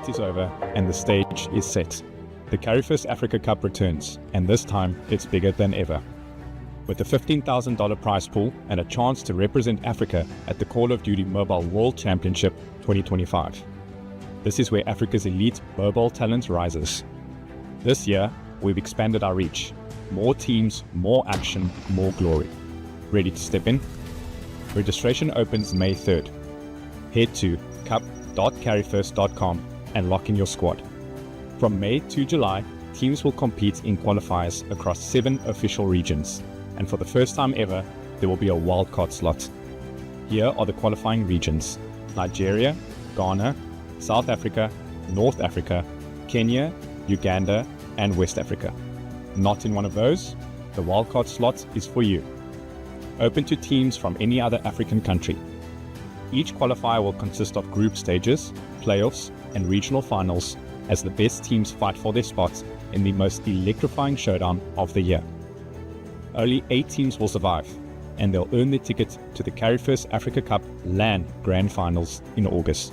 wait is over and the stage is set. The Carry1st Africa Cup returns, and this time it's bigger than ever. With a $15,000 prize pool and a chance to represent Africa at the Call of Duty Mobile World Championship 2025. This is where Africa's elite mobile talent rises. This year, we've expanded our reach. More teams, more action, more glory. Ready to step in? Registration opens May 3rd. Head to cup.carry1st.com and lock in your squad. From May to July, teams will compete in qualifiers across 7 official regions, and for the first time ever, there will be a wildcard slot. Here are the qualifying regions: Nigeria, Ghana, South Africa, North Africa, Kenya, Uganda, and West Africa. Not in one of those? The wildcard slot is for you. Open to teams from any other African country. Each qualifier will consist of group stages, playoffs, and regional finals as the best teams fight for their spots in the most electrifying showdown of the year. Only 8 teams will survive, and they'll earn their ticket to the Carry1st Africa Cup LAN Grand Finals in August.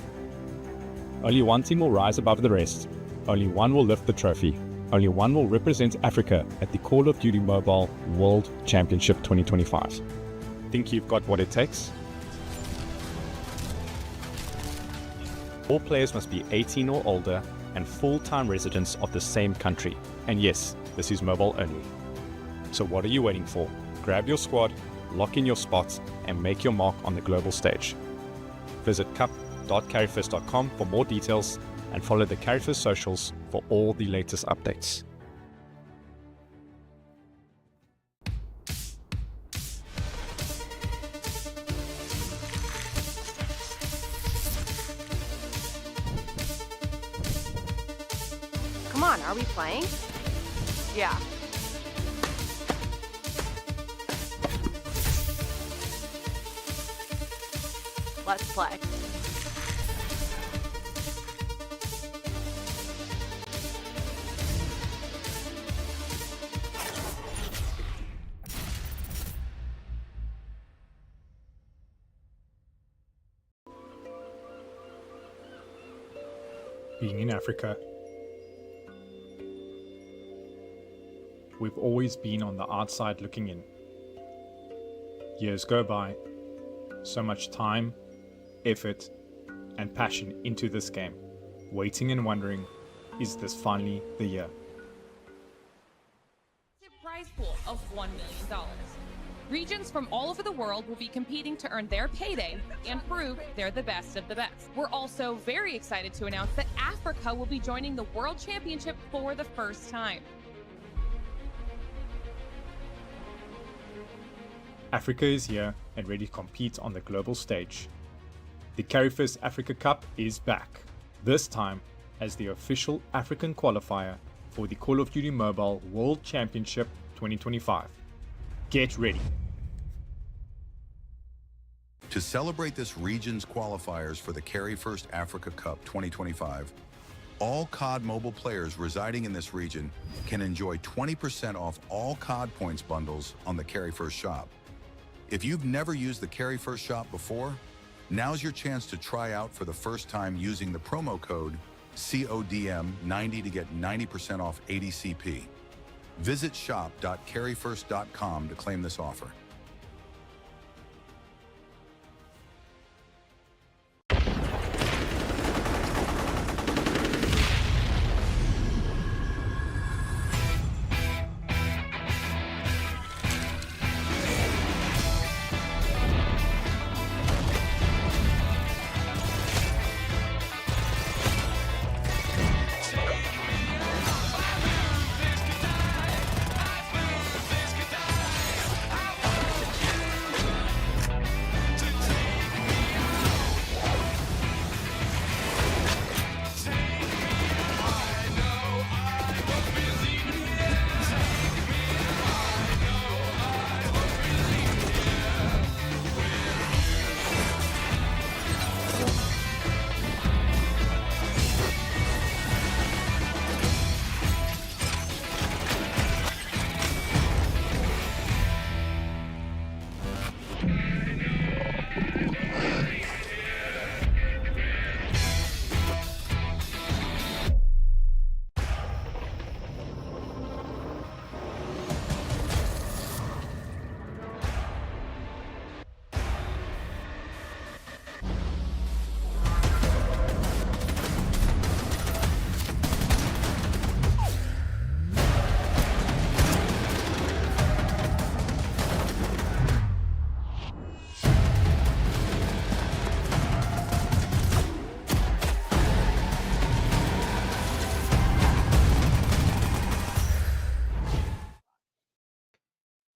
Only one team will rise above the rest. Only one will lift the trophy. Only one will represent Africa at the Call of Duty Mobile World Championship 2025. Think you've got what it takes? All players must be 18 or older and full-time residents of the same country. And yes, this is mobile only. So what are you waiting for? Grab your squad, lock in your spots, and make your mark on the global stage. Visit cup.carry1st.com for more details and follow the Carry1st socials for all the latest updates. Come on, are we playing? Yeah. Let's play. Being in Africa, we've always been on the outside looking in. Years go by, so much time, effort, and passion into this game, waiting and wondering, is this finally the year? Prize pool of $1 million. Regions from all over the world will be competing to earn their payday and prove they're the best of the best. We're also very excited to announce that Africa will be joining the World Championship for the first time. Africa is here and ready to compete on the global stage. The Carry1st Africa Cup is back, this time as the official African qualifier for the Call of Duty Mobile World Championship 2025. Get ready. To celebrate this region's qualifiers for the Carry1st Africa Cup 2025, all COD mobile players residing in this region can enjoy 20% off all COD points bundles on the Carry1st shop. If you've never used the Carry1st shop before, now's your chance to try out for the first time using the promo code CODM90 to get 90% off ADCP. Visit shop.carry1st.com to claim this offer.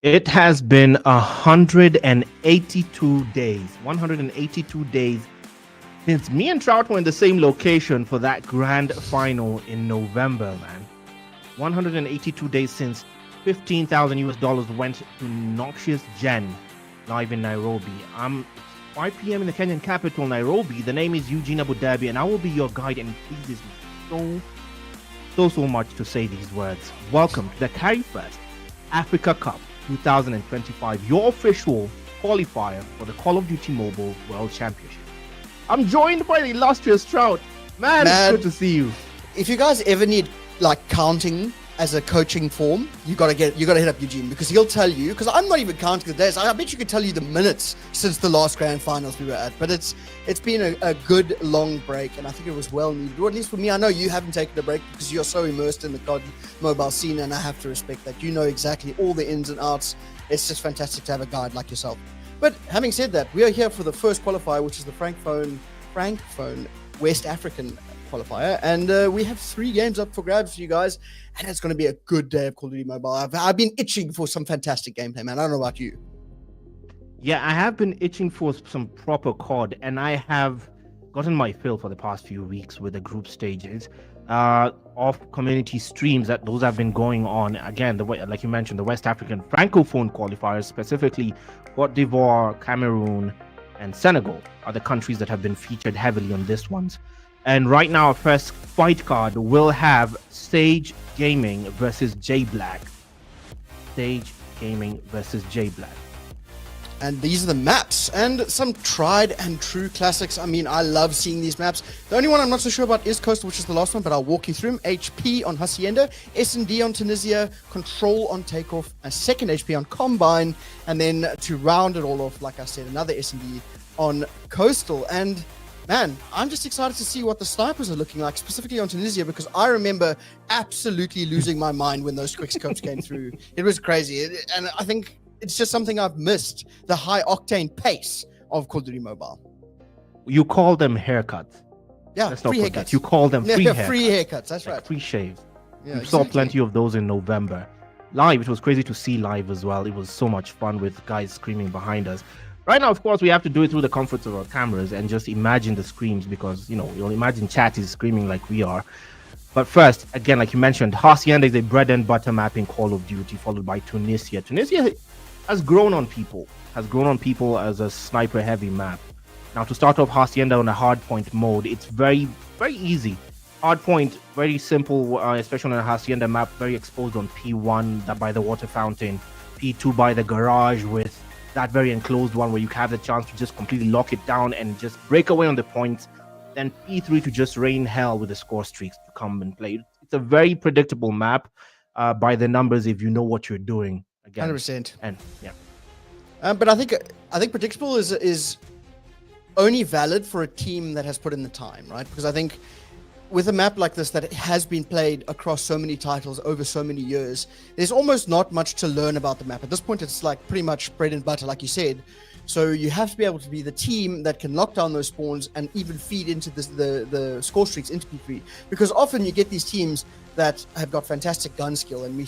It has been 182 days. 182 days since me and Trout were in the same location for that grand final in November, man. 182 days since $15,000 went to Noxious Gen live in Nairobi. It's 5 p.m. in the Kenyan capital, Nairobi. The name is Eugene Abu Dhabi, and I will be your guide, and it pleases me so much to say these words. Welcome to the Carry1st Africa Cup 2025, your official qualifier for the Call of Duty Mobile World Championship. I'm joined by the illustrious Trout. Man, it's good to see you. If you guys ever need like counting as a coaching form, you gotta hit up Eugene, because he'll tell you, because I'm not even counting the days. I bet you could tell you the minutes since the last grand finals we were at. But it's been a good long break, and I think it was well needed. Or at least for me, I know you haven't taken a break because you're so immersed in the COD mobile scene, and I have to respect that. You know exactly all the ins and outs. It's just fantastic to have a guide like yourself. But having said that, we are here for the first qualifier, which is the Francophone West African qualifier, and we have 3 games up for grabs for you guys, and it's going to be a good day of Call of Duty Mobile. I've been itching for some fantastic gameplay, man. I don't know about you. Yeah, I have been itching for some proper COD, and I have gotten my fill for the past few weeks with the group stages of community streams. Those have been going on. Again, like you mentioned, the West African Francophone qualifiers, specifically Cote d'Ivoire, Cameroon, and Senegal are the countries that have been featured heavily on this ones. And right now, our first fight card will have Sage Gaming versus J Black. Sage Gaming versus J Black. And these are the maps, and some tried and true classics. I mean, I love seeing these maps. The only one I'm not so sure about is Coastal, which is the last one, but I'll walk you through them. HP on Hacienda, S&D on Tunisia, Control on Takeoff, a second HP on Combine, and then to round it all off, like I said, another S&D on Coastal. And man, I'm just excited to see what the snipers are looking like, specifically on Tunisia, because I remember absolutely losing my mind when those quickscopes came through. It was crazy. And I think it's just something I've missed, the high octane pace of Call of Duty Mobile. You call them haircuts. Yeah, Let's not free forget. haircuts. You call them free haircuts. Free haircuts, that's right. Free shaves. Yeah, we saw plenty of those in November. Live, it was crazy to see live as well. It was so much fun with guys screaming behind us. Right now, of course, we have to do it through the comforts of our cameras and just imagine the screams, because, you'll imagine chat is screaming like we are. But first, again, like you mentioned, Hacienda is a bread and butter map in Call of Duty, followed by Tunisia. Tunisia has grown on people as a sniper-heavy map. Now, to start off Hacienda on a hardpoint mode, it's very, very easy. Hardpoint, very simple, especially on a Hacienda map, very exposed on P1 by the water fountain, P2 by the garage, with that very enclosed one where you have the chance to just completely lock it down and just break away on the points. Then P3 to just rain hell with the score streaks to come and play. It's a very predictable map by the numbers if you know what you're doing. Again, 100%. And yeah. But I think predictable is only valid for a team that has put in the time, right? Because I think with a map like this that has been played across so many titles over so many years, there's almost not much to learn about the map. At this point, it's like pretty much bread and butter, like you said. So you have to be able to be the team that can lock down those spawns and even feed into the score streaks into P3. Because often you get these teams that have got fantastic gun skill, and we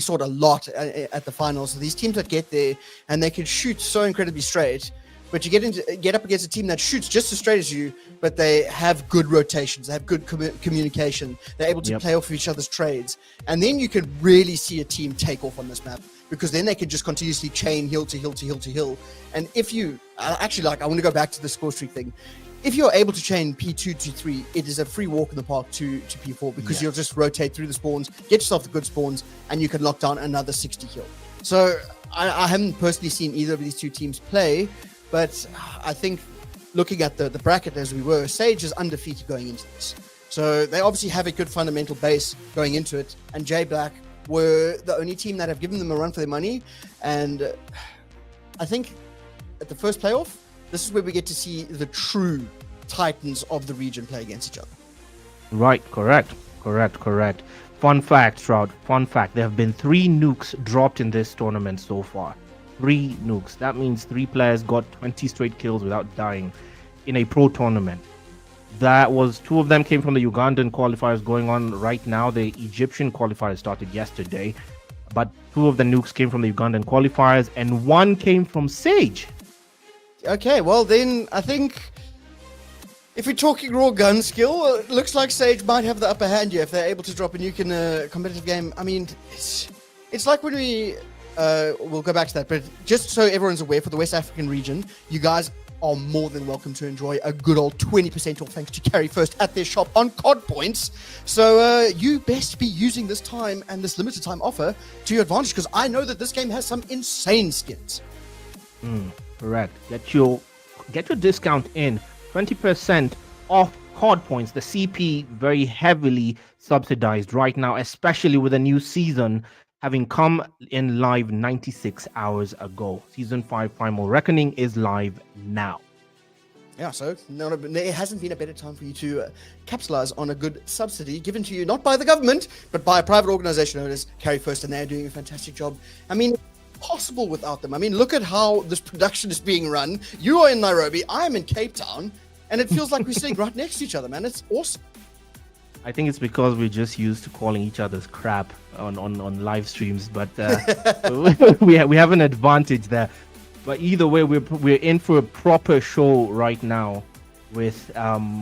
saw it a lot at the finals. So these teams that get there and they can shoot so incredibly straight, but you get up against a team that shoots just as straight as you, but they have good rotations, they have good communication, they're able to play off of each other's trades, and then you can really see a team take off on this map, because then they can just continuously chain hill to hill to hill to hill. And if you actually, I want to go back to the score streak thing. If you're able to chain P2 to 3, it is a free walk in the park to P4, because you'll just rotate through the spawns, get yourself the good spawns, and you can lock down another 60 kill. So I haven't personally seen either of these two teams play, but I think looking at the bracket as we were, Sage is undefeated going into this. So they obviously have a good fundamental base going into it, and J Black were the only team that have given them a run for their money. And I think at the first playoff, this is where we get to see the true titans of the region play against each other. Right, correct. Fun fact, Shroud, there have been 3 nukes dropped in this tournament so far. 3 nukes. That means 3 players got 20 straight kills without dying in a pro tournament. 2 of them came from the Ugandan qualifiers going on right now. The Egyptian qualifiers started yesterday. but 2 of the nukes came from the Ugandan qualifiers, and 1 came from Sage. Okay, well then I think if we're talking raw gun skill, it looks like Sage might have the upper hand here if they're able to drop a nuke in a competitive game. I mean, it's like when we we'll go back to that, but just so everyone's aware, for the West African region, you guys are more than welcome to enjoy a good old 20% off thanks to Carry1st at their shop on COD points. So you best be using this time and this limited time offer to your advantage, because I know that this game has some insane skins. Correct. Get your discount in. 20% off COD points. The CP very heavily subsidized right now, especially with a new season having come in live 96 hours ago. Season 5 Primal Reckoning is live now. Yeah, so it hasn't been a better time for you to capitalize on a good subsidy given to you not by the government, but by a private organization known as Carry1st, and they're doing a fantastic job. I mean, possible without them. I mean, look at how this production is being run. You are in Nairobi, I am in Cape Town, and it feels like we're sitting right next to each other, man. It's awesome. I think it's because we're just used to calling each other's crap on live streams, but we have an advantage there. But either way, we're in for a proper show right now with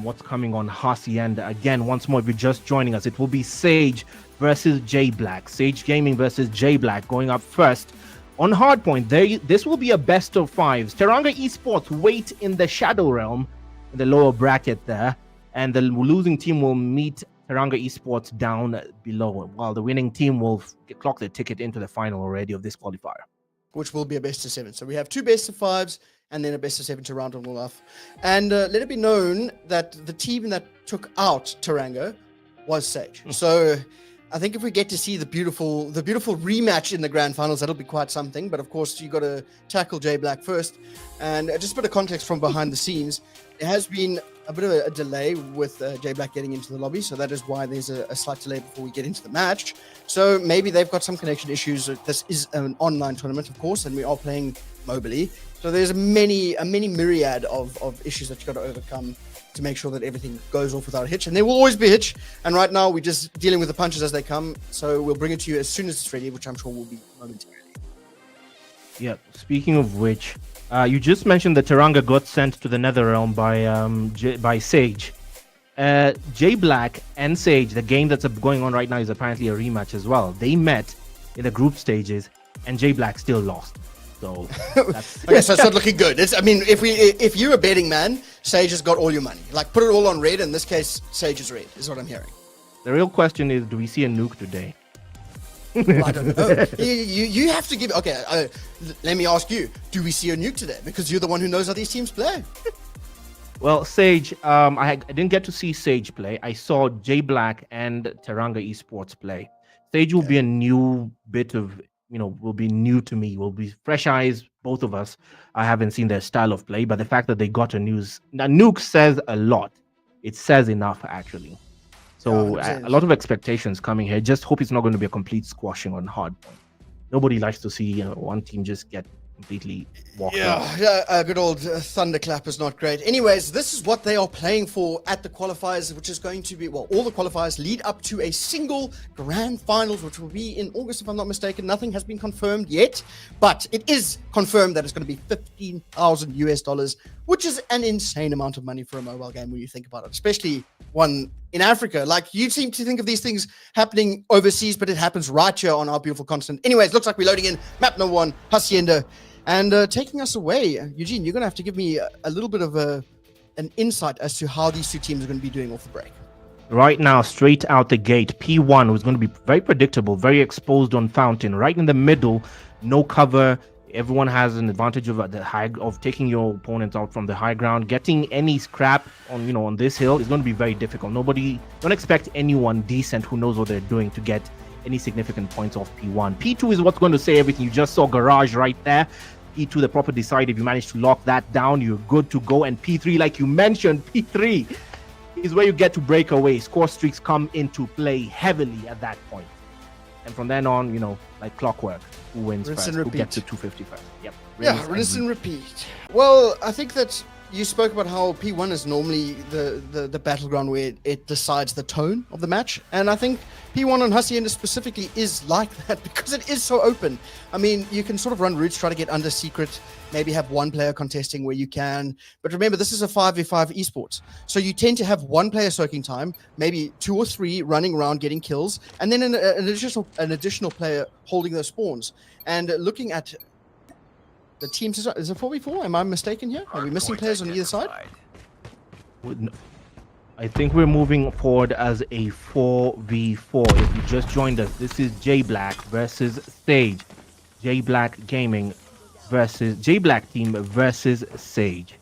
what's coming on Hacienda. Again, once more, if you're just joining us, it will be Sage versus J Black. Sage Gaming versus J Black going up first on Hardpoint. This will be a best of 5s. Teranga Esports wait in the Shadow Realm, in the lower bracket there, and the losing team will meet Teranga Esports down below, while the winning team will clock their ticket into the final already of this qualifier, which will be a best of 7. So we have 2 best of 5s and then a best of 7 to round them all off. And let it be known that the team that took out Teranga was Sage. So I think if we get to see the beautiful rematch in the grand finals, that'll be quite something. But of course, you got to tackle J Black first. And just a bit of context from behind the scenes, there has been a bit of a delay with J Black getting into the lobby, so that is why there's a slight delay before we get into the match. So maybe they've got some connection issues. This is an online tournament, of course, and we are playing mobily. So there's a many myriad of issues that you got to overcome to make sure that everything goes off without a hitch. And there will always be a hitch. And right now we're just dealing with the punches as they come. So we'll bring it to you as soon as it's ready, which I'm sure will be momentarily. Yeah. Speaking of which, you just mentioned that Teranga got sent to the Nether Realm by Sage. J Black and Sage, the game that's going on right now is apparently a rematch as well. They met in the group stages, and J Black still lost. So that's okay, so it's not looking good. If you're a betting man, Sage has got all your money. Like, put it all on red. In this case, Sage is red, is what I'm hearing. The real question is, do we see a nuke today? Well, I don't know. You have to give. Okay, let me ask you: do we see a nuke today? Because you're the one who knows how these teams play. Well, Sage, I didn't get to see Sage play. I saw J Black and Teranga Esports play. Sage will be a new bit of, will be new to me. Will be fresh eyes, both of us. I haven't seen their style of play, but the fact that they got a nuke says a lot. It says enough, actually. So a lot of expectations coming here. Just hope it's not going to be a complete squashing on Hardpoint. Nobody likes to see one team just get completely walked out. Yeah, a good old thunderclap is not great. Anyways, this is what they are playing for at the qualifiers, which is going to be, all the qualifiers lead up to a single grand finals, which will be in August, if I'm not mistaken. Nothing has been confirmed yet, but it is confirmed that it's going to be $15,000, which is an insane amount of money for a mobile game when you think about it, especially one in Africa. Like, you seem to think of these things happening overseas, but it happens right here on our beautiful continent. Anyways, looks like we're loading in map number 1, Hacienda. And taking us away, Eugene, you're going to have to give me a little bit of an insight as to how these 2 teams are going to be doing off the break. Right now, straight out the gate, P1 was going to be very predictable, very exposed on Fountain. Right in the middle, no cover. Everyone has an advantage of taking your opponents out from the high ground. Getting any scrap on this hill is going to be very difficult. Don't expect anyone decent who knows what they're doing to get any significant points off P1. P2 is what's going to say everything. You just saw Garage right there. P2, the proper decide. If you manage to lock that down, you're good to go. And P3, like you mentioned, P3 is where you get to break away. Score streaks come into play heavily at that point. And from then on, like clockwork, who wins rinse first, and who repeat. gets to 250 first. Yep. Rinse and repeat. Well, I think that you spoke about how P1 is normally the battleground where it decides the tone of the match, and I think P1 on Hacienda specifically is like that because it is so open. I mean, you can sort of run routes, try to get under secret, maybe have one player contesting where you can, but remember, this is a 5v5 esports, so you tend to have one player soaking time, maybe 2 or 3 running around getting kills, and then an additional player holding those spawns. And looking at the teams, is it 4v4? Am I mistaken here? Are we missing players on either side? I think we're moving forward as a 4v4. If you just joined us, this is J Black versus Sage. J Black Gaming versus J Black team versus Sage.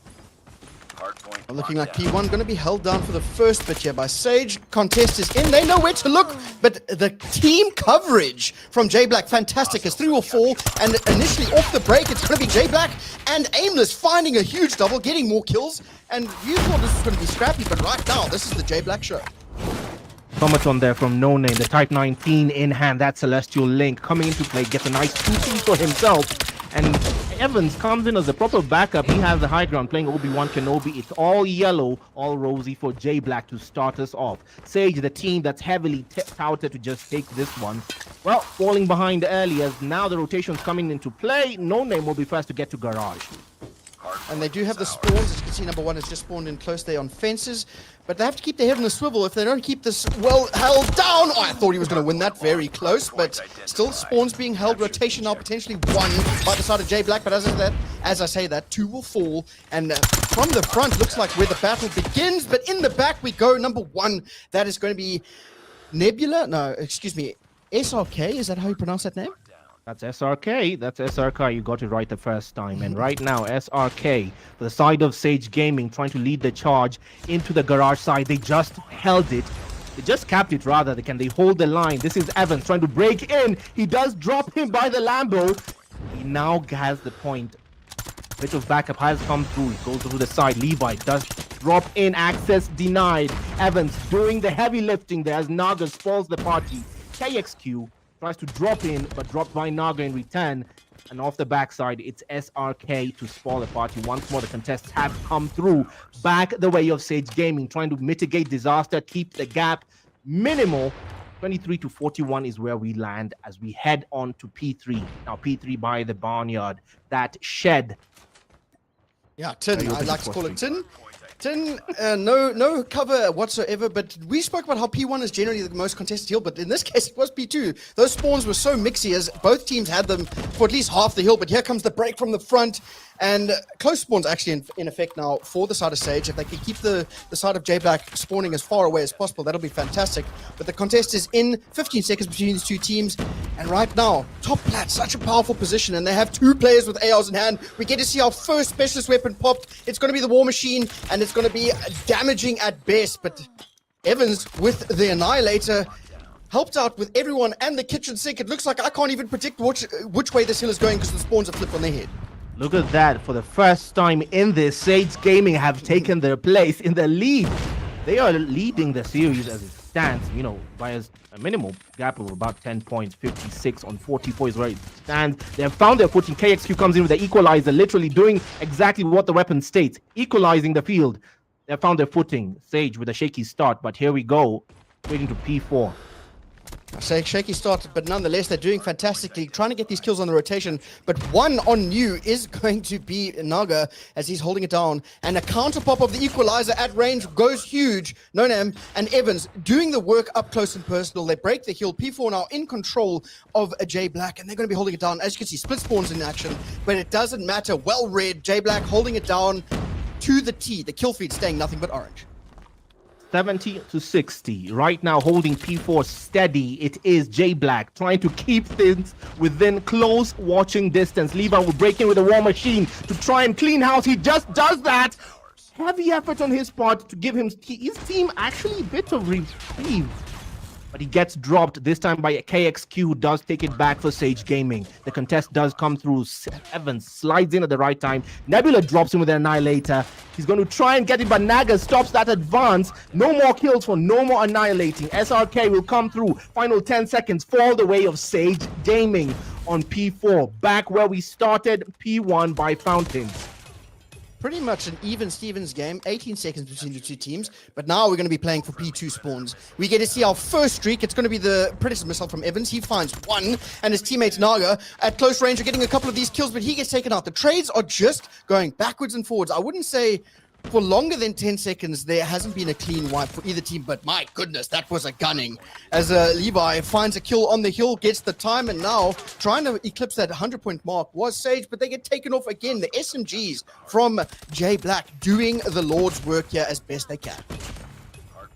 Looking like P1 going to be held down for the first bit here by Sage. Contest is in. They know where to look, but the team coverage from J Black, fantastic, as 3 will fall, and initially off the break, it's going to be J Black and Aimless finding a huge double, getting more kills, and you thought this was going to be scrappy, but right now, this is the J Black show. Automaton there from No Name, the Type 19 in hand. That Celestial Link coming into play, gets a nice 2-3 for himself. And Evans comes in as a proper backup. He has the high ground playing Obi-Wan Kenobi. It's all yellow, all rosy for J Black to start us off. Sage, the team that's heavily touted to just take this one. Well, falling behind early as now the rotation's coming into play. No Name will be first to get to Garage. And they do have the spawns. As you can see, number 1 has just spawned in close there on fences. But they have to keep their head on the swivel. If they don't keep this well held down... Oh, I thought he was going to win that very close. But still, spawns being held. Rotation now potentially 1 by the side of J Black. But as I say that, 2 will fall. And from the front, looks like where the battle begins. But in the back we go. Number 1, that is going to be Nebula. No, excuse me. SRK, is that how you pronounce that name? That's SRK. That's SRK. You got it right the first time. And right now, SRK, for the side of Sage Gaming, trying to lead the charge into the Garage side. They just held it. They just capped it, rather. Can they hold the line? This is Evans trying to break in. He does drop him by the Lambo. He now has the point. Bit of backup has come through. He goes to the side. Levi does drop in. Access denied. Evans doing the heavy lifting there as Naga spoils the party. KXQ tries to drop in, but dropped by Naga in return. And off the backside, it's SRK to spoil the party. Once more, the contests have come through. Back the way of Sage Gaming, trying to mitigate disaster, keep the gap minimal. 23-41 is where we land as we head on to P3. Now, P3 by the barnyard. That shed. Yeah, Tin. I'd like to call it Tin. Tin, no cover whatsoever, but we spoke about how P1 is generally the most contested hill, but in this case it was P2. Those spawns were so mixy as both teams had them for at least half the hill, but here comes the break from the front, and close spawns actually in effect now for the side of Sage. If they can keep the side of J Black spawning as far away as possible, that'll be fantastic. But the contest is in 15 seconds between these two teams, and right now, top plat, such a powerful position, and they have 2 players with ARs in hand. We get to see our first specialist weapon popped. It's going to be the War Machine, and it's going to be damaging at best, but Evans with the Annihilator helped out with everyone and the kitchen sink. It looks like I can't even predict which way this hill is going because the spawns are flipped on their head. Look at that. For the first time in this, Sage Gaming have taken their place in the lead. They are leading the series as it stands, by a minimal gap of about 10 points. 56 on 44 is where it stands. They have found their footing. KXQ comes in with the equalizer, literally doing exactly what the weapon states, equalizing the field. They have found their footing. Sage with a shaky start, but here we go, waiting to P4. I say shaky start, but nonetheless, they're doing fantastically, trying to get these kills on the rotation. But 1 on new is going to be Naga as he's holding it down. And a counter pop of the equalizer at range goes huge. Nonam and Evans doing the work up close and personal. They break the hill. P4 now in control of a J Black, and they're going to be holding it down. As you can see, split spawns in action, but it doesn't matter. Well read. J Black holding it down to the T. The kill feed staying nothing but orange. 70-60. Right now, holding P4 steady. It is J Black trying to keep things within close watching distance. Levi will break in with a War Machine to try and clean house. He just does that. Heavy effort on his part to give his team actually a bit of reprieve. But he gets dropped this time by KXQ, who does take it back for Sage Gaming. The contest does come through. Evans slides in at the right time. Nebula drops him with an Annihilator. He's going to try and get it, but Naga stops that advance. No more kills for no more annihilating. SRK will come through. Final 10 seconds fall the way of Sage Gaming on P4. Back where we started, P1 by Fountain. pretty much an even Stevens game, 18 seconds between the two teams, but now we're going to be playing for P2 spawns. We get to see our first streak. It's going to be the Predator missile from Evans. He finds one, and his teammate Naga at close range are getting a couple of these kills, but he gets taken out. The trades are just going backwards and forwards. I wouldn't say for longer than 10 seconds, there hasn't been a clean wipe for either team, but my goodness, that was a gunning. As Levi finds a kill on the hill, gets the time, and now trying to eclipse that 100-point mark was Sage, but they get taken off again. The SMGs from J Black doing the Lord's work here as best they can.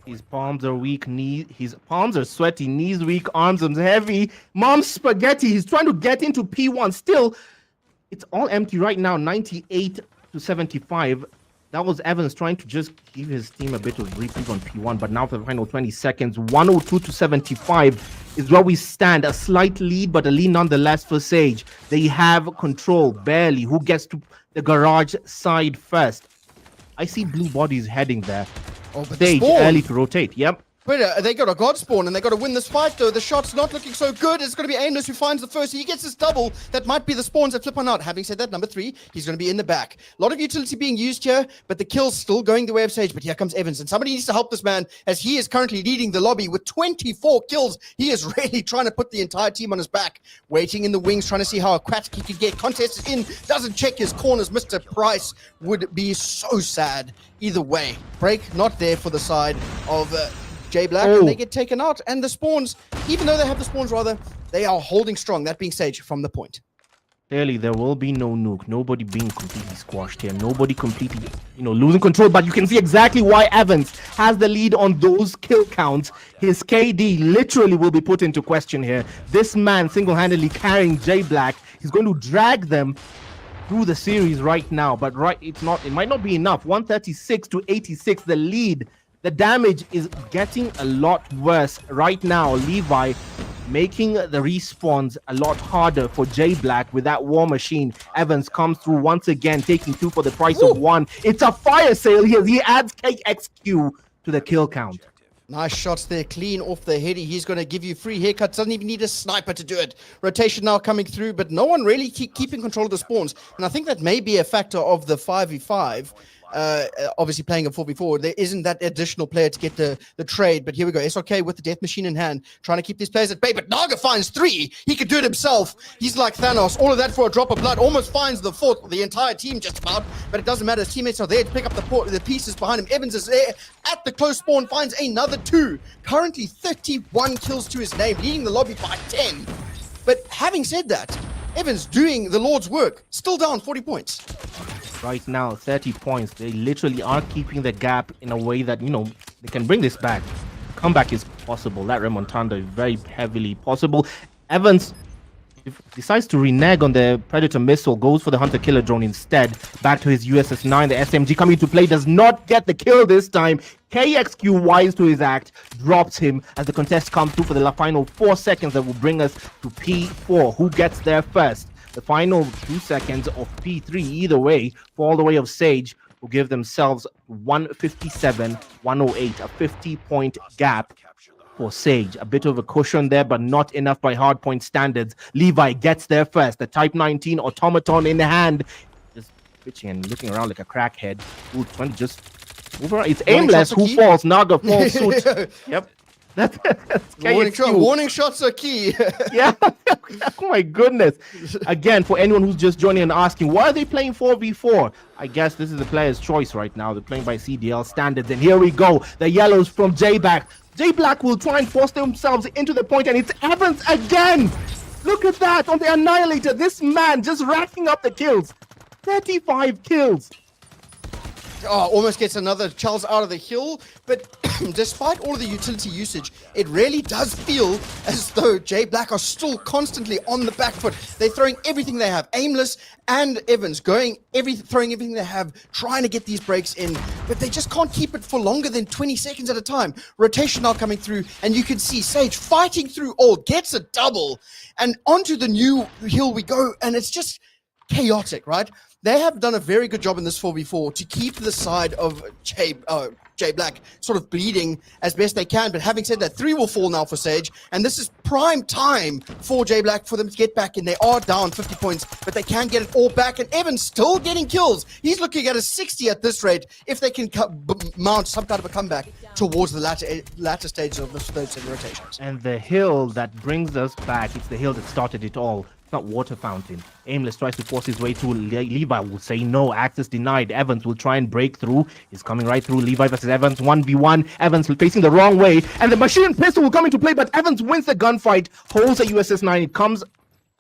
His palms are weak, his palms are sweaty, knees weak, arms are heavy. Mom's spaghetti, he's trying to get into P1. Still, it's all empty right now, 98 to 75. That was Evans trying to just give his team a bit of reprieve on P1, but now for the final 20 seconds, 102 to 75 is where we stand. A slight lead, but a lead nonetheless for Sage. They have control, barely. Who gets to the garage side first? I see blue bodies heading there. Oh, but Sage early to rotate, yep. But they got a god spawn and they got to win this fight though. The shot's not looking so good. It's going to be Aimless who finds the first. He gets his double. That might be the spawns that flip on out. Having said that, number 3, he's going to be in the back. A lot of utility being used here, but the kill's still going the way of Sage. But here comes Evans, and somebody needs to help this man as he is currently leading the lobby with 24 kills. He is really trying to put the entire team on his back. Waiting in the wings, trying to see how aquatic he can get. Contest is in, doesn't check his corners. Mr. Price would be so sad either way. Break not there for the side of J Black, and they get taken out. And the spawns, even though they have the spawns rather, they are holding strong. That being Sage from the point. Clearly, there will be no nuke. Nobody being completely squashed here. Nobody completely, losing control. But you can see exactly why Evans has the lead on those kill counts. His KD literally will be put into question here. This man single-handedly carrying J Black. He's going to drag them through the series right now. But it might not be enough. 136 to 86, the lead. The damage is getting a lot worse right now. Levi making the respawns a lot harder for J Black with that war machine. Evans comes through once again, taking 2 for the price of 1. It's a fire sale here. He adds KXQ to the kill count. Nice shots there, clean off the heady. He's going to give you free haircuts. Doesn't even need a sniper to do it. Rotation now coming through, but no one really keeping control of the spawns. And I think that may be a factor of the 5v5. Obviously playing a 4v4, there isn't that additional player to get the trade, but here we go. SRK with the death machine in hand, trying to keep these players at bay, but Naga finds 3. He could do it himself. He's like Thanos. All of that for a drop of blood. Almost finds the 4th, the entire team just about, but it doesn't matter. His teammates are there to pick up the pieces behind him. Evans is there at the close spawn, finds another 2. Currently 31 kills to his name, leading the lobby by 10. But having said that, Evans doing the Lord's work, still down 40 points. Right now, 30 points. They literally are keeping the gap in a way that, they can bring this back. Comeback is possible. That remontada is very heavily possible. Evans decides to renege on the Predator missile, goes for the Hunter Killer drone instead. Back to his USS-9. The SMG coming to play does not get the kill this time. KXQ, wise to his act, drops him as the contest comes through for the final 4 seconds that will bring us to P4. Who gets there first? The final 2 seconds of P3, either way, for all the way of Sage, will give themselves 157-108, a 50-point gap for Sage. A bit of a cushion there, but not enough by hardpoint standards. Levi gets there first. The Type 19 automaton in the hand. Just bitching and looking around like a crackhead. Ooh, trying to just move around. It's Aimless who falls. Naga falls suit. Yep. That's warning shots are key. Yeah. Oh my goodness. Again, for anyone who's just joining and asking, why are they playing 4v4? I guess this is the player's choice right now. They're playing by CDL standards. And here we go. The yellows from J Black. J Black will try and force themselves into the point, and it's Evans again. Look at that on the Annihilator. This man just racking up the kills. 35 kills. Oh, almost gets another Charles out of the hill, but despite all of the utility usage, it really does feel as though J Black are still constantly on the back foot. They're throwing everything they have. Aimless and Evans throwing everything they have, trying to get these breaks in, but they just can't keep it for longer than 20 seconds at a time. Rotation now coming through, and you can see Sage fighting through all, gets a double, and onto the new hill we go, and it's just chaotic, right? They have done a very good job in this 4v4 to keep the side of J Black sort of bleeding as best they can. But having said that, 3 will fall now for Sage, and this is prime time for J Black for them to get back in. They are down 50 points, but they can get it all back. And Evans still getting kills. He's looking at a 60 at this rate if they can mount some kind of a comeback towards the latter stages of the third set rotations. And the hill that brings us back, it's the hill that started it all. It's not Water Fountain. Aimless tries to force his way through. Levi will say no. Access denied. Evans will try and break through. He's coming right through. Levi versus Evans 1v1. Evans facing the wrong way. And the machine pistol will come into play, but Evans wins the gunfight. Holds a USS 9. It comes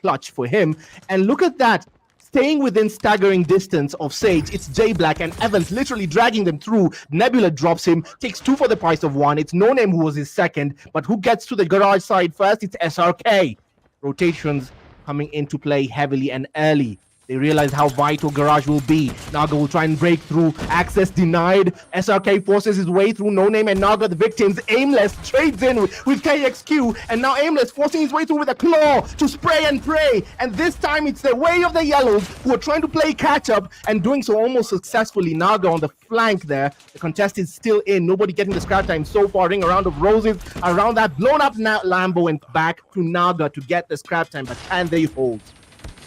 clutch for him. And look at that. Staying within staggering distance of Sage, it's J Black and Evans literally dragging them through. Nebula drops him, takes 2 for the price of 1. It's No Name who was his second, but who gets to the garage side first? It's SRK. Rotations coming into play heavily and early. They realize how vital Garage will be. Naga will try and break through. Access denied. SRK forces his way through. No Name and Naga, the victims. Aimless trades in with KXQ. And now Aimless forcing his way through with a claw to spray and pray. And this time it's the way of the Yellows who are trying to play catch up and doing so almost successfully. Naga on the flank there. The contest is still in. Nobody getting the scrap time so far. Ring a round of roses around that blown up Lambo and back to Naga to get the scrap time. But can they hold?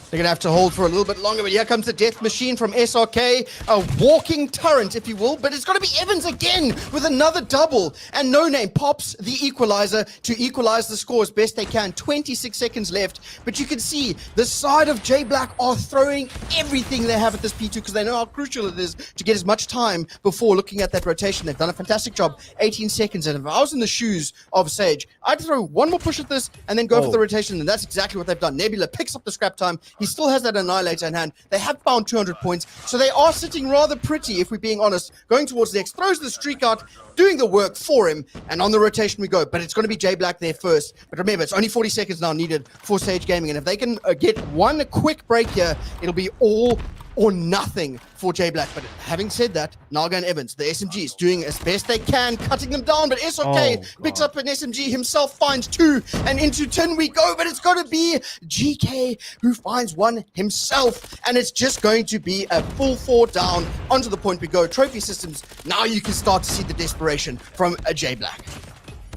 They're going to have to hold for a little bit longer, but here comes the death machine from SRK, a walking turret, if you will, but it's going to be Evans again with another double, and No Name pops the equalizer to equalize the score as best they can. 26 seconds left, but you can see the side of J Black are throwing everything they have at this P2 because they know how crucial it is to get as much time before looking at that rotation. They've done a fantastic job. 18 seconds, and if I was in the shoes of Sage, I'd throw one more push at this and then go for the rotation, and that's exactly what they've done. Nebula picks up the scrap time. He still has that Annihilator in hand. They have found 200 points, so they are sitting rather pretty, if we're being honest. Going towards the X, throws the streak out, doing the work for him, and on the rotation we go. But it's going to be J Black there first. But remember, it's only 40 seconds now needed for Sage Gaming, and if they can get one quick break here, it'll be all or nothing for J Black. But having said that, Naga and Evans, the SMGs, doing as best they can, cutting them down. But SRK picks up an SMG himself, finds 2, and into 10 we go. But it's got to be GK who finds 1 himself, and it's just going to be a full 4 down. Onto the point we go. Trophy systems. Now you can start to see the desperation from a J Black.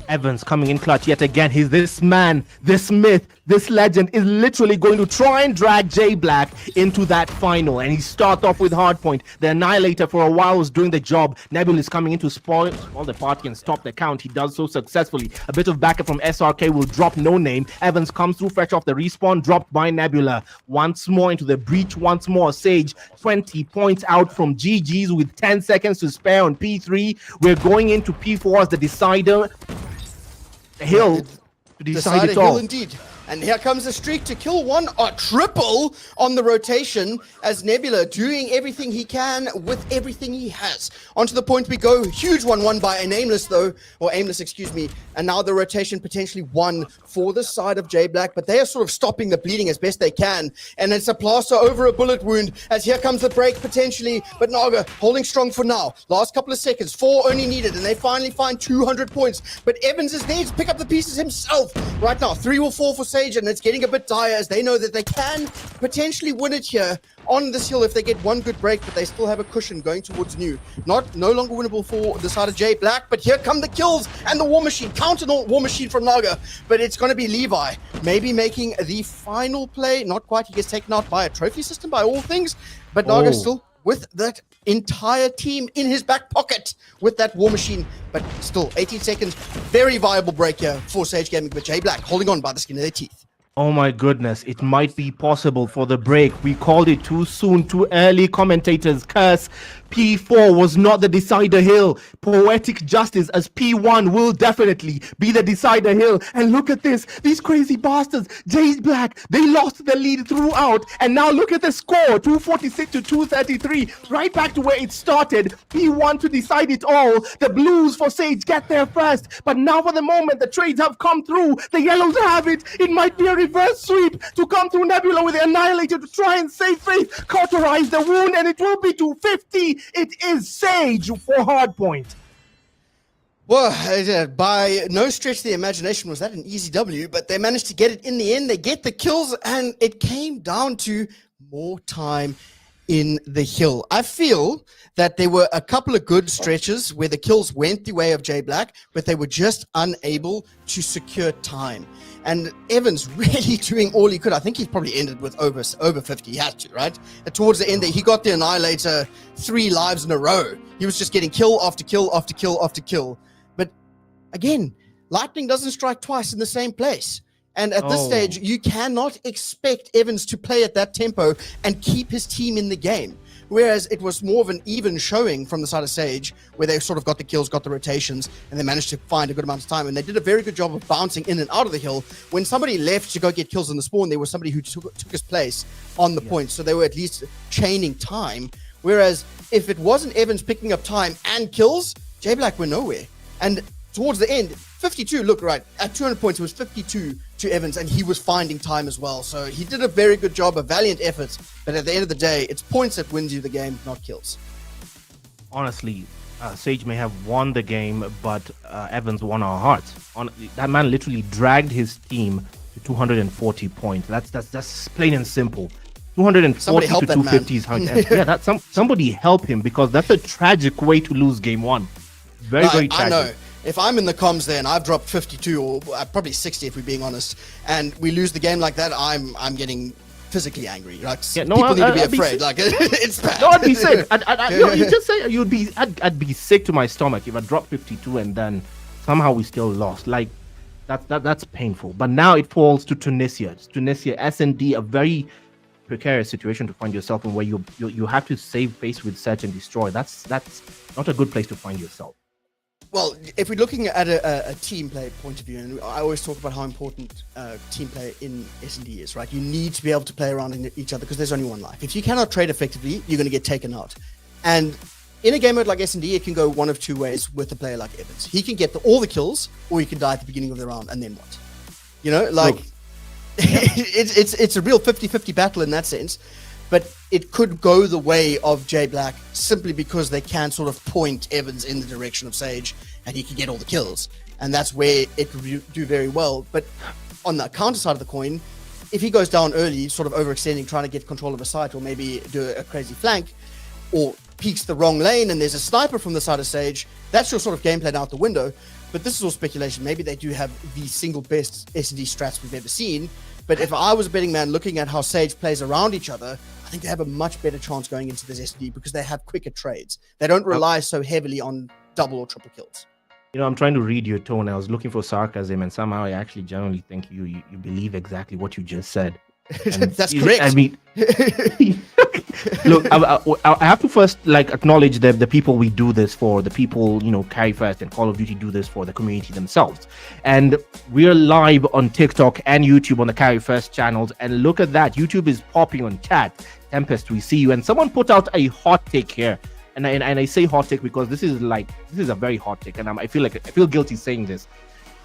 Evans coming in clutch yet again. He's this man, this myth, this legend is literally going to try and drag J Black into that final. And he starts off with Hardpoint. The Annihilator for a while was doing the job. Nebula is coming in to spoil the party and stop the count. He does so successfully. A bit of backup from SRK will drop No Name. Evans comes through fresh off the respawn, dropped by Nebula. Once more into the breach, once more. Sage 20 points out from GG's with 10 seconds to spare on P3. We're going into P4 as the decider. The hill to decide it all. Hill indeed. And here comes a streak to kill 1, a triple on the rotation as Nebula doing everything he can with everything he has. Onto the point we go. Huge 1-1 by an Aimless though, or Aimless, excuse me. And now the rotation potentially 1 for the side of J Black, but they are sort of stopping the bleeding as best they can. And it's a plaster over a bullet wound as here comes the break potentially, but Naga holding strong for now. Last couple of seconds, 4 only needed, and they finally find 200 points. But Evans is there to pick up the pieces himself. Right now, 3 will fall for Sage, and it's getting a bit dire as they know that they can potentially win it here on this hill if they get one good break, but they still have a cushion going towards New. No longer winnable for the side of J Black, but here come the kills and the War Machine, counter War Machine from Naga, but it's going to be Levi maybe making the final play. Not quite. He gets taken out by a trophy system by all things, but Naga still with that entire team in his back pocket with that War Machine, but still 18 seconds, very viable break here for Sage Gaming, but J Black holding on by the skin of their teeth. Oh my goodness, it might be possible for the break. We called it too soon, too early. Commentators curse. P4 was not the decider hill. Poetic justice as P1 will definitely be the decider hill. And look at this, these crazy bastards. J Black, they lost the lead throughout. And now look at the score, 246 to 233. Right back to where it started. P1 to decide it all. The Blues for Sage get there first. But now for the moment, the trades have come through. The Yellows have it. It might be a reverse sweep to come through Nebula with the Annihilator to try and save faith. Cauterize the wound, and it will be 250. It is Sage for Hardpoint. Well, by no stretch of the imagination was that an easy W, but they managed to get it in the end. They get the kills, and it came down to more time. in the hill. I feel that there were a couple of good stretches where the kills went the way of J Black, but they were just unable to secure time. And Evans really doing all he could. I think he's probably ended with over 50. He had to, right? And towards the end there, he got the Annihilator 3 lives in a row. He was just getting kill after kill after kill after kill. But again, lightning doesn't strike twice in the same place. And at this stage, you cannot expect Evans to play at that tempo and keep his team in the game. Whereas it was more of an even showing from the side of Sage, where they sort of got the kills, got the rotations, and they managed to find a good amount of time. And they did a very good job of bouncing in and out of the hill. When somebody left to go get kills in the spawn, there was somebody who took his place on the point. So they were at least chaining time. Whereas if it wasn't Evans picking up time and kills, J Black were nowhere. And towards the end, 52, look, right, at 200 points, it was 52 to Evans, and he was finding time as well. So he did a very good job, a valiant effort. But at the end of the day, it's points that wins you the game, not kills. Honestly, Sage may have won the game, but Evans won our hearts. That man literally dragged his team to 240 points. That's plain and simple. 240 to 250 is hard. Yeah, that's somebody help him, because that's a tragic way to lose game one. Very tragic. I know. If I'm in the comms there and I've dropped 52 or probably 60 if we're being honest, and we lose the game like that, I'm getting physically angry. Like, people need to be afraid. Like, it's bad. No, I'd be sick. You just say I'd be sick to my stomach if I dropped 52 and then somehow we still lost. Like, that's painful. But now it falls to Tunisia. Tunisia, S&D, a very precarious situation to find yourself in, where you have to save face with search and destroy. That's not a good place to find yourself. Well, if we're looking at a team play point of view, and I always talk about how important team play in S&D is, right? You need to be able to play around each other because there's only one life. If you cannot trade effectively, you're going to get taken out. And in a game mode like S&D, it can go one of two ways with a player like Evans. He can get all the kills, or he can die at the beginning of the round, and then what? You know, like, it's a real 50-50 battle in that sense. But it could go the way of J Black simply because they can sort of point Evans in the direction of Sage, and he can get all the kills. And that's where it could do very well. But on the counter side of the coin, if he goes down early, sort of overextending, trying to get control of a site, or maybe do a crazy flank, or peeks the wrong lane and there's a sniper from the side of Sage, that's your sort of game plan out the window. But this is all speculation. Maybe they do have the single best S&D strats we've ever seen. But if I was a betting man looking at how Sage plays around each other, I think they have a much better chance going into this SD because they have quicker trades. They don't rely so heavily on double or triple kills. You know, I'm trying to read your tone. I was looking for sarcasm, and somehow I actually genuinely think you believe exactly what you just said. That's correct. I mean, look, I have to first acknowledge the people we do this for, the people, Carry1st and Call of Duty do this for, the community themselves. And we're live on TikTok and YouTube on the Carry1st channels. And look at that, YouTube is popping on chat. Tempest, we see you. And someone put out a hot take here. And I say hot take because this is a very hot take, and I feel guilty saying this.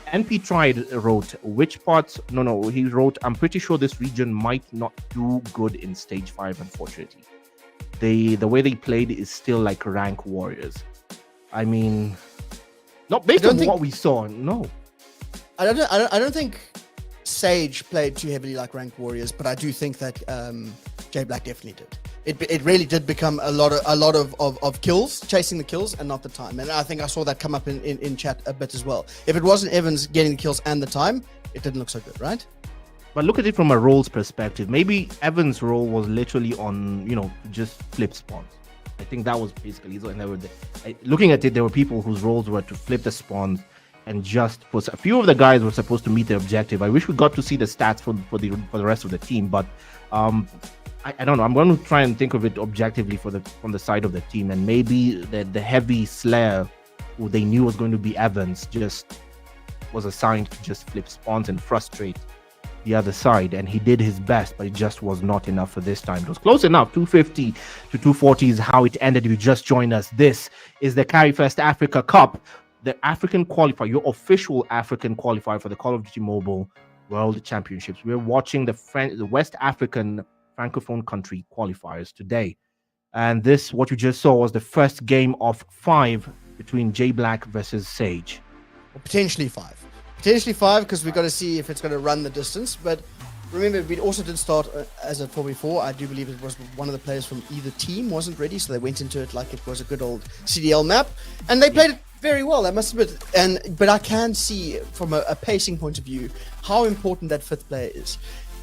NP Tried wrote, which parts? No, he wrote, I'm pretty sure this region might not do good in stage 5, unfortunately. The way they played is still like rank warriors. I mean, not based on what we saw. No, I don't think Sage played too heavily like ranked warriors, but I do think that J Black definitely did. It really did become a lot of kills, chasing the kills and not the time. And I think I saw that come up in chat a bit as well. If it wasn't Evans getting the kills and the time, it didn't look so good, right? But look at it from a roles perspective. Maybe Evans' role was literally on, just flip spawns. I think that was basically so. And looking at it, there were people whose roles were to flip the spawns and just put. A few of the guys were supposed to meet the objective. I wish we got to see the stats for the rest of the team, but I don't know. I'm going to try and think of it objectively from the side of the team, and maybe the heavy slayer who they knew was going to be Evans just was assigned to just flip spawns and frustrate the other side, and he did his best, but it just was not enough for this time. It was close enough. 250 to 240 is how it ended. If you just joined us, this is the Carry1st Africa Cup, the African qualifier, your official African qualifier for the Call of Duty Mobile World Championships. We're watching the West African Francophone country qualifiers today. And this, what you just saw, was the first game of 5 between J Black versus Sage. Well, potentially 5. Potentially 5 because we've got to see if it's going to run the distance. But remember, we also did start as a 4v4. I do believe it was one of the players from either team wasn't ready, so they went into it like it was a good old CDL map, and they played it very well, I must admit. But I can see from a pacing point of view how important that fifth player is,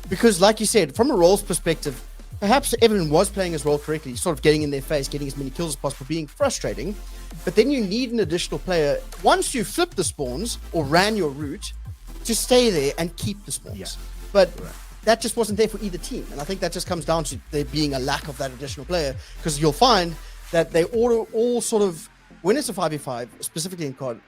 because like you said, from a roles perspective, perhaps Evan was playing his role correctly, sort of getting in their face, getting as many kills as possible, being frustrating. But then you need an additional player once you flip the spawns or ran your route to stay there and keep the spawns. Yeah. But that just wasn't there for either team, and I think that just comes down to there being a lack of that additional player, because you'll find that they all sort of, when it's a 5v5, specifically in COD,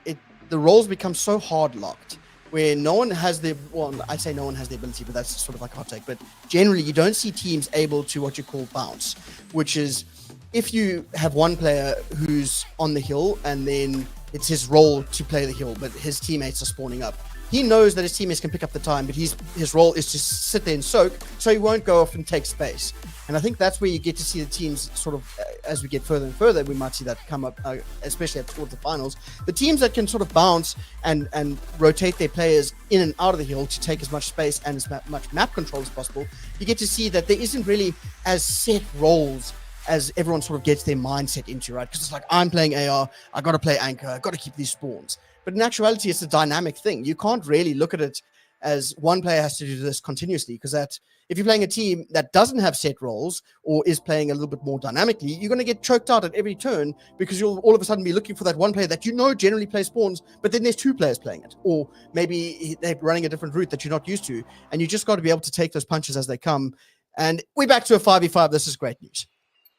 the roles become so hard locked where no one has the, well, I'd say no one has the ability, but that's sort of like a hot take. But generally, you don't see teams able to what you call bounce, which is if you have one player who's on the hill and then it's his role to play the hill, but his teammates are spawning up. He knows that his teammates can pick up the time, but his role is to sit there and soak, so he won't go off and take space. And I think that's where you get to see the teams sort of, as we get further and further, we might see that come up, especially towards the finals. The teams that can sort of bounce and rotate their players in and out of the hill to take as much space and as much map control as possible, you get to see that there isn't really as set roles as everyone sort of gets their mindset into, right? Because it's like, I'm playing AR, I got to play anchor, I got to keep these spawns. But in actuality, it's a dynamic thing. You can't really look at it as one player has to do this continuously, because that if you're playing a team that doesn't have set roles or is playing a little bit more dynamically, you're going to get choked out at every turn, because you'll all of a sudden be looking for that one player that you know generally plays spawns, but then there's two players playing it, or maybe they're running a different route that you're not used to, and you just got to be able to take those punches as they come. And we're back to a 5v5. This is great news.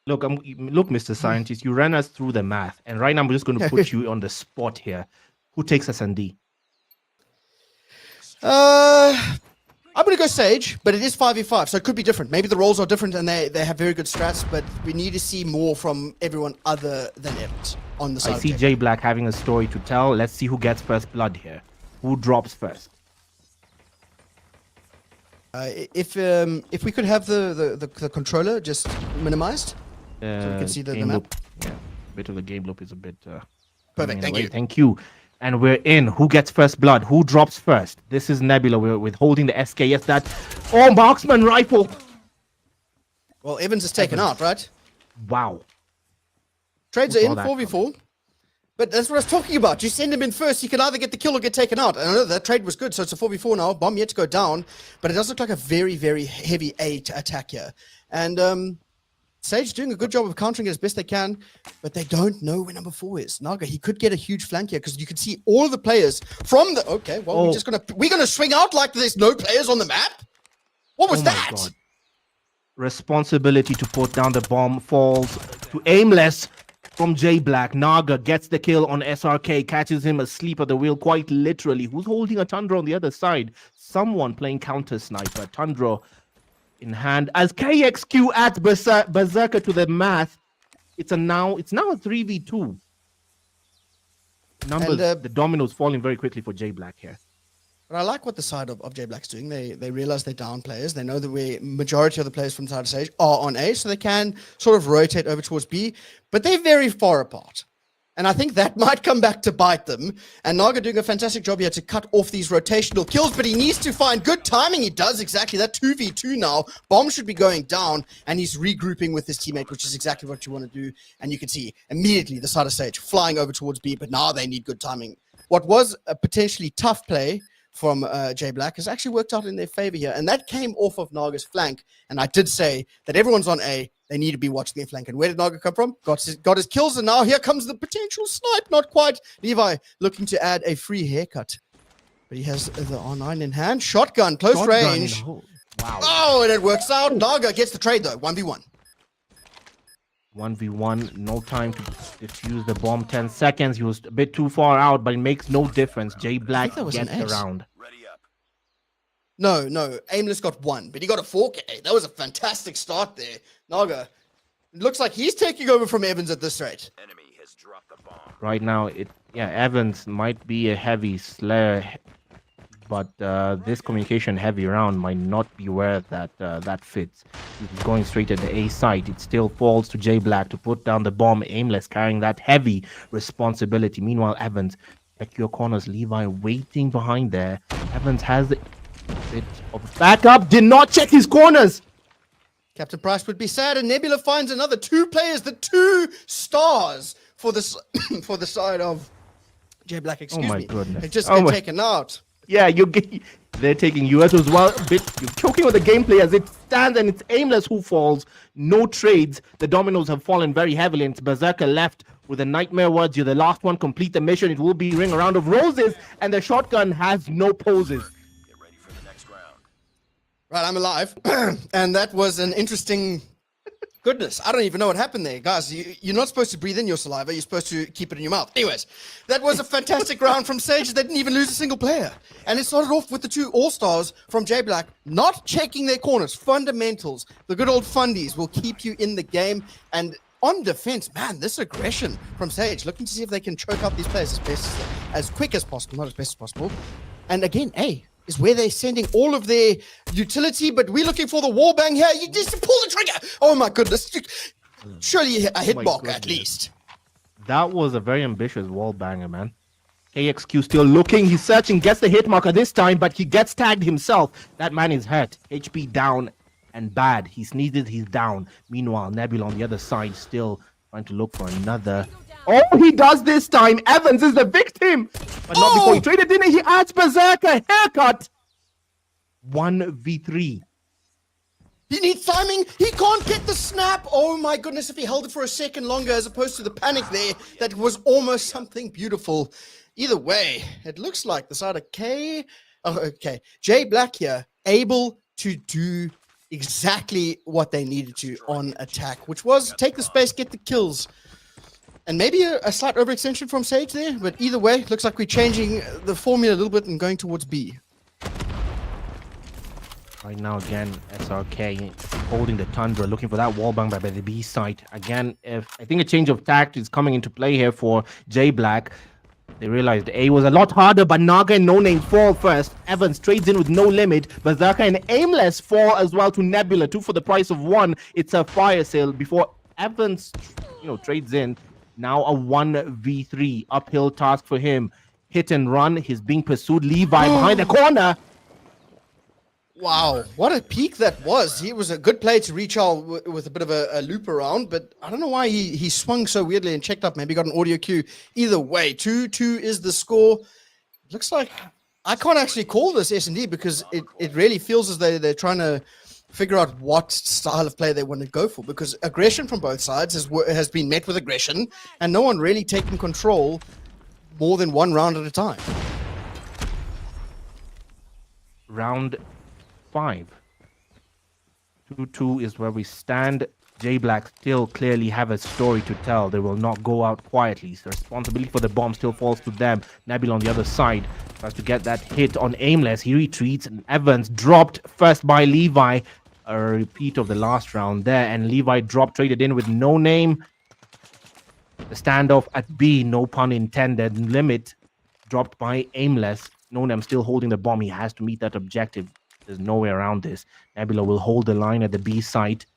Look, look, Mr. Scientist, you ran us through the math, and right now I'm just going to put you on the spot here. Who takes S&D? I'm going to go Sage, but it is 5v5, so it could be different. Maybe the roles are different and they have very good strats, but we need to see more from everyone other than Evans on the side. I see J Black having a story to tell. Let's see who gets first blood here. Who drops first? If we could have the controller just minimized, so we can see the map. Loop. Yeah, a bit of the game loop is a bit... Perfect, thank you. Thank you. And we're in. Who gets first blood? Who drops first? This is Nebula. We're withholding the SKS. That... Oh, marksman rifle! Well, Evans is taken out, right? Wow. Trades are in 4v4. But that's what I was talking about. You send him in first, he can either get the kill or get taken out. And I know that trade was good, so it's a 4v4 now. Bomb yet to go down, but it does look like a very, very heavy A to attack here. And Sage doing a good job of countering it as best they can, but they don't know where number 4 is. Naga, he could get a huge flank here, because you can see all of the players from the... Okay, well, we're gonna swing out like there's no players on the map? What was that? God. Responsibility to put down the bomb falls to Aimless from J Black. Naga gets the kill on SRK, catches him asleep at the wheel, quite literally. Who's holding a Tundra on the other side? Someone playing counter sniper. Tundra in hand as KXQ adds Berserker to the math. It's now a 3v2. Numbers, the dominoes falling very quickly for J Black here. But I like what the side of J Black's doing. They realize they're down players. They know that majority of the players from the side of Sage are on A, so they can sort of rotate over towards B, but they're very far apart. And I think that might come back to bite them. And Naga doing a fantastic job here to cut off these rotational kills, but he needs to find good timing. He does exactly that. 2v2 now. Bomb should be going down, and he's regrouping with his teammate, which is exactly what you want to do. And you can see immediately the side of Sage flying over towards B, but now they need good timing. What was a potentially tough play from J Black has actually worked out in their favor here, and that came off of Naga's flank. And I did say that everyone's on A, they need to be watching their flank. And where did Naga come from? Got his kills, and now here comes the potential snipe. Not quite. Levi looking to add a free haircut, but he has the R9 in hand. Shotgun, close range. Wow. Oh, and it works out. Naga gets the trade though. 1v1. 1v1, no time to defuse the bomb. 10 seconds. He was a bit too far out, but it makes no difference. J Black gets around. No. Aimless got 1, but he got a 4K. That was a fantastic start there. Naga, it looks like he's taking over from Evans at this rate. Enemy has dropped the bomb. Right now, Evans might be a heavy slayer, but this communication heavy round might not be where that fits. He's going straight at the A site. It still falls to J Black to put down the bomb. Aimless carrying that heavy responsibility. Meanwhile, Evans, check your corners. Levi waiting behind there. Evans has the Bit of backup, did not check his corners. Captain Price would be sad, and Nebula finds another 2 players, the 2 stars for the for the side of J Black. Excuse my me. goodness. They just Oh get my- taken out. Yeah, they're taking US as well. You're choking on the gameplay as it stands, and it's Aimless who falls. No trades. The dominoes have fallen very heavily, and it's Berserker left with the nightmare words. You're the last one. Complete the mission. It will be Ring Around of Roses, and the shotgun has no poses. Right, I'm alive. And that was an interesting... Goodness, I don't even know what happened there. Guys, you're not supposed to breathe in your saliva. You're supposed to keep it in your mouth. Anyways, that was a fantastic round from Sage. They didn't even lose a single player. And it started off with the 2 All-Stars from J Black not checking their corners. Fundamentals. The good old fundies will keep you in the game. And on defense, man, this aggression from Sage, looking to see if they can choke out these players as quick as possible, not as best as possible. And again, is where they're sending all of their utility, but we're looking for the wall bang here. You just pull the trigger. Oh my goodness. Surely a hitbox at least. That was a very ambitious wall banger, man. KXQ still looking. He's searching, gets the hit marker this time, but he gets tagged himself. That man is hurt. HP down and bad. He sneezes, he's down. Meanwhile, Nebula on the other side still trying to look for another. Oh, he does this time. Evans is the victim. But not before he traded in. He adds Berserker. Haircut. 1v3. He needs timing. He can't get the snap. Oh my goodness, if he held it for a second longer as opposed to the panic there, that was almost something beautiful. Either way, it looks like the side of J Black here, able to do exactly what they needed to on attack, which was take the space, get the kills. And maybe a slight overextension from Sage there, but either way, looks like we're changing the formula a little bit and going towards B. Right now, again, SRK holding the Tundra, looking for that wall bang by the B site. Again, I think a change of tact is coming into play here for J Black. They realized A was a lot harder, but Naga and No Name fall first. Evans trades in with No Limit. Berserker and Aimless fall as well to Nebula, 2 for the price of 1. It's a fire sale before Evans, trades in. Now a 1v3 uphill task for him. Hit and run. He's being pursued. Levi behind the corner. Wow, what a peak that was. He was a good play to reach out with a bit of a loop around, but I don't know why he swung so weirdly and checked up. Maybe got an audio cue. Either way, 2-2 is the score. Looks like I can't actually call this S&D because it really feels as though they're trying to figure out what style of play they want to go for, because aggression from both sides has been met with aggression, and no one really taking control more than 1 round at a time. Round 5. 2-2 is where we stand. J Black still clearly have a story to tell. They will not go out quietly. The responsibility for the bomb still falls to them. Nabil on the other side tries to get that hit on Aimless. He retreats, and Evans dropped first by Levi. A repeat of the last round there, and Levi dropped, traded in with No Name. The standoff at B, no pun intended. Limit dropped by Aimless. No Name still holding the bomb. He has to meet that objective. There's no way around this. Nebula will hold the line at the B site.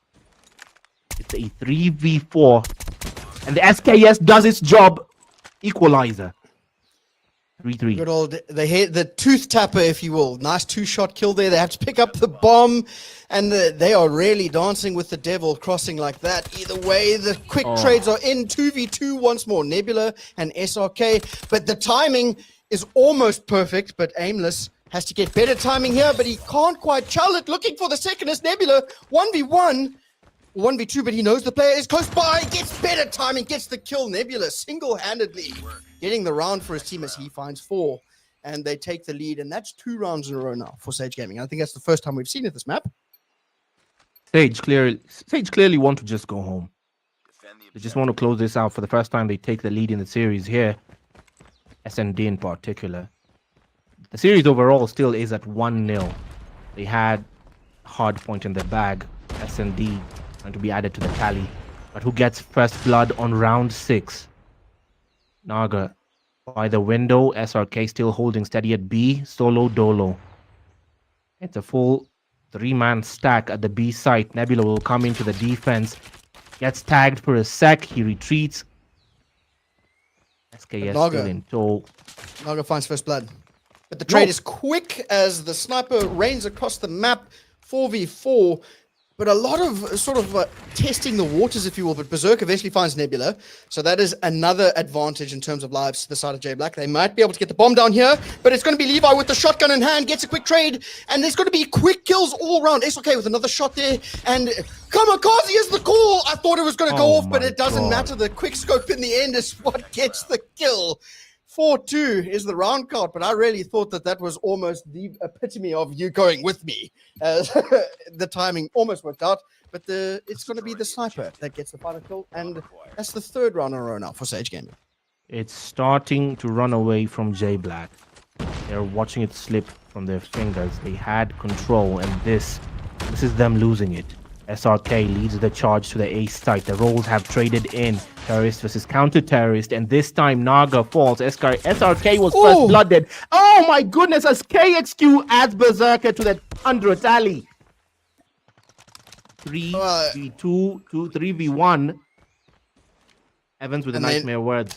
It's a 3v4. And the SKS does its job. Equalizer. 3-3. Good old, they hit the tooth tapper, if you will. Nice 2-shot kill there. They have to pick up the bomb, and they are really dancing with the devil, crossing like that. Either way, the quick trades are in. 2v2 once more. Nebula and SRK, but the timing is almost perfect, but Aimless has to get better timing here, but he can't quite chull it. Looking for the second is Nebula. 1v1. 1v2, but he knows the player is close by, gets better timing, gets the kill. Nebula single-handedly getting the round for his team as he finds 4, and they take the lead, and that's 2 rounds in a row now for Sage Gaming. I think that's the first time we've seen it this map. Sage clearly want to just go home. They just want to close this out. For the first time, they take the lead in the series here. SND in particular. The series overall still is at 1-0. They had hard point in the bag. SND trying to be added to the tally. But who gets first blood on round 6? Naga by the window. SRK still holding steady at B. Solo Dolo. It's a full 3-man stack at the B site. Nebula will come into the defense. Gets tagged for a sec. He retreats. SKS Naga. still in tow. Naga finds first blood. But the trade No. is quick as the sniper rains across the map, 4v4. But a lot of sort of testing the waters, if you will. But Berserk eventually finds Nebula. So that is another advantage in terms of lives to the side of J Black. They might be able to get the bomb down here, but it's going to be Levi with the shotgun in hand, gets a quick trade, and there's going to be quick kills all around. SLK with another shot there, and Kamikaze is the call. I thought it was going to go off, but it doesn't matter. The quick scope in the end is what gets the kill. 4-2 is the round count, but I really thought that was almost the epitome of you going with me. The timing almost worked out, but it's going to be the sniper that gets the final kill, and that's the third round in a row now for Sage Gaming. It's starting to run away from J Black. They're watching it slip from their fingers. They had control, and this is them losing it. SRK leads the charge to the A site. The roles have traded in. Terrorist versus counter-terrorist, and this time Naga falls. SRK was first blooded. Oh my goodness, as KXQ adds Berserker to the 100 tally. 3v2 to 3v1. Evans with the nightmare words.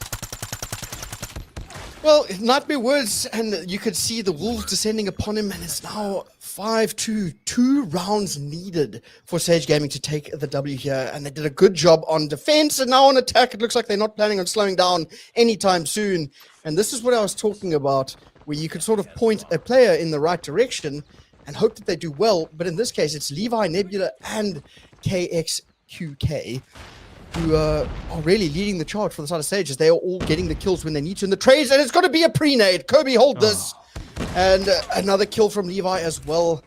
Well, nightmare words, and you could see the wolves descending upon him, and it's now 5-2. 2 rounds needed for Sage Gaming to take the W here, and they did a good job on defense, and now on attack, it looks like they're not planning on slowing down anytime soon. And this is what I was talking about, where you could sort of point a player in the right direction and hope that they do well, but in this case, it's Levi, Nebula, and KXQK. Who are really leading the charge for the side of Sage, as they are all getting the kills when they need to in the trades, and it's going to be a pre-nade. Kobe, hold this. And another kill from Levi as well.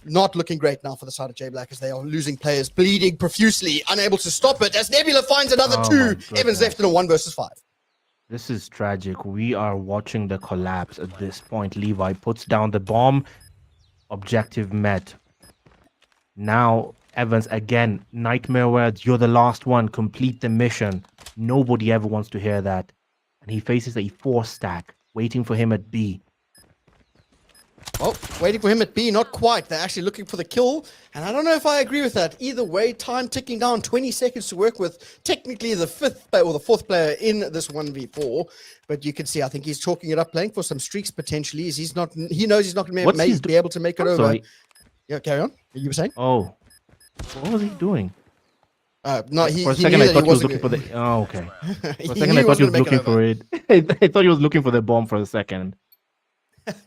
Not looking great now for the side of J Black, as they are losing players, bleeding profusely, unable to stop it, as Nebula finds another 2. Evans left in a 1 versus 5. This is tragic. We are watching the collapse at this point. Levi puts down the bomb. Objective met. Now Evans again, nightmare words, you're the last one, complete the mission. Nobody ever wants to hear that. And he faces a 4 stack, waiting for him at B. Well, waiting for him at B, not quite. They're actually looking for the kill, and I don't know if I agree with that. Either way, time ticking down, 20 seconds to work with. Technically the 5th player, or the 4th player in this 1v4, but you can see, I think he's chalking it up, playing for some streaks potentially. He knows he's not going to be able to make it over. Sorry. Yeah, carry on. You were saying? Oh. What was he doing? No, for a second, I thought he was looking for the. Oh, okay. For a second, I thought he was looking for it. I thought he was looking for the bomb for a second.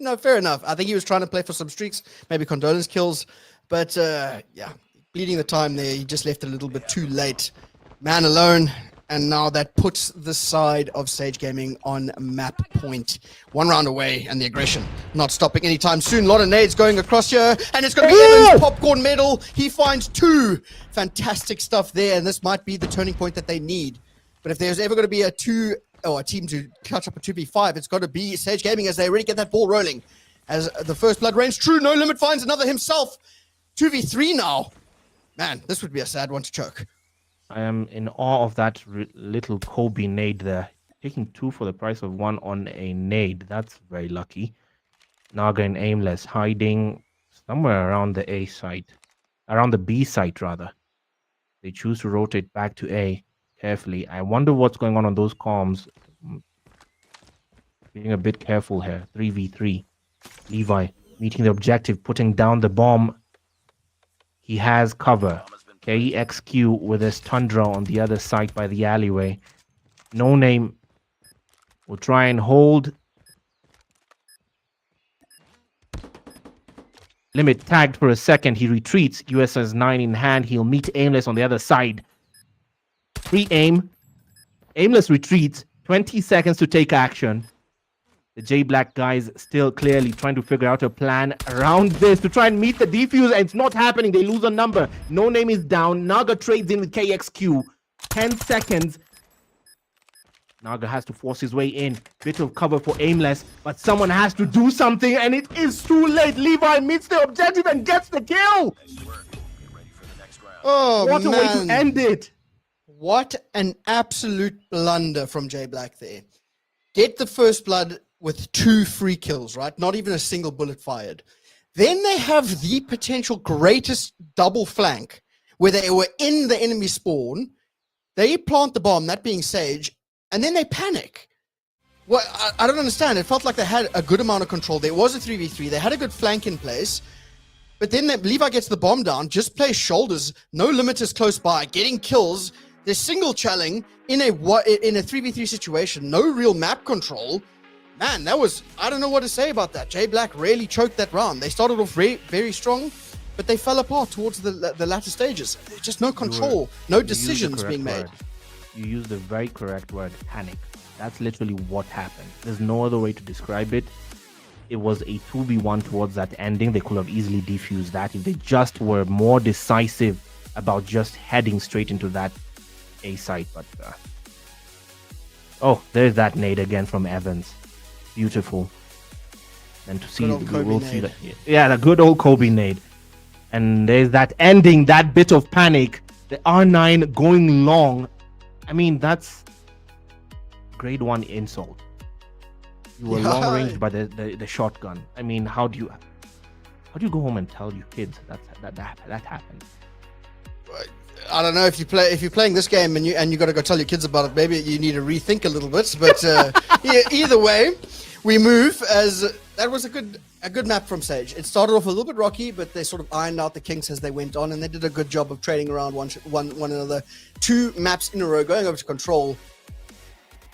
No, fair enough. I think he was trying to play for some streaks, maybe condolence kills, but yeah, bleeding the time there. He just left it a little bit too late. Man alone, and now that puts the side of Sage Gaming on map point. 1 round away, and the aggression not stopping anytime soon. A lot of nades going across here, and it's going to be Evans' popcorn medal. He finds 2. Fantastic stuff there, and this might be the turning point that they need. But if there's ever going to be a team to catch up a 2v5, it's got to be Sage Gaming, as they already get that ball rolling. As the first blood reigns true, No Limit finds another himself. 2v3 now. Man, this would be a sad one to choke. I am in awe of that little Kobe nade there. Taking 2 for the price of 1 on a nade. That's very lucky. Naga and Aimless hiding somewhere around the A site. Around the B site, rather. They choose to rotate back to A carefully. I wonder what's going on those comms. Being a bit careful here. 3v3. Levi meeting the objective, putting down the bomb. He has cover. KXQ with his Tundra on the other side by the alleyway. No Name will try and hold. Limit tagged for a second. He retreats. USS 9 in hand. He'll meet Aimless on the other side. Free aim. Aimless retreats. 20 seconds to take action. The J Black guys still clearly trying to figure out a plan around this to try and meet the defuse, and it's not happening. They lose a number. No Name is down. Naga trades in with KXQ. 10 seconds. Naga has to force his way in. Bit of cover for Aimless, but someone has to do something, and it is too late. Levi meets the objective and gets the kill. Oh, what a way to man. end it. What an absolute blunder from J Black there. Get the first blood with 2 free kills, right? Not even a single bullet fired. Then they have the potential greatest double flank where they were in the enemy spawn. They plant the bomb, that being Sage, and then they panic. Well, I don't understand. It felt like they had a good amount of control. There was a 3v3. They had a good flank in place. But then Levi gets the bomb down, just plays shoulders, no limiters close by, getting kills. They're single challing in a 3v3 situation, no real map control. Man, that was, I don't know what to say about that. J Black really choked that round. They started off very strong, but they fell apart towards the latter stages. There's just no control, no decisions being made. You used the very correct word, panic. That's literally what happened. There's no other way to describe it. It was a 2v1 towards that ending. They could have easily defused that if they just were more decisive about just heading straight into that A site. But oh, there's that nade again from Evans. Beautiful. And to see, we'll see that. Yeah, the good old Kobe nade. And there's that ending, that bit of panic. The R9 going long. I mean, that's grade 1 insult. You were long range by the shotgun. I mean, how do you go home and tell your kids that happened? I don't know, if you're playing this game and you got to go tell your kids about it, maybe you need to rethink a little bit. But either way, we move as that was a good map from Sage. It started off a little bit rocky, but they sort of ironed out the kinks as they went on, and they did a good job of trading around one another. 2 maps in a row, going over to control.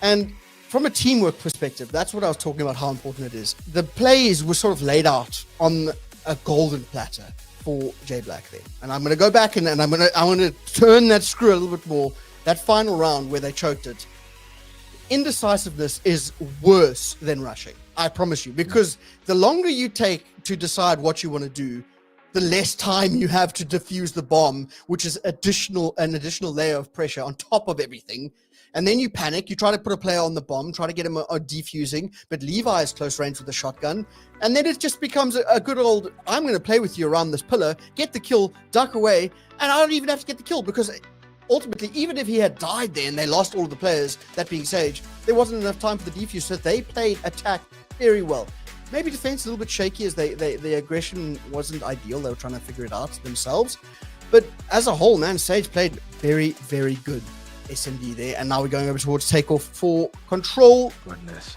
And from a teamwork perspective, that's what I was talking about, how important it is. The plays were sort of laid out on a golden platter for J Black there. And I'm going to go back and I want to turn that screw a little bit more. That final round where they choked it. Indecisiveness is worse than rushing. I promise you, because the longer you take to decide what you want to do, the less time you have to defuse the bomb, which is an additional layer of pressure on top of everything. And then you panic, you try to put a player on the bomb, try to get him a defusing, but Levi is close range with the shotgun. And then it just becomes a good old, I'm going to play with you around this pillar, get the kill, duck away, and I don't even have to get the kill, because ultimately, even if he had died there and they lost all of the players, that being Sage, there wasn't enough time for the defuse, so they played attack very well. Maybe defense a little bit shaky as the aggression wasn't ideal. They were trying to figure it out themselves. But as a whole, man, Sage played very, very good SMD there. And now we're going over towards takeoff for control. Goodness.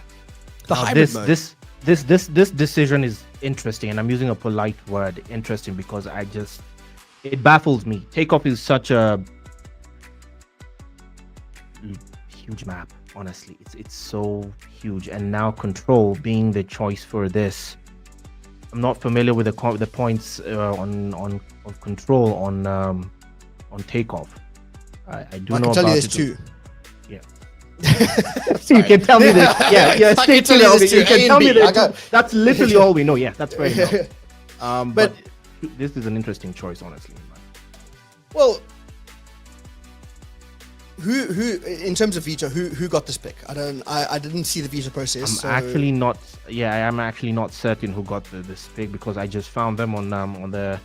The hybrid mode. This decision is interesting, and I'm using a polite word, interesting, because it baffles me. Takeoff is such a huge map. Honestly, it's so huge, and now control being the choice for this. I'm not familiar with the points on control on takeoff. I do know about it. Too. Yeah. You can tell me this. Yeah. I can tell you this too. You can tell me this. That's literally all we know. Yeah, that's very well. But this is an interesting choice, honestly. Well, who in terms of veto, who got this pick? I didn't see the veto process. I am actually not certain who got this pick, because I just found them on the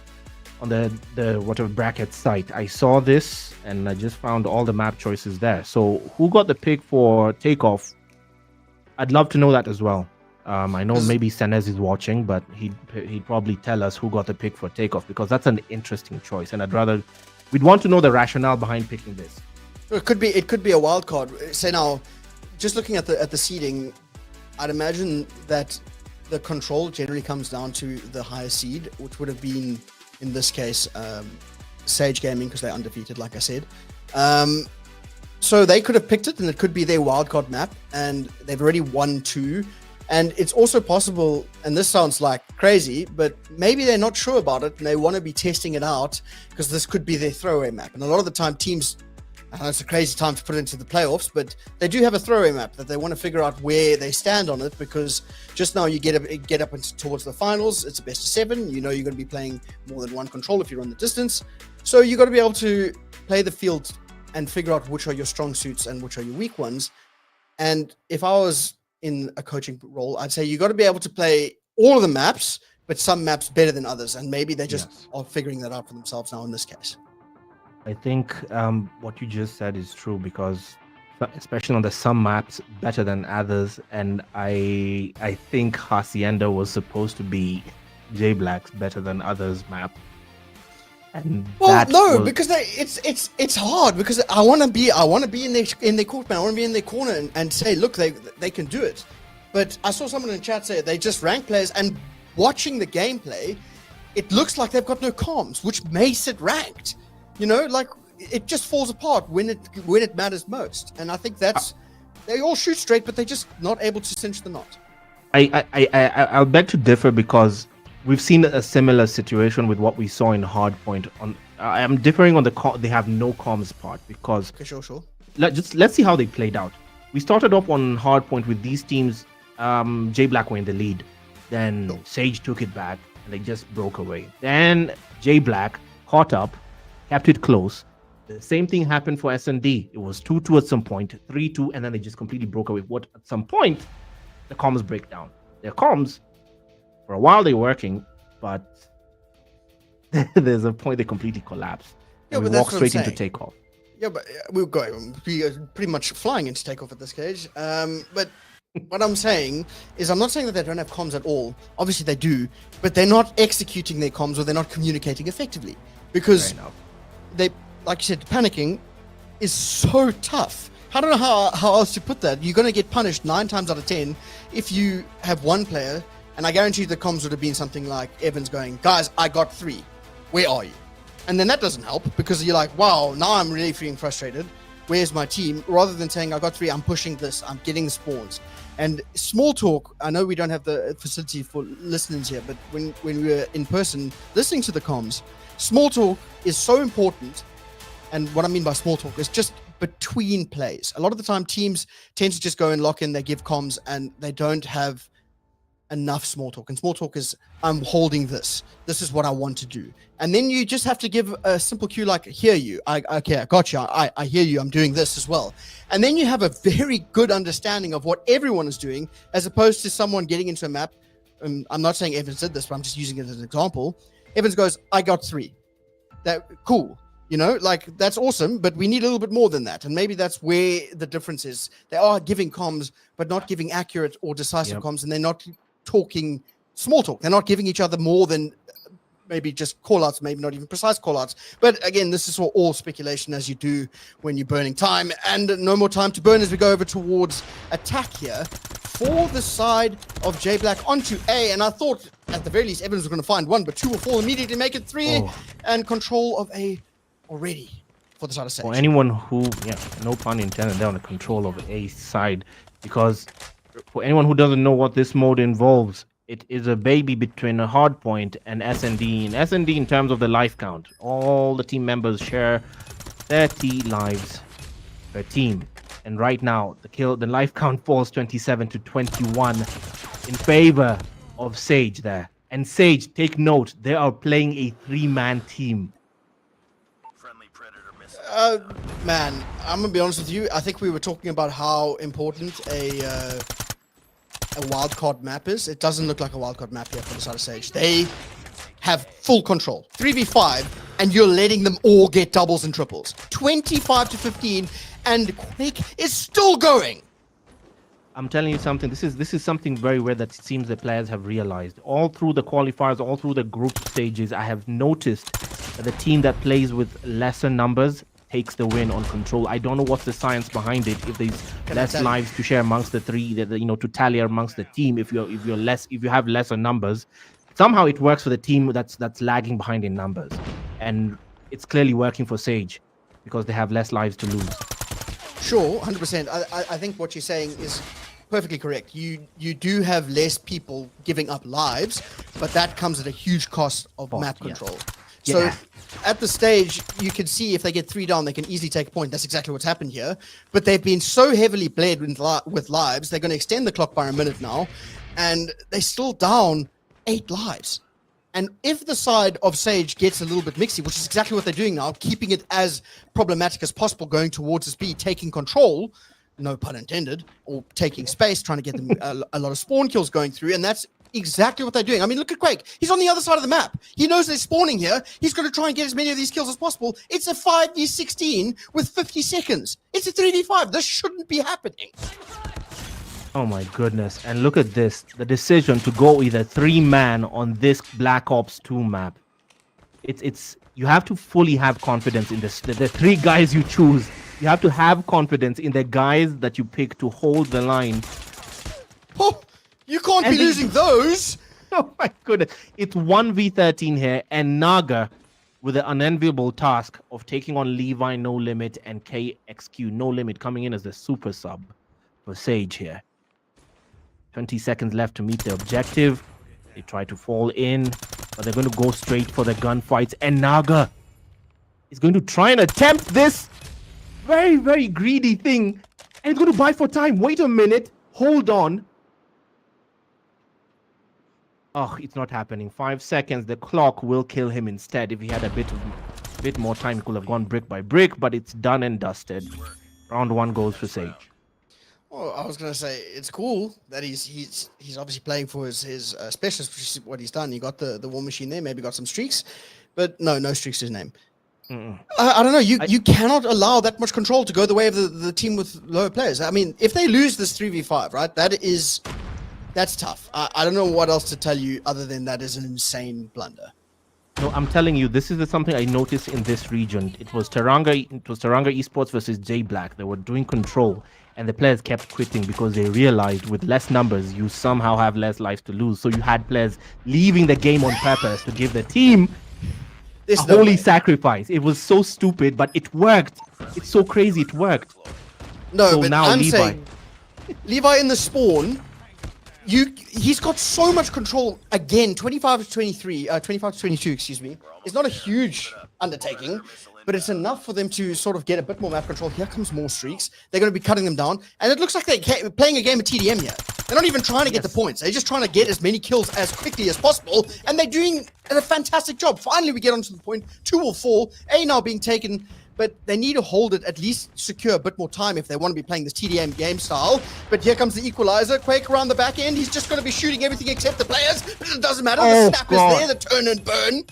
whatever bracket site. I saw this and I just found all the map choices there. So who got the pick for takeoff? I'd love to know that as well. I know maybe Senez is watching, but he'd probably tell us who got the pick for takeoff, because that's an interesting choice, and we'd want to know the rationale behind picking this. It could be a wild card. Say now, just looking at the seeding, I'd imagine that the control generally comes down to the higher seed, which would have been, in this case, Sage Gaming, because they're undefeated, like I said. So they could have picked it, and it could be their wildcard map, and they've already won 2. And it's also possible, and this sounds like crazy, but maybe they're not sure about it, and they want to be testing it out, because this could be their throwaway map. And a lot of the time, teams, I know it's a crazy time to put it into the playoffs, but they do have a throwaway map that they want to figure out where they stand on it, because just now you get up towards the finals. It's a best of 7. You know you're going to be playing more than one control if you're on the distance. So you got to be able to play the field and figure out which are your strong suits and which are your weak ones. And if I was in a coaching role, I'd say you got to be able to play all of the maps, but some maps better than others. And maybe they just are figuring that out for themselves now in this case. I think what you just said is true, because especially on the some maps better than others, and I think Hacienda was supposed to be J Black's better than others map. And Well, that no, will- because it's hard because I want to be in their court, man. I want to be in their corner and say, look, they can do it. But I saw someone in chat say they just rank players, and watching the gameplay, it looks like they've got no comms, which makes it ranked. You know, like it just falls apart when it matters most. And I think that's they all shoot straight, but they're just not able to cinch the knot. I'll beg to differ because we've seen a similar situation with what we saw in Hardpoint. I'm differing on they have no comms part because Okay, sure. let's see how they played out. We started off on Hardpoint with these teams. J Black were in the lead, then Sage took it back and they just broke away. Then J Black caught up, kept it close. The same thing happened for S&D. It was 2-2 at some point, 3-2, and then they just completely broke away. What at some point the comms break down. Their comms, for a while they're working, but there's a point they completely collapse. Yeah, And but we that's walk what I'm straight into saying. takeoff. Yeah, but we're pretty much flying into takeoff at this stage. But what I'm saying is, I'm not saying that they don't have comms at all. Obviously, they do, but they're not executing their comms or they're not communicating effectively because Fair enough. they, like you said, panicking is so tough. I don't know how else to put that. You're going to get punished 9 times out of 10 if you have one player, and I guarantee you the comms would have been something like Evans going, guys, I got 3. Where are you? And then that doesn't help because you're like, wow, now I'm really feeling frustrated. Where's my team? Rather than saying, I got 3, I'm pushing this, I'm getting the spawns. And small talk, I know we don't have the facility for listeners here, but when we were in person listening to the comms, small talk is so important. And what I mean by small talk is just between plays. A lot of the time, teams tend to just go and lock in, they give comms, and they don't have enough small talk. And small talk is, I'm holding this. This is what I want to do. And then you just have to give a simple cue like, hear you. I got you. I hear you. I'm doing this as well. And then you have a very good understanding of what everyone is doing, as opposed to someone getting into a map. I'm not saying Evans did this, but I'm just using it as an example. Evans goes, I got 3. That cool. You know, like that's awesome, but we need a little bit more than that. And maybe that's where the difference is. They are giving comms, but not giving accurate or decisive comms, and they're not talking small talk. They're not giving each other more than maybe just call outs, maybe not even precise call outs. But again, this is all speculation as you do when you're burning time. And no more time to burn as we go over towards attack here for the side of J Black onto A. And I thought at the very least Evans was going to find 1, but 2 will fall immediately, make it 3, and control of A already for the side of Sage. For anyone who, no pun intended, they're on the control of A side, because for anyone who doesn't know what this mode involves, it is a baby between a Hardpoint and S&D. And S&D, in terms of the life count, all the team members share 30 lives per team. And right now, the life count falls 27 to 21 in favor of Sage there. And Sage, take note, they are playing a 3-man team. Man, I'm gonna be honest with you. I think we were talking about how important a wildcard map is. It doesn't look like a wildcard map here for the side of Sage. They have full control. 3v5, and you're letting them all get doubles and triples. 25 to 15, and Quake is still going. I'm telling you something. This is something very rare that it seems the players have realized. All through the qualifiers, all through the group stages, I have noticed that the team that plays with lesser numbers takes the win on control. I don't know what's the science behind it. If there's less lives to share amongst the 3, to tally amongst the team. If you have lesser numbers, somehow it works for the team that's lagging behind in numbers, and it's clearly working for Sage because they have less lives to lose. Sure, 100%. I think what you're saying is perfectly correct. You do have less people giving up lives, but that comes at a huge cost of map control. So at the stage, you can see if they get 3 down, they can easily take a point. That's exactly what's happened here. But they've been so heavily bled with lives, they're going to extend the clock by a minute now, and they're still down 8 lives. And if the side of Sage gets a little bit mixy, which is exactly what they're doing now, keeping it as problematic as possible, going towards this B, taking control, no pun intended, or taking space, trying to get them a lot of spawn kills going through, and that's exactly what they're doing. I mean, look at Quake. He's on the other side of the map. He knows they're spawning here. He's going to try and get as many of these kills as possible. It's a 5v16 with 50 seconds. It's a 3v5. This shouldn't be happening. Oh my goodness. And look at this. The decision to go either 3-man on this Black Ops 2 map. It's You have to fully have confidence in this. The three guys you choose. You have to have confidence in the guys that you pick to hold the line. Oh, you can't And be losing those. Oh my goodness. It's 1v13 here, and Naga with the unenviable task of taking on Levi No Limit and KXQ No Limit coming in as the super sub for Sage here. 20 seconds left to meet the objective. They try to fall in, but they're going to go straight for the gunfights, and Naga is going to try and attempt this very, very greedy thing, and he's going to buy for time. Wait a minute. Hold on. Oh, it's not happening. 5 seconds. The clock will kill him instead. If he had a bit more time, he could have gone brick by brick, but it's done and dusted. Round 1 goes for Sage. Well, I was gonna say it's cool that he's obviously playing for his specialist, which is what he's done. He got the war machine there, maybe got some streaks, but no streaks to his name. I don't know. You cannot allow that much control to go the way of the team with lower players. I mean, if they lose this 3v5, right, that's tough. I don't know what else to tell you other than that is an insane blunder. No, I'm telling you, this is something I noticed in this region. It was Teranga Esports versus J Black. They were doing control, and the players kept quitting because they realized with less numbers, you somehow have less lives to lose. So you had players leaving the game on purpose to give the team a holy sacrifice. It was so stupid, but it worked. It's so crazy, it worked. No, so but now I'm Levi. saying Levi in the spawn. He's got so much control again. 25 to 22, excuse me. It's not a huge undertaking, but it's enough for them to sort of get a bit more map control. Here comes more streaks. They're going to be cutting them down, and it looks like they're playing a game of TDM here. They're not even trying to get the points. They're just trying to get as many kills as quickly as possible, and they're doing a fantastic job. Finally, we get onto the point. 2 will fall. A now being taken, but they need to hold it, at least secure a bit more time if they want to be playing this TDM game style. But here comes the equalizer. Quake around the back end. He's just going to be shooting everything except the players, but it doesn't matter. The snap is there, the turn and burn.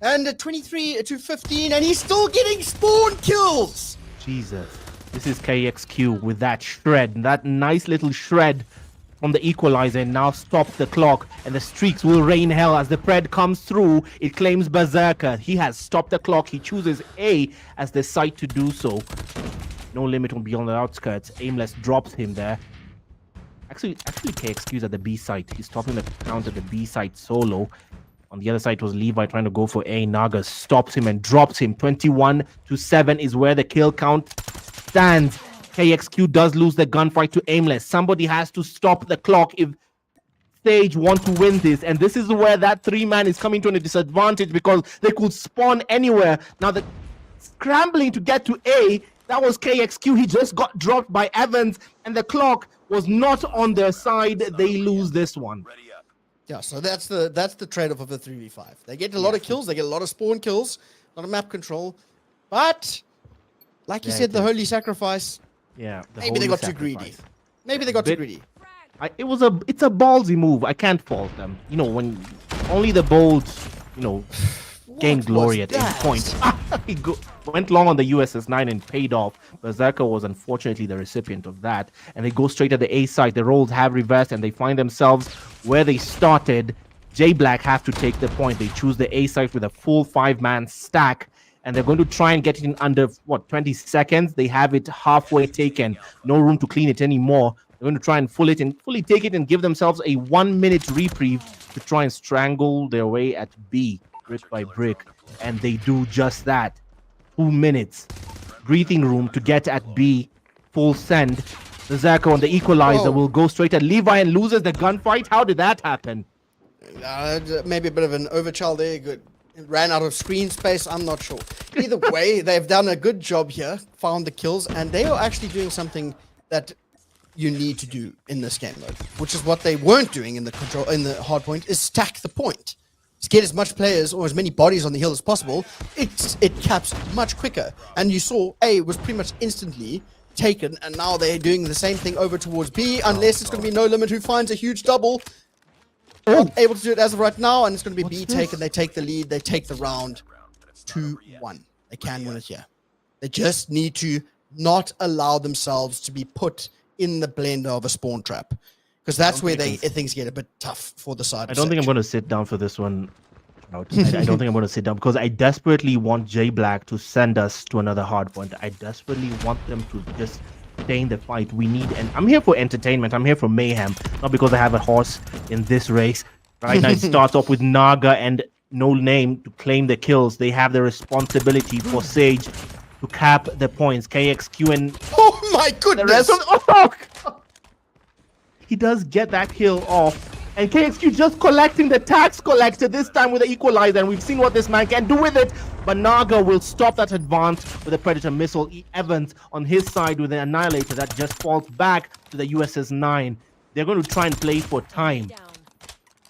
And 23 to 15, and he's still getting spawn kills. Jesus. This is KXQ with that shred, that nice little shred from the equalizer, and now stop the clock, and the streaks will rain hell as the Pred comes through. It claims Berserker. He has stopped the clock. He chooses A as the site to do so. No Limit will be on the outskirts. Aimless drops him there. Actually KXQ's at the B site. He's stopping the count at the B site solo. On the other side was Levi trying to go for A. Naga stops him and drops him. 21 to 7 is where the kill count stands. KXQ does lose the gunfight to Aimless. Somebody has to stop the clock if Sage want to win this. And this is where that 3-man is coming to a disadvantage because they could spawn anywhere. Now, the scrambling to get to A, that was KXQ. He just got dropped by Evans, and the clock was not on their side. They lose this one. Yeah, so that's the trade-off of the 3v5. They get a lot of kills. They get a lot of spawn kills, a lot of map control. But, like you said, the holy sacrifice... Yeah, maybe they got too greedy. Maybe they got too greedy. It's a ballsy move. I can't fault them. You know, when only the bold, gain glory at any point. He went long on the USS 9 and paid off. Berserker was unfortunately the recipient of that. And they go straight at the A side. The roles have reversed and they find themselves where they started. J Black have to take the point. They choose the A side with a full 5-man stack. And they're going to try and get it in under, 20 seconds. They have it halfway taken. No room to clean it anymore. They're going to try and fully take it and give themselves a 1-minute reprieve to try and strangle their way at B, brick by brick. And they do just that. 2 minutes. Breathing room to get at B. Full send. Berserker on the equalizer will go straight at Levi and loses the gunfight. How did that happen? Maybe a bit of an overchild there. Good. Ran out of screen space, I'm not sure. Either way, they've done a good job here, found the kills, and they are actually doing something that you need to do in this game mode, which is what they weren't doing in the hard point, is stack the point. Just get as much players or as many bodies on the hill as possible. It caps much quicker. And you saw A was pretty much instantly taken, and now they're doing the same thing over towards B, unless it's going to be No Limit who finds a huge double. Not able to do it as of right now, and it's going to be B taken. They take the lead. They take the round 2-1. They can win it here. They just need to not allow themselves to be put in the blender of a spawn trap, because that's where things get a bit tough for the side. I don't think I'm going to sit down for this one out. I don't think I'm going to sit down because I desperately want J Black to send us to another hard point. I desperately want them to just stay in the fight. We need, and I'm here for entertainment. I'm here for mayhem, not because I have a horse in this race. Right now, it starts off with Naga and No Name to claim the kills. They have the responsibility for Sage to cap the points. KXQ and Oh my the goodness! rest of he does get that kill off. And KXQ just collecting the tax collector this time with the equalizer, and we've seen what this man can do with it. But Naga will stop that advance with a Predator missile. Evans on his side with an Annihilator that just falls back to the USS 9. They're going to try and play for time.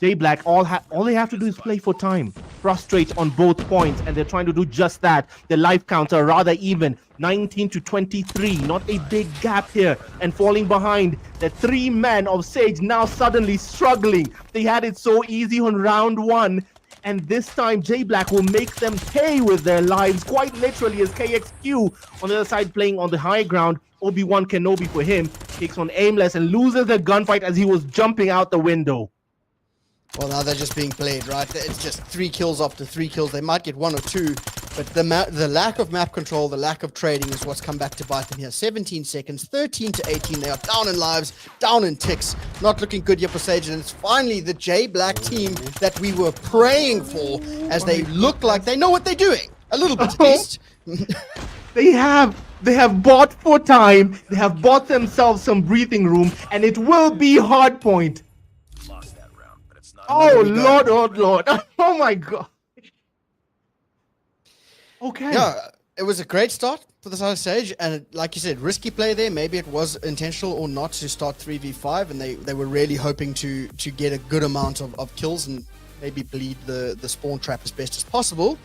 J Black, all they have to do is play for time. Frustrate on both points, and they're trying to do just that. The life counts are rather even, 19 to 23. Not a big gap here, and falling behind. The three men of Sage now suddenly struggling. They had it so easy on round one, and this time J Black will make them pay with their lives, quite literally, as KXQ on the other side playing on the high ground. Obi-Wan Kenobi for him takes on Aimless and loses the gunfight as he was jumping out the window. Well, now they're just being played, right? It's just 3 kills after 3 kills. They might get 1 or 2, but the lack of map control, the lack of trading is what's come back to bite them here. 17 seconds, 13 to 18. They are down in lives, down in ticks. Not looking good here for Sage, and it's finally the J Black team that we were praying for, as they look like they know what they're doing. A little bit at least. They have bought for time. They have bought themselves some breathing room, and it will be hard point. Oh Lord, oh Lord. Oh my God. Okay. Yeah, it was a great start for the side of Sage, and like you said, risky play there. Maybe it was intentional or not to start 3v5, and they were really hoping to get a good amount of kills and maybe bleed the spawn trap as best as possible.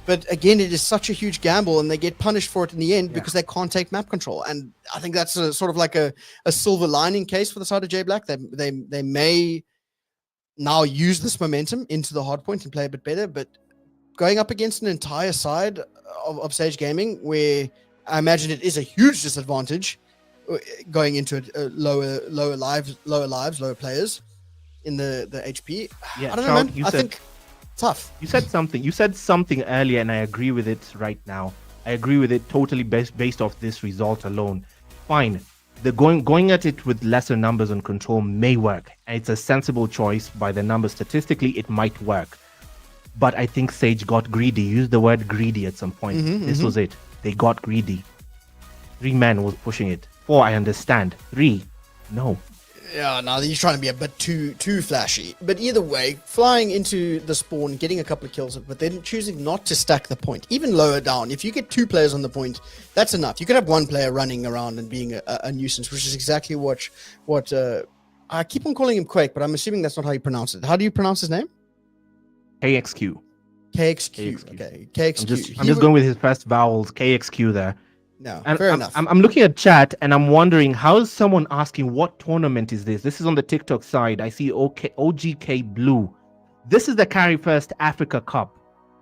But again, it is such a huge gamble, and they get punished for it in the end because they can't take map control. And I think that's sort of like a silver lining case for the side of J Black. They may now use this momentum into the hard point and play a bit better, but going up against an entire side of Sage Gaming, where I imagine it is a huge disadvantage going into lower lives, lower players in the HP. Yeah, I don't know, man. I think tough. You said something earlier, and I agree with it right now. I agree with it totally based off this result alone. Fine. The going at it with lesser numbers and control may work, and it's a sensible choice by the numbers. Statistically, it might work, but I think Sage got greedy. Used the word greedy at some point. This was it. They got greedy. 3 men was pushing it. 4, I understand. 3, no. Yeah, now he's trying to be a bit too flashy. But either way, flying into the spawn, getting a couple of kills, but then choosing not to stack the point, even lower down. If you get 2 players on the point, that's enough. You could have 1 player running around and being a nuisance, which is exactly what I keep on calling him Quake, but I'm assuming that's not how you pronounce it. How do you pronounce his name? KXQ. KXQ. Okay, KXQ. I'm just going with his first vowels. KXQ there. No, and fair enough. I'm looking at chat and I'm wondering, how is someone asking what tournament is this? This is on the TikTok side. I see OGK Blue. This is the Carry1st Africa Cup,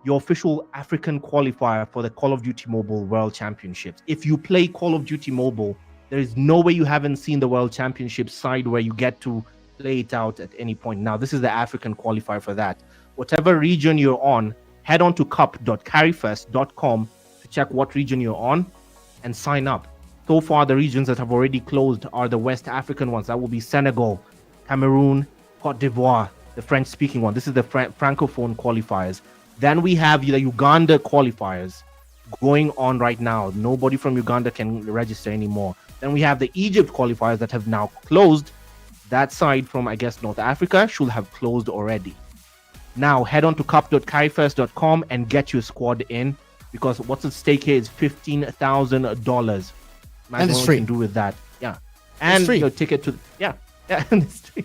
your official African qualifier for the Call of Duty Mobile World Championships. If you play Call of Duty Mobile, there is no way you haven't seen the World Championships side where you get to play it out at any point. Now, this is the African qualifier for that. Whatever region you're on, head on to cup.carry1st.com to check what region you're on and sign up. So far, the regions that have already closed are the West African ones. That will be Senegal, Cameroon, Cote d'Ivoire, the French-speaking one. This is the Francophone qualifiers. Then we have the Uganda qualifiers going on right now. Nobody from Uganda can register anymore. Then we have the Egypt qualifiers that have now closed. That side from, I guess, North Africa should have closed already. Now, head on to cup.carry1st.com and get your squad in, because what's at stake here is $15,000. And it's free. You can do with that. Yeah. And your ticket to... Yeah. And it's free.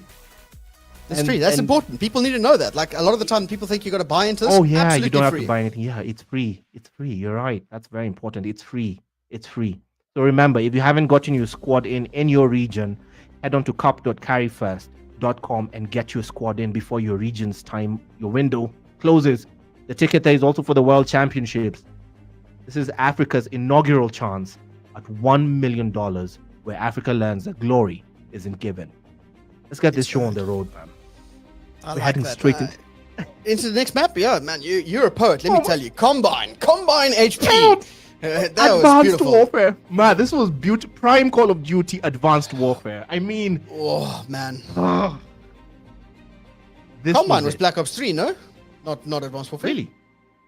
It's free. That's important. People need to know that. Like, a lot of the time, people think you got to buy into this. Oh, yeah. Absolutely you don't have free. to buy anything. Yeah, it's free. It's free. You're right. That's very important. It's free. It's free. So remember, if you haven't gotten your squad in your region, head on to cup.carry1st.com and get your squad in before your region's time, your window closes. The ticket there is also for the World Championships. This is Africa's inaugural chance at $1 million, where Africa learns that glory isn't given. Let's get this show on the road, man. We're heading straight into... into the next map. Yeah, man, you're a poet. Let me tell you. Combine HP. That was Advanced beautiful. Warfare. Man, this was prime Call of Duty Advanced Warfare. I mean, Oh man. this Combine was it. Black Ops 3, no? Not Advanced Warfare. Really?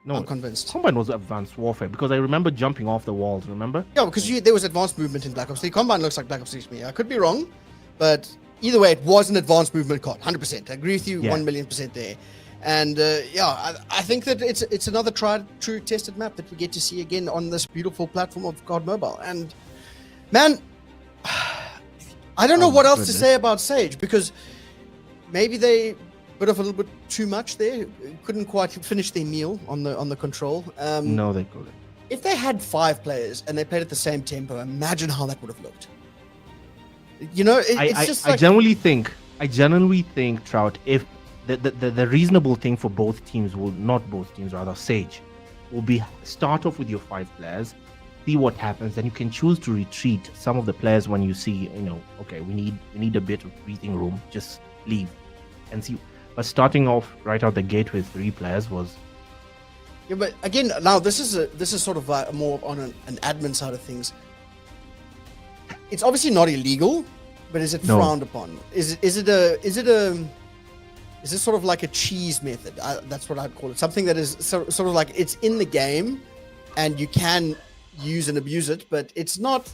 No, I'm convinced. Combine was Advanced Warfare because I remember jumping off the walls. Remember? Yeah, because there was advanced movement in Black Ops 3. Combine looks like Black Ops 3 to me. I could be wrong, but either way, it was an advanced movement COD. 100%. I agree with you. Yeah. 1,000,000% there. And I think that it's another tried, true, tested map that we get to see again on this beautiful platform of COD Mobile. And man, I don't know what else to say about Sage, because maybe they bit of a little bit too much there. Couldn't quite finish their meal on the control. No, they couldn't. If they had 5 players and they played at the same tempo, imagine how that would have looked. You know, it's just like... I genuinely think, Trout, if the reasonable thing for both teams Sage, will be start off with your 5 players, see what happens, then you can choose to retreat some of the players when you see, okay, we need a bit of breathing room, just leave and see. But starting off right out the gate with 3 players was... Yeah, but again, now this is sort of more on an admin side of things. It's obviously not illegal, but is it frowned upon? Is it sort of like a cheese method? That's what I'd call it. Something that is sort of like it's in the game, and you can use and abuse it, but it's not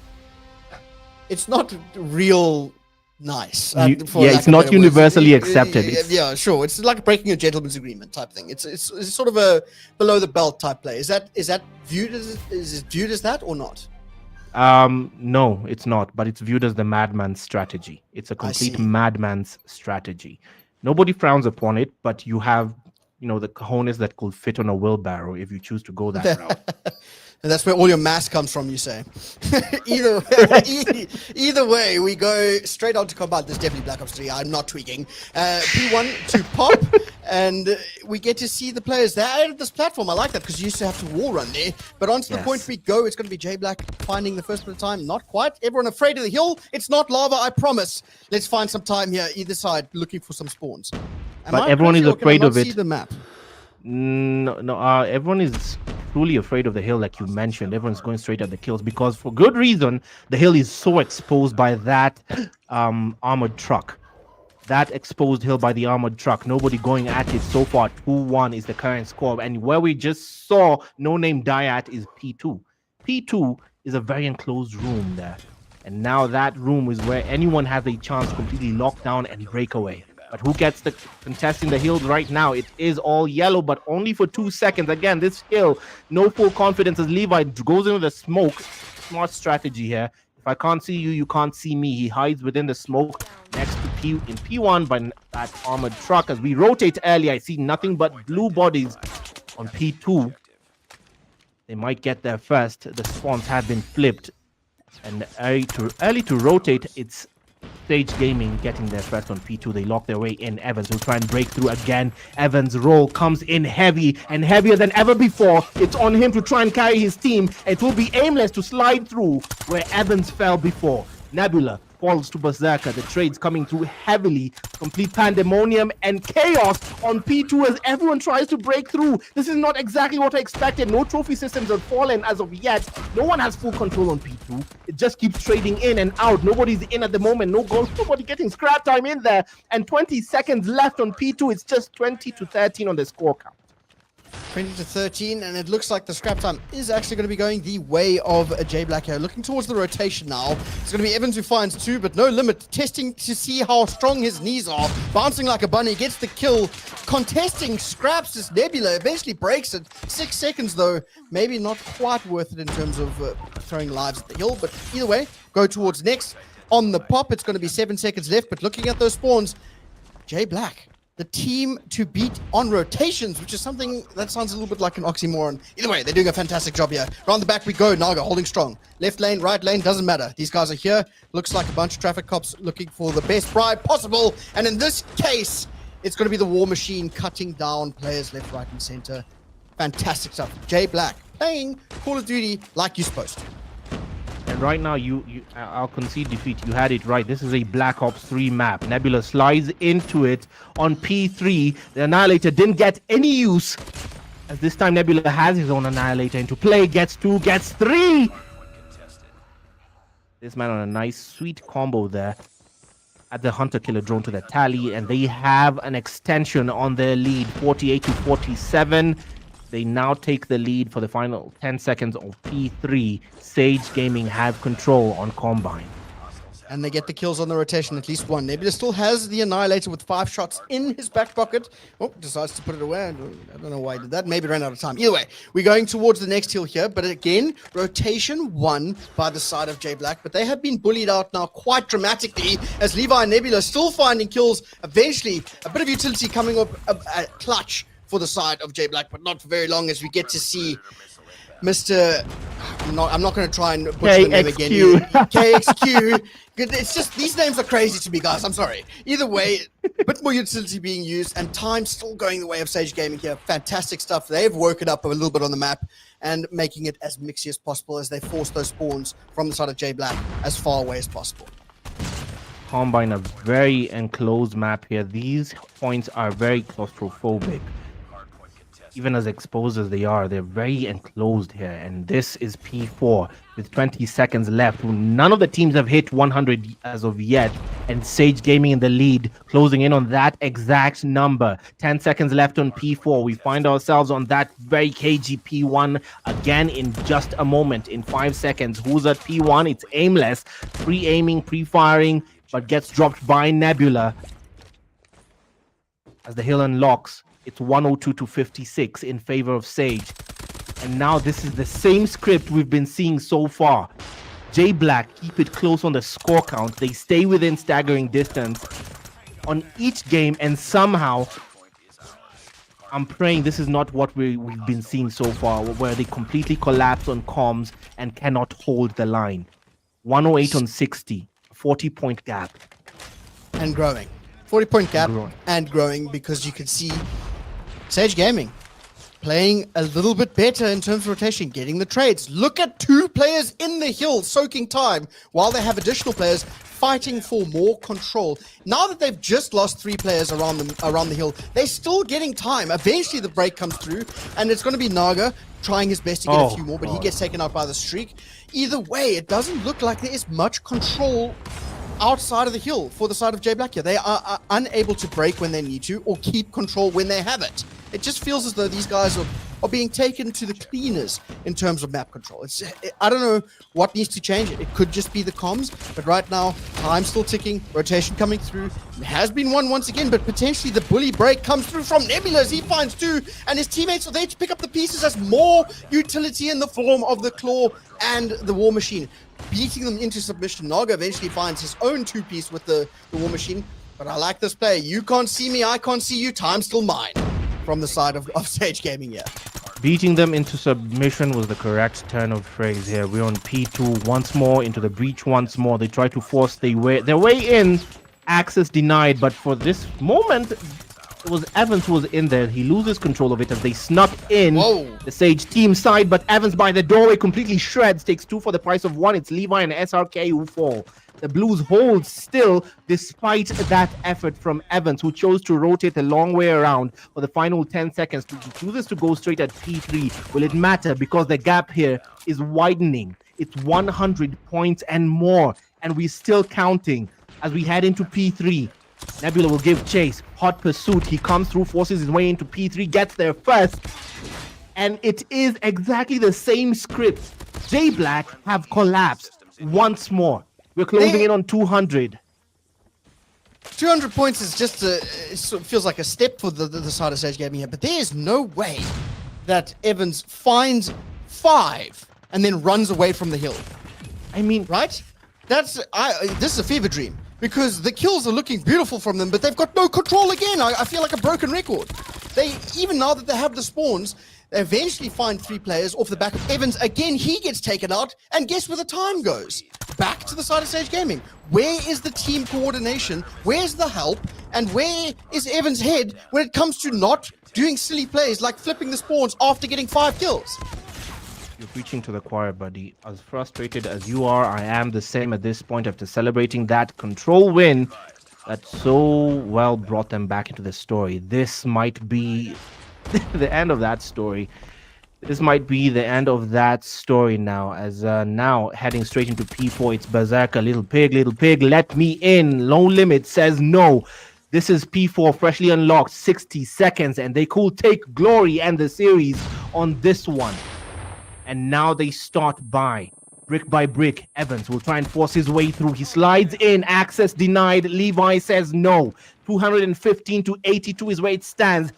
real nice. It's not universally accepted. Yeah, sure. It's like breaking a gentleman's agreement type thing. It's sort of a below the belt type play. Is that viewed as that or not? No, it's not. But it's viewed as the madman's strategy. It's a complete madman's strategy. Nobody frowns upon it, but you have, the cojones that could fit on a wheelbarrow if you choose to go that route. And that's where all your mass comes from, you say. either way, we go straight on to combat. There's definitely Black Ops 3. I'm not tweaking. P1 to pop, and we get to see the players. They added this platform. I like that because you used to have to wall run there. But onto the point we go. It's going to be J Black finding the first bit of time. Not quite. Everyone afraid of the hill. It's not lava, I promise. Let's find some time here, either side, looking for some spawns. But everyone is afraid of it. See the map? No, everyone is truly afraid of the hill, like you mentioned. Everyone's going straight at the kills because, for good reason, the hill is so exposed by that armored truck. That exposed hill by the armored truck. Nobody going at it so far. 2-1 is the current score. And where we just saw no name die at is P2. P2 is a very enclosed room there. And now that room is where anyone has a chance to completely lock down and break away. But who gets the contesting the hills right now? It is all yellow, but only for 2 seconds. Again, this hill, no full confidence as Levi goes into the smoke. Smart strategy here. If I can't see you, you can't see me. He hides within the smoke next to P1 by that armored truck. As we rotate early, I see nothing but blue bodies on P2. They might get there first. The spawns have been flipped. And early to rotate, it's Sage Gaming getting there first on P2. They lock their way in. Evans will try and break through again. Evans' roll comes in heavy and heavier than ever before. It's on him to try and carry his team. It will be aimless to slide through where Evans fell before. Nebula falls to Berserker. The trades coming through heavily. Complete pandemonium and chaos on P2 as everyone tries to break through. This is not exactly what I expected. No trophy systems have fallen as of yet. No one has full control on P2. It just keeps trading in and out. Nobody's in at the moment. No goals. Nobody getting scrap time in there. And 20 seconds left on P2. It's just 20-13 on the score count. 20-13, and it looks like the scrap time is actually going to be going the way of J Black here. Looking towards the rotation now. It's going to be Evans who finds 2, but no limit. Testing to see how strong his knees are. Bouncing like a bunny, gets the kill. Contesting scraps is Nebula. Eventually breaks it. 6 seconds though. Maybe not quite worth it in terms of throwing lives at the hill, but either way, go towards next. On the pop, it's going to be 7 seconds left, but looking at those spawns, J Black, the team to beat on rotations, which is something that sounds a little bit like an oxymoron. Either way, they're doing a fantastic job here. Round the back we go. Naga holding strong. Left lane, right lane, doesn't matter. These guys are here. Looks like a bunch of traffic cops looking for the best bribe possible. And in this case, it's going to be the War Machine cutting down players left, right, and center. Fantastic stuff. J Black playing Call of Duty like you're supposed to. And right now, I'll concede defeat. You had it right. This is a Black Ops 3 map. Nebula slides into it on P3. The Annihilator didn't get any use, as this time Nebula has his own Annihilator into play. Gets 2, gets 3. This man on a nice, sweet combo there. At the Hunter-Killer drone to the tally, and they have an extension on their lead, 48 to 47. They now take the lead for the final 10 seconds of P3. Sage Gaming have control on Combine. And they get the kills on the rotation, at least one. Nebula still has the Annihilator with 5 shots in his back pocket. Oh, decides to put it away. I don't know why he did that. Maybe ran out of time. Either way, we're going towards the next hill here. But again, rotation 1 by the side of J Black. But they have been bullied out now quite dramatically as Levi and Nebula still finding kills. Eventually, a bit of utility coming up a clutch for the side of J Black, but not for very long as we get to see Mr. I'm not going to try and butcher the name again. KXQ. It's just, these names are crazy to me, guys. I'm sorry. Either way, a bit more utility being used and time still going the way of Sage Gaming here. Fantastic stuff. They've woken up a little bit on the map and making it as mixy as possible as they force those spawns from the side of J Black as far away as possible. Combine a very enclosed map here. These points are very claustrophobic. Even as exposed as they are, they're very enclosed here. And this is P4 with 20 seconds left. None of the teams have hit 100 as of yet. And Sage Gaming in the lead, closing in on that exact number. 10 seconds left on P4. We find ourselves on that very KG P1 again in just a moment. In 5 seconds. Who's at P1? It's Aimless. Pre-aiming, pre-firing, but gets dropped by Nebula. As the hill unlocks. It's 102 to 56 in favor of Sage. And now this is the same script we've been seeing so far. J Black keep it close on the score count. They stay within staggering distance on each game, and somehow I'm praying this is not what we've been seeing so far, where they completely collapse on comms and cannot hold the line. 108 on 60, 40-point gap. And growing. 40-point gap and growing because you can see Sage Gaming playing a little bit better in terms of rotation, getting the trades. Look at 2 players in the hill soaking time while they have additional players fighting for more control. Now that they've just lost 3 players around the hill, they're still getting time. Eventually the break comes through and it's going to be Naga trying his best to get a few more, but he gets taken out by the streak. Either way, it doesn't look like there is much control outside of the hill for the side of J Black here. They are unable to break when they need to or keep control when they have it. It just feels as though these guys are being taken to the cleaners in terms of map control. I don't know what needs to change. It could just be the comms, but right now, time's still ticking, rotation coming through. It has been won once again, but potentially the bully break comes through from Nebula as he finds 2, and his teammates are there to pick up the pieces as more utility in the form of the Claw and the War Machine, beating them into submission. Naga eventually finds his own 2-piece with the War Machine, but I like this play. You can't see me, I can't see you, time's still mine. From the side of Sage Gaming, yeah. Beating them into submission was the correct turn of phrase here. We're on P2 once more, into the breach once more. They try to force their way in. Access denied, but for this moment, it was Evans who was in there. He loses control of it as they snuck in the Sage team side, but Evans by the doorway completely shreds, takes 2 for the price of 1. It's Levi and SRK who fall. The Blues hold still despite that effort from Evans, who chose to rotate a long way around for the final 10 seconds. To chooses to go straight at P3. Will it matter? Because the gap here is widening. It's 100 points and more, and we're still counting as we head into P3. Nebula will give chase. Hot pursuit. He comes through, forces his way into P3, gets there first. And it is exactly the same script. J Black have collapsed once more. We're closing in on 200. 200 points is just it feels like a step for the side of Sage Gaming here, but there is no way that Evans finds 5 and then runs away from the hill. I mean, right? This is a fever dream because the kills are looking beautiful from them, but they've got no control again. I feel like a broken record. Even now that they have the spawns, they eventually find 3 players off the back of Evans. Again, he gets taken out, and guess where the time goes? Back to the side of Sage Gaming. Where is the team coordination? Where's the help? And where is Evans' head when it comes to not doing silly plays like flipping the spawns after getting 5 kills? You're preaching to the choir, buddy. As frustrated as you are, I am the same at this point after celebrating that control win that so well brought them back into the story. This might be the end of that story. This might be the end of that story now, as now heading straight into P4, it's Berserker, little pig, let me in. Low Limit says no. This is P4, freshly unlocked, 60 seconds, and they could take glory and the series on this one. And now they start by brick. Evans will try and force his way through. He slides in, access denied. Levi says no. 215 to 82 is where it stands.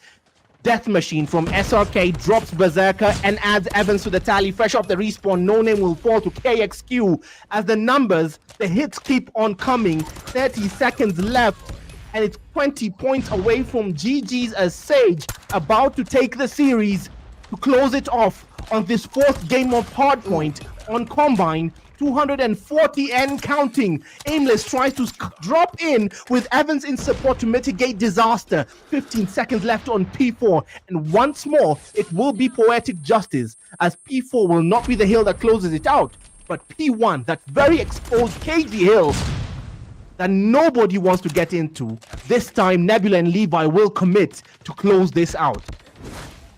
Death Machine from SRK drops Berserker and adds Evans to the tally. Fresh off the respawn, No Name will fall to KXQ as the hits keep on coming. 30 seconds left, and it's 20 points away from GG's as Sage about to take the series to close it off on this fourth game of Hardpoint on Combine. 240 and counting. Aimless tries to drop in with Evans in support to mitigate disaster. 15 seconds left on P4, and once more it will be poetic justice, as P4 will not be the hill that closes it out, but P1, that very exposed cagey hill that nobody wants to get into. This time Nebula and Levi will commit to close this out.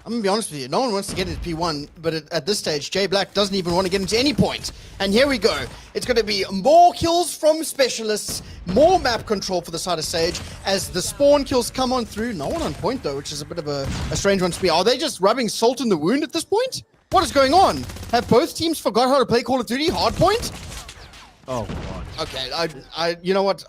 I'm gonna be honest with you, no one wants to get into P1, but at this stage, J Black doesn't even want to get into any point. And here we go. It's gonna be more kills from specialists, more map control for the side of Sage, as the spawn kills come on through. No one on point though, which is a bit of a strange one to me. Are they just rubbing salt in the wound at this point? What is going on? Have both teams forgot how to play Call of Duty Hardpoint? Oh god. Okay, you know what?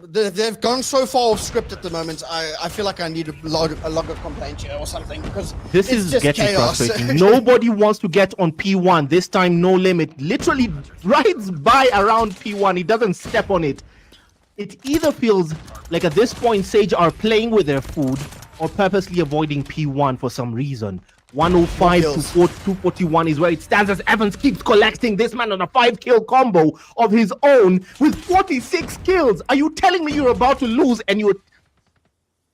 They've gone so far off script at the moment. I feel like I need a log of complaint here or something, because this it's is just getting chaos. frustrating. Nobody wants to get on P1. This time, No Limit literally rides by around P1. He doesn't step on it. It either feels like at this point Sage are playing with their food or purposely avoiding P1 for some reason. 105 to 241 is where it stands, as Evans keeps collecting. This man on a 5-kill combo of his own with 46 kills. Are you telling me you're about to lose and you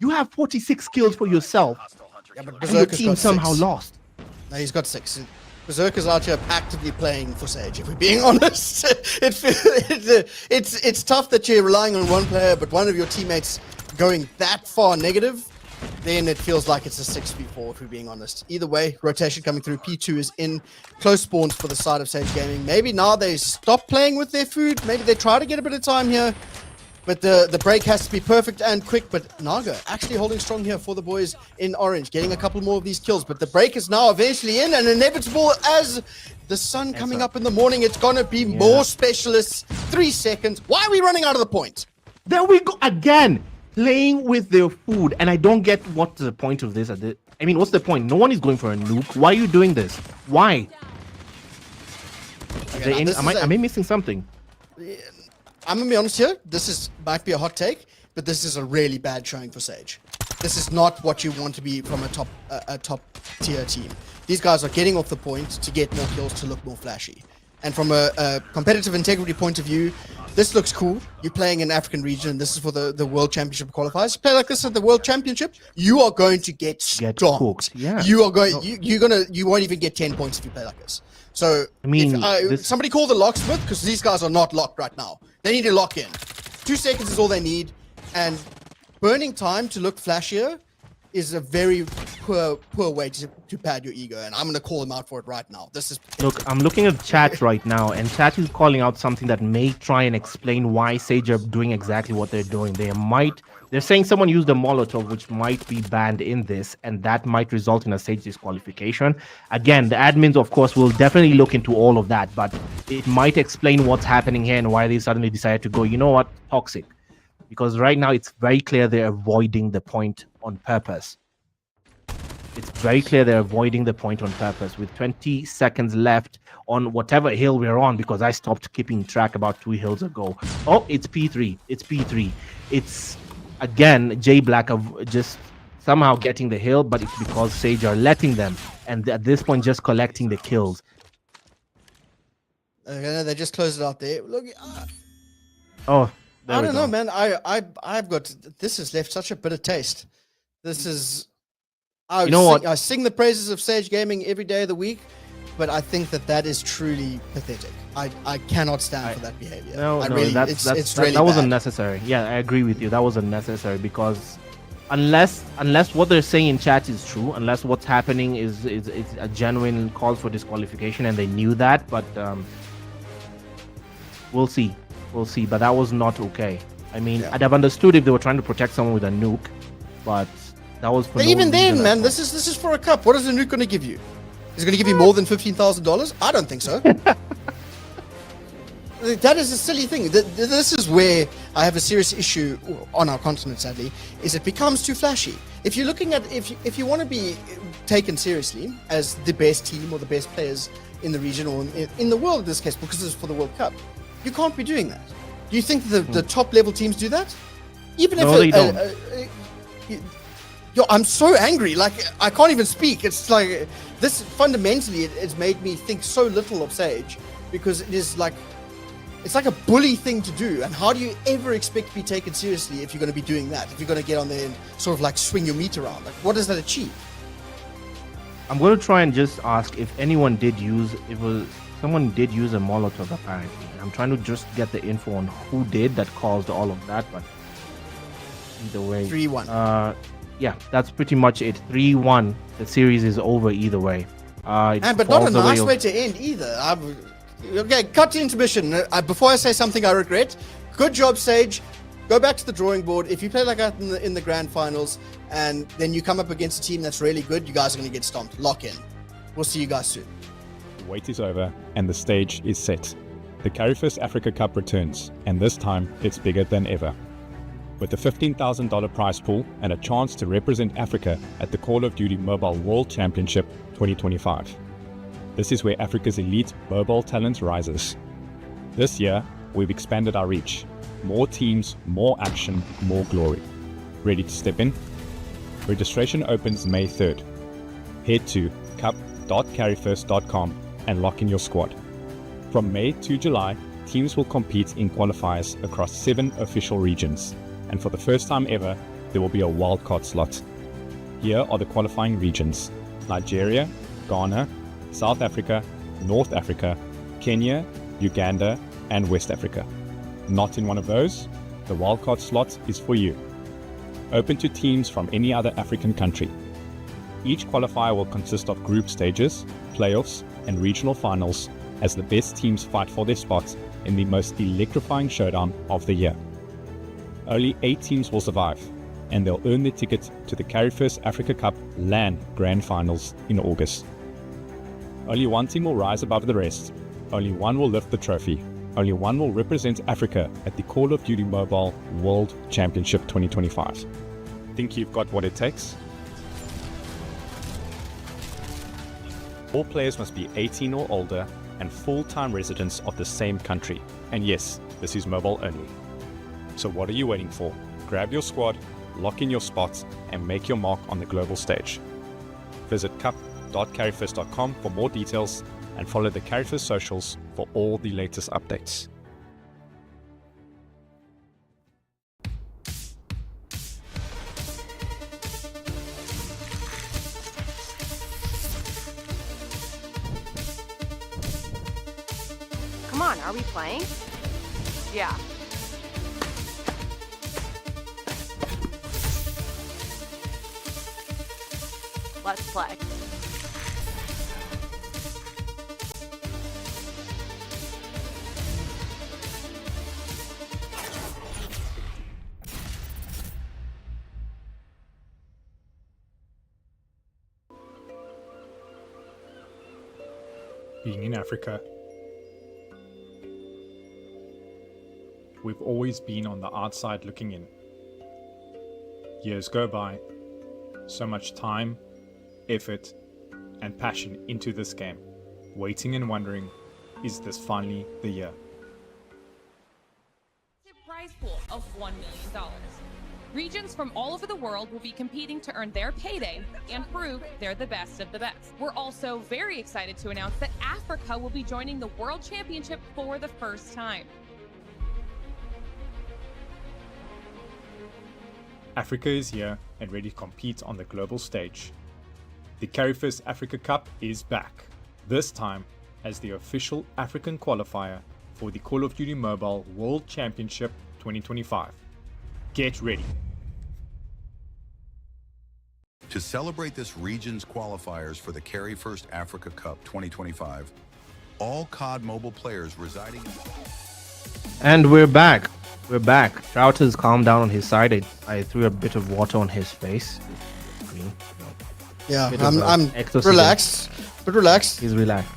have 46 kills for yourself? Yeah, but and your team somehow lost. No, he's got 6. Berserker's out here actively playing for Sage, if we're being honest. It's tough that you're relying on one player, but one of your teammates going that far negative, then it feels like it's a 6v4, if we're being honest. Either way, rotation coming through. P2 is in. Close spawns for the side of Sage Gaming. Maybe now they stop playing with their food. Maybe they try to get a bit of time here. But the break has to be perfect and quick. But Naga actually holding strong here for the boys in orange, getting a couple more of these kills. But the break is now eventually in, and inevitable as the sun coming up in the morning. It's going to be more specialists. 3 seconds. Why are we running out of the point? There we go again. Playing with their food, and I don't get what's the point of this. I mean, what's the point? No one is going for a nuke. Why are you doing this? Why? Am I missing something? I'm gonna be honest here. Might be a hot take, but this is a really bad showing for Sage. This is not what you want to be from a top tier team. These guys are getting off the point to get more kills, to look more flashy. And from a competitive integrity point of view, this looks cool. You're playing in African region. This is for the World Championship qualifiers. You play like this at the World Championship, you are going to get stomped. Yeah. You are going. You won't even get 10 points if you play like this. So I mean, somebody call the locksmith, because these guys are not locked right now. They need to lock in. 2 seconds is all they need, and burning time to look flashier is a very poor way to pad your ego, and I'm going to call them out for it right now. Look, I'm looking at chat right now, and chat is calling out something that may try and explain why Sage are doing exactly what they're doing. They're saying someone used a Molotov, which might be banned in this, and that might result in a Sage disqualification. Again, the admins, of course, will definitely look into all of that, but it might explain what's happening here and why they suddenly decided to go, you know what, toxic. Because right now it's very clear they're avoiding the point on purpose. It's very clear they're avoiding the point on purpose. With 20 seconds left on whatever hill we're on, because I stopped keeping track about 2 hills ago. Oh, it's P3. It's P3. It's, again, J Black of just somehow getting the hill, but it's because Sage are letting them. And at this point, just collecting the kills. They just closed it out there. Look. Oh. I don't know, man. I've got, this has left such a bitter taste. This is, I sing the praises of Sage Gaming every day of the week, but I think that is truly pathetic. I cannot stand for that behavior. I really, that's really that was bad. unnecessary. Yeah, I agree with you. That was unnecessary because unless what they're saying in chat is true, unless what's happening is a genuine call for disqualification and they knew that, but we'll see. But that was not okay. I mean, I'd have understood if they were trying to protect someone with a nuke, but that was for But no even then, reason man, at this is for a cup. What is the nuke going to give you? Is it going to give you more than $15,000? I don't think so. That is a silly thing. This is where I have a serious issue on our continent, sadly, is it becomes too flashy. If you're looking at, if you want to be taken seriously as the best team or the best players in the region or in the world in this case, because this is for the World Cup, you can't be doing that. Do you think the top level teams do that? Even if they don't. Yo, I'm so angry. Like, I can't even speak. It's like this fundamentally, it's made me think so little of Sage because it is like, it's like a bully thing to do. And how do you ever expect to be taken seriously if you're going to be doing that? If you're going to get on there and sort of like swing your meat around? Like, what does that achieve? I'm going to try and just ask if someone did use a Molotov apparently. I'm trying to just get the info on who did that caused all of that, but either way. 3-1. Yeah, that's pretty much it. 3-1. The series is over either way. But not a nice way to end either. Okay, cut to intermission. Before I say something I regret, good job, Sage. Go back to the drawing board. If you play like that in the grand finals, and then you come up against a team that's really good, you guys are going to get stomped. Lock in. We'll see you guys soon. The wait is over and the stage is set. The Carry1st Africa Cup returns, and this time it's bigger than ever. With a $15,000 prize pool and a chance to represent Africa at the Call of Duty Mobile World Championship 2025. This is where Africa's elite mobile talent rises. This year, we've expanded our reach. More teams, more action, more glory. Ready to step in? Registration opens May 3rd. Head to cup.carry1st.com and lock in your squad. From May to July, teams will compete in qualifiers across 7 official regions. And for the first time ever, there will be a wildcard slot. Here are the qualifying regions: Nigeria, Ghana, South Africa, North Africa, Kenya, Uganda, and West Africa. Not in one of those? The wildcard slot is for you. Open to teams from any other African country. Each qualifier will consist of group stages, playoffs, and regional finals as the best teams fight for their spots in the most electrifying showdown of the year. Only 8 teams will survive, and they'll earn their ticket to the Carry1st Africa Cup LAN Grand Finals in August. Only one team will rise above the rest. Only one will lift the trophy. Only one will represent Africa at the Call of Duty Mobile World Championship 2025. Think you've got what it takes? All players must be 18 or older and full-time residents of the same country. And yes, this is mobile only. So what are you waiting for? Grab your squad, lock in your spots, and make your mark on the global stage. Visit cup.carry1st.com for more details and follow the Carry1st socials for all the latest updates. Come on, are we playing? Yeah. Let's play. Being in Africa, we've always been on the outside looking in. Years go by, so much time, effort, and passion into this game, waiting and wondering, is this finally the year? Prize pool of $1 million. Regions from all over the world will be competing to earn their payday and prove they're the best of the best. We're also very excited to announce that Africa will be joining the World Championship for the first time. Africa is here and ready to compete on the global stage. The Carry1st Africa Cup is back. this time as the official African qualifier for the Call of Duty Mobile World Championship 2025. Get ready. To celebrate this region's qualifiers for the Carry1st Africa Cup 2025, all COD Mobile players residing in... And we're back. We're back. Trout has calmed down on his side. I threw a bit of water on his face. Yeah, Bit of, I'm exorcism. relaxed, but relaxed. He's relaxed.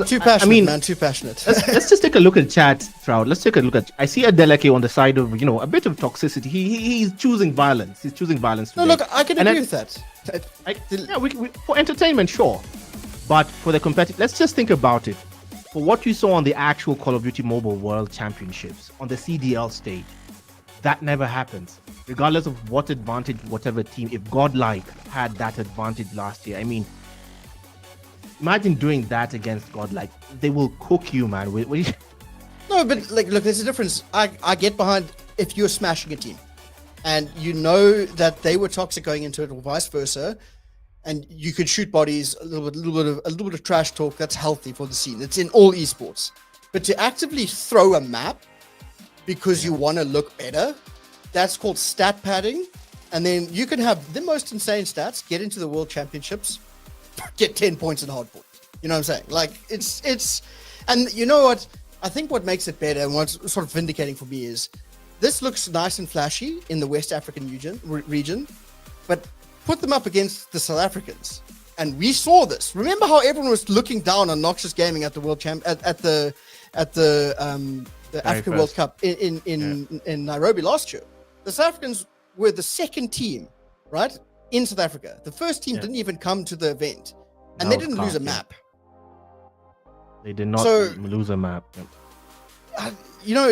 Too passionate, man. Too passionate. let's just take a look at chat, Trout. Let's take a look at. I see Adeleke on the side of a bit of toxicity. He's choosing violence. He's choosing violence. No, today. look, I can agree with that. We, for entertainment, sure, but for the competitive, let's just think about it. For what you saw on the actual Call of Duty Mobile World Championships on the CDL stage, that never happens. Regardless of what advantage, whatever team, if Godlike had that advantage last year, I mean, imagine doing that against Godlike. They will cook you, man. No, but look, there's a difference. I get behind if you're smashing a team, and you know that they were toxic going into it, or vice versa, and you could shoot bodies, a little bit of trash talk. That's healthy for the scene. It's in all esports. But to actively throw a map because you want to look better, that's called stat padding. And then you can have the most insane stats, get into the World Championships, get 10 points in hardpoint. You know what I'm saying? Like it's, and you know what? I think what makes it better and what's sort of vindicating for me is this looks nice and flashy in the West African region, but put them up against the South Africans, and we saw this. Remember how everyone was looking down on Noxious Gaming at the World Champ at the African World Cup in Nairobi last year. The South Africans were the second team, right, in South Africa. The first team didn't even come to the event, and they didn't lose a map. They did not lose a map. I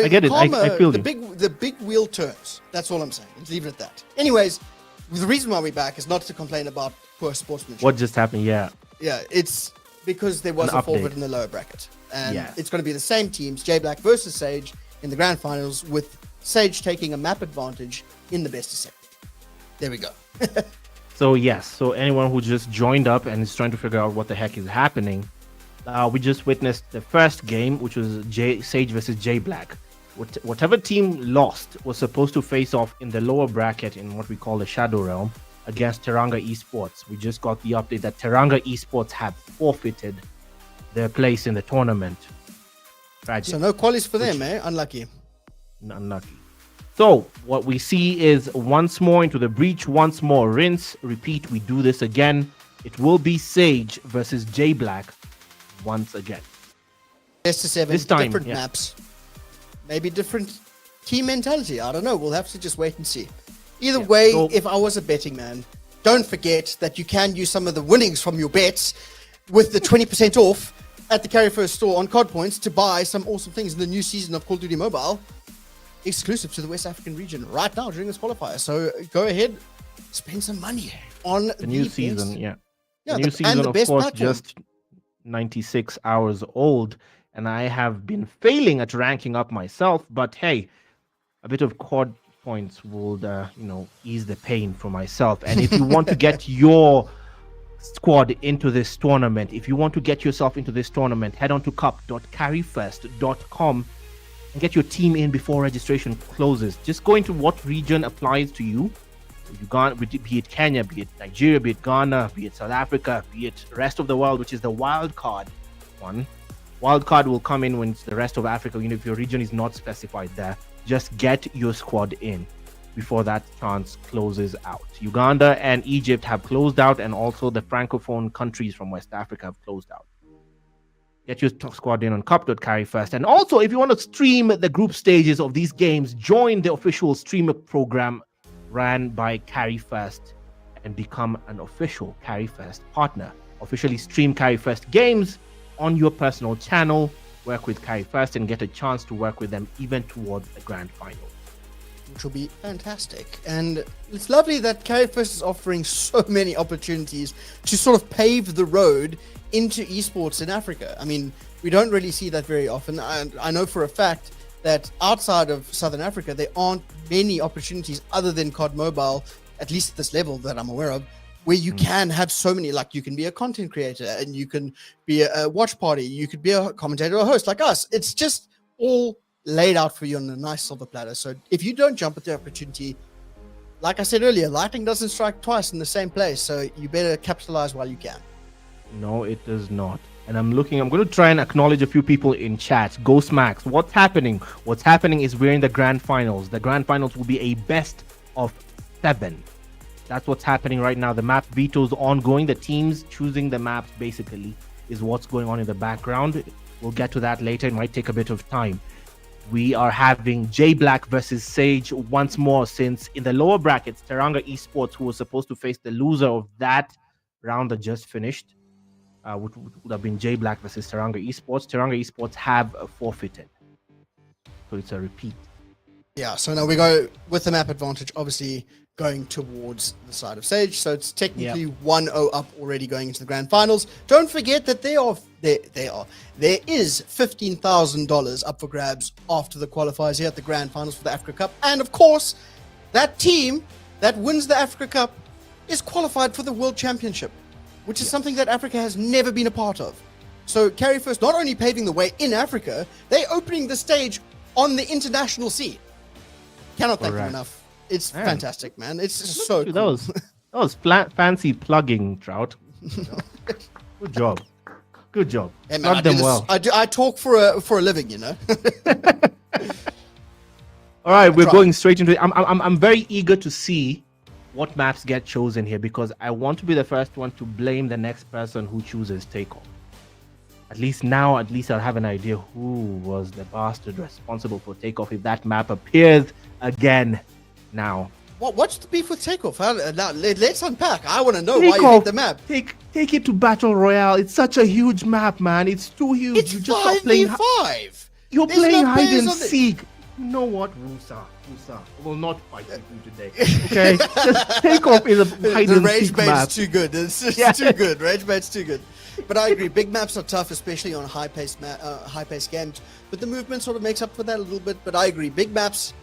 get it. I feel the big wheel turns. That's all I'm saying. Let's leave it at that. Anyways, the reason why we're back is not to complain about poor sportsmanship. What just happened? Yeah, it's because there was a forward in the lower bracket, and it's going to be the same teams, J Black versus Sage, in the grand finals, with Sage taking a map advantage in the best of 7. There we go. So anyone who just joined up and is trying to figure out what the heck is happening, we just witnessed the first game, which was Sage versus J Black. Whatever team lost was supposed to face off in the lower bracket in what we call the Shadow Realm against Teranga Esports. We just got the update that Teranga Esports have forfeited their place in the tournament. Tragic. So no qualies for them, eh? Unlucky. Unlucky. So what we see is once more into the breach, once more rinse, repeat. We do this again. It will be Sage versus J Black once again. Best of 7, this time, different maps. Maybe different team mentality. I don't know. We'll have to just wait and see. Either way, if I was a betting man, don't forget that you can use some of the winnings from your bets with the 20% off at the Carry1st store on COD points to buy some awesome things in the new season of Call of Duty Mobile, exclusive to the West African region right now during this qualifier. So go ahead, spend some money on the new season. The new season, and the of best course, platform. Just 96 hours old. And I have been failing at ranking up myself, but hey, a bit of COD points would, ease the pain for myself. And if you want to get your squad into this tournament, if you want to get yourself into this tournament, head on to cup.carry1st.com and get your team in before registration closes. Just go into what region applies to you. Be it Kenya, be it Nigeria, be it Ghana, be it South Africa, be it the rest of the world, which is the wild card one. Wildcard will come in when it's the rest of Africa. If your region is not specified there, just get your squad in before that chance closes out. Uganda and Egypt have closed out, and also the Francophone countries from West Africa have closed out. Get your squad in on cup.carry1st. And also, if you want to stream the group stages of these games, join the official streamer program ran by Carry1st and become an official Carry1st partner. Officially stream Carry1st games on your personal channel, work with Carry1st, and get a chance to work with them even towards the grand final, which will be fantastic. And it's lovely that Carry1st is offering so many opportunities to sort of pave the road into esports in Africa. I mean, we don't really see that very often. I know for a fact that outside of Southern Africa, there aren't many opportunities other than COD Mobile, at least at this level that I'm aware of, where you can have so many, like you can be a content creator and you can be a watch party, you could be a commentator or host like us. It's just all laid out for you on a nice silver platter. So if you don't jump at the opportunity, like I said earlier, lightning doesn't strike twice in the same place, so you better capitalize while you can. No, it does not. And I'm going to try and acknowledge a few people in chat. Ghost Max, what's happening? What's happening is we're in the grand finals. The grand finals will be a best of 7. That's what's happening right now. The map veto is ongoing. The teams choosing the maps basically is what's going on in the background. We'll get to that later. It might take a bit of time. We are having J Black versus Sage once more, since in the lower brackets, Teranga Esports, who was supposed to face the loser of that round that just finished, would have been J Black versus Teranga Esports. Teranga Esports have forfeited. So it's a repeat. Yeah, so now we go with the map advantage, obviously going towards the side of Sage. So it's technically 1-0 up already going into the grand finals. Don't forget that there is $15,000 up for grabs after the qualifiers here at the grand finals for the Africa Cup. And of course, that team that wins the Africa Cup is qualified for the World Championship, which is something that Africa has never been a part of. So Carry1st not only paving the way in Africa, they're opening the stage on the international scene. Cannot thank them enough. It's fantastic, man. It's so cool. That was fancy plugging, Trout. Good job. Good job. Hey, man, Plug them well. I talk for a living, you know. All right, we're going straight into it. I'm very eager to see what maps get chosen here, because I want to be the first one to blame the next person who chooses Takeoff. At least I'll have an idea who was the bastard responsible for Takeoff if that map appears again now. What's the beef with Takeoff? Now, let's unpack. I want to know why you hate the map. Take it to Battle Royale. It's such a huge map, man. It's too huge. It's 5v5. You're playing hide and seek. You know what, Rusa, I will not fight with you today. Okay, just Takeoff is a hide and seek map. The rage bait's too good. It's just too good. Rage bait's too good. But I agree, big maps are tough, especially on high-paced games. But the movement sort of makes up for that a little bit. But I agree, big maps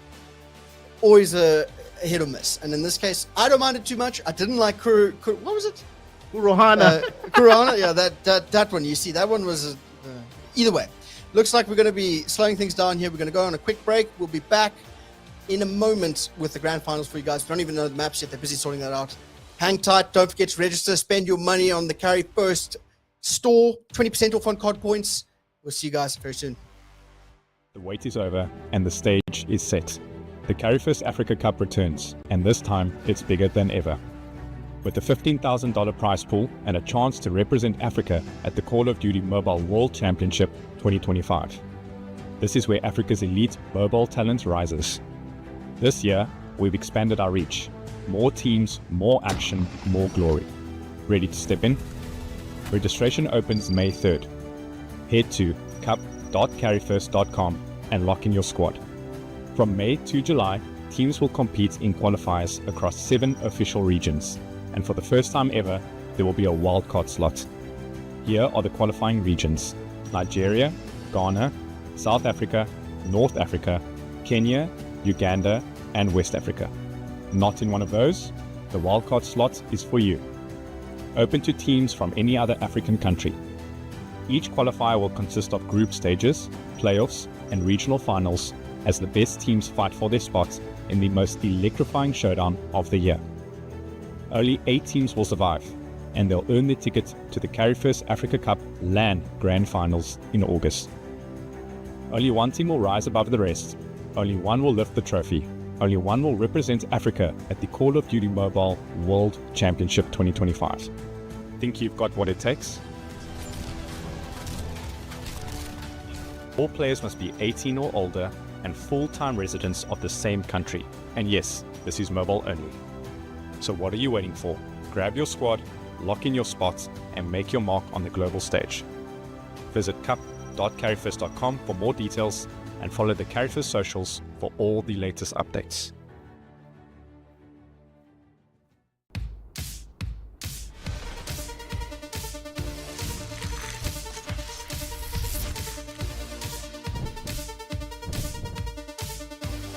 always a hit or miss. And in this case, I don't mind it too much. I didn't like what was it? Kurohana. Kurohana, yeah, that one. You see, that one was either way. Looks like we're going to be slowing things down here. We're going to go on a quick break. We'll be back in a moment with the grand finals for you guys. We don't even know the maps yet. They're busy sorting that out. Hang tight. Don't forget to register. Spend your money on the Carry1st store. 20% off on card points. We'll see you guys very soon. The wait is over and the stage is set. The Carry1st Africa Cup returns, and this time it's bigger than ever. With a $15,000 prize pool and a chance to represent Africa at the Call of Duty Mobile World Championship 2025. This is where Africa's elite mobile talent rises. This year, we've expanded our reach. More teams, more action, more glory. Ready to step in? Registration opens May 3rd. Head to cup.carry1st.com and lock in your squad. From May to July, teams will compete in qualifiers across 7 official regions. And for the first time ever, there will be a wildcard slot. Here are the qualifying regions: Nigeria, Ghana, South Africa, North Africa, Kenya, Uganda, and West Africa. Not in one of those? The wildcard slot is for you. Open to teams from any other African country. Each qualifier will consist of group stages, playoffs, and regional finals as the best teams fight for their spots in the most electrifying showdown of the year. Only 8 teams will survive, and they'll earn their ticket to the Carry1st Africa Cup LAN Grand Finals in August. Only one team will rise above the rest. Only one will lift the trophy. Only one will represent Africa at the Call of Duty Mobile World Championship 2025. Think you've got what it takes? All players must be 18 or older and full-time residents of the same country. And yes, this is mobile only. So what are you waiting for? Grab your squad, lock in your spots, and make your mark on the global stage. Visit cup.carry1st.com for more details and follow the Carry1st socials for all the latest updates.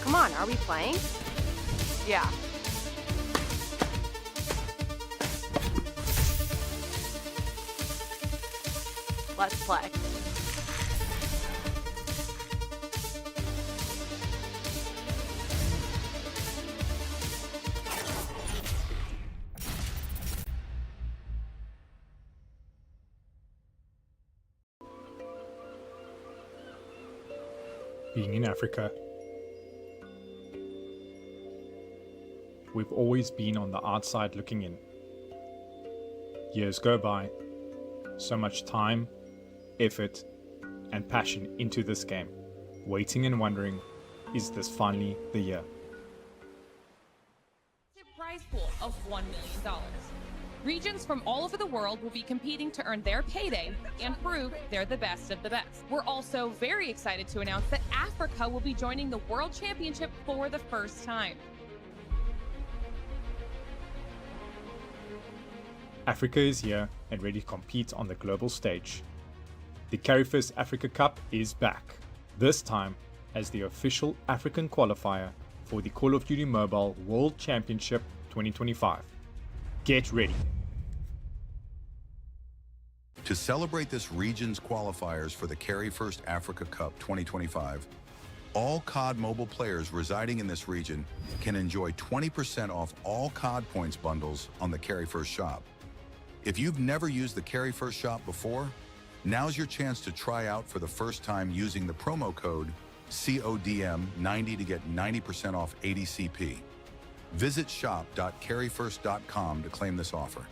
Come on, are we playing? Yeah. Let's play. Being in Africa, we've always been on the outside looking in. Years go by, so much time, effort, and passion into this game, waiting and wondering, is this finally the year? Prize pool of $1 million. Regions from all over the world will be competing to earn their payday and prove they're the best of the best. We're also very excited to announce that Africa will be joining the World Championship for the first time. Africa is here and ready to compete on the global stage. The Carry1st Africa Cup is back, this time as the official African qualifier for the Call of Duty Mobile World Championship 2025. Get ready. To celebrate this region's qualifiers for the Carry1st Africa Cup 2025, all COD mobile players residing in this region can enjoy 20% off all COD points bundles on the Carry1st shop. If you've never used the Carry1st shop before, now's your chance to try out for the first time using the promo code CODM90 to get 90% off ADCP. Visit shop.carry1st.com to claim this offer.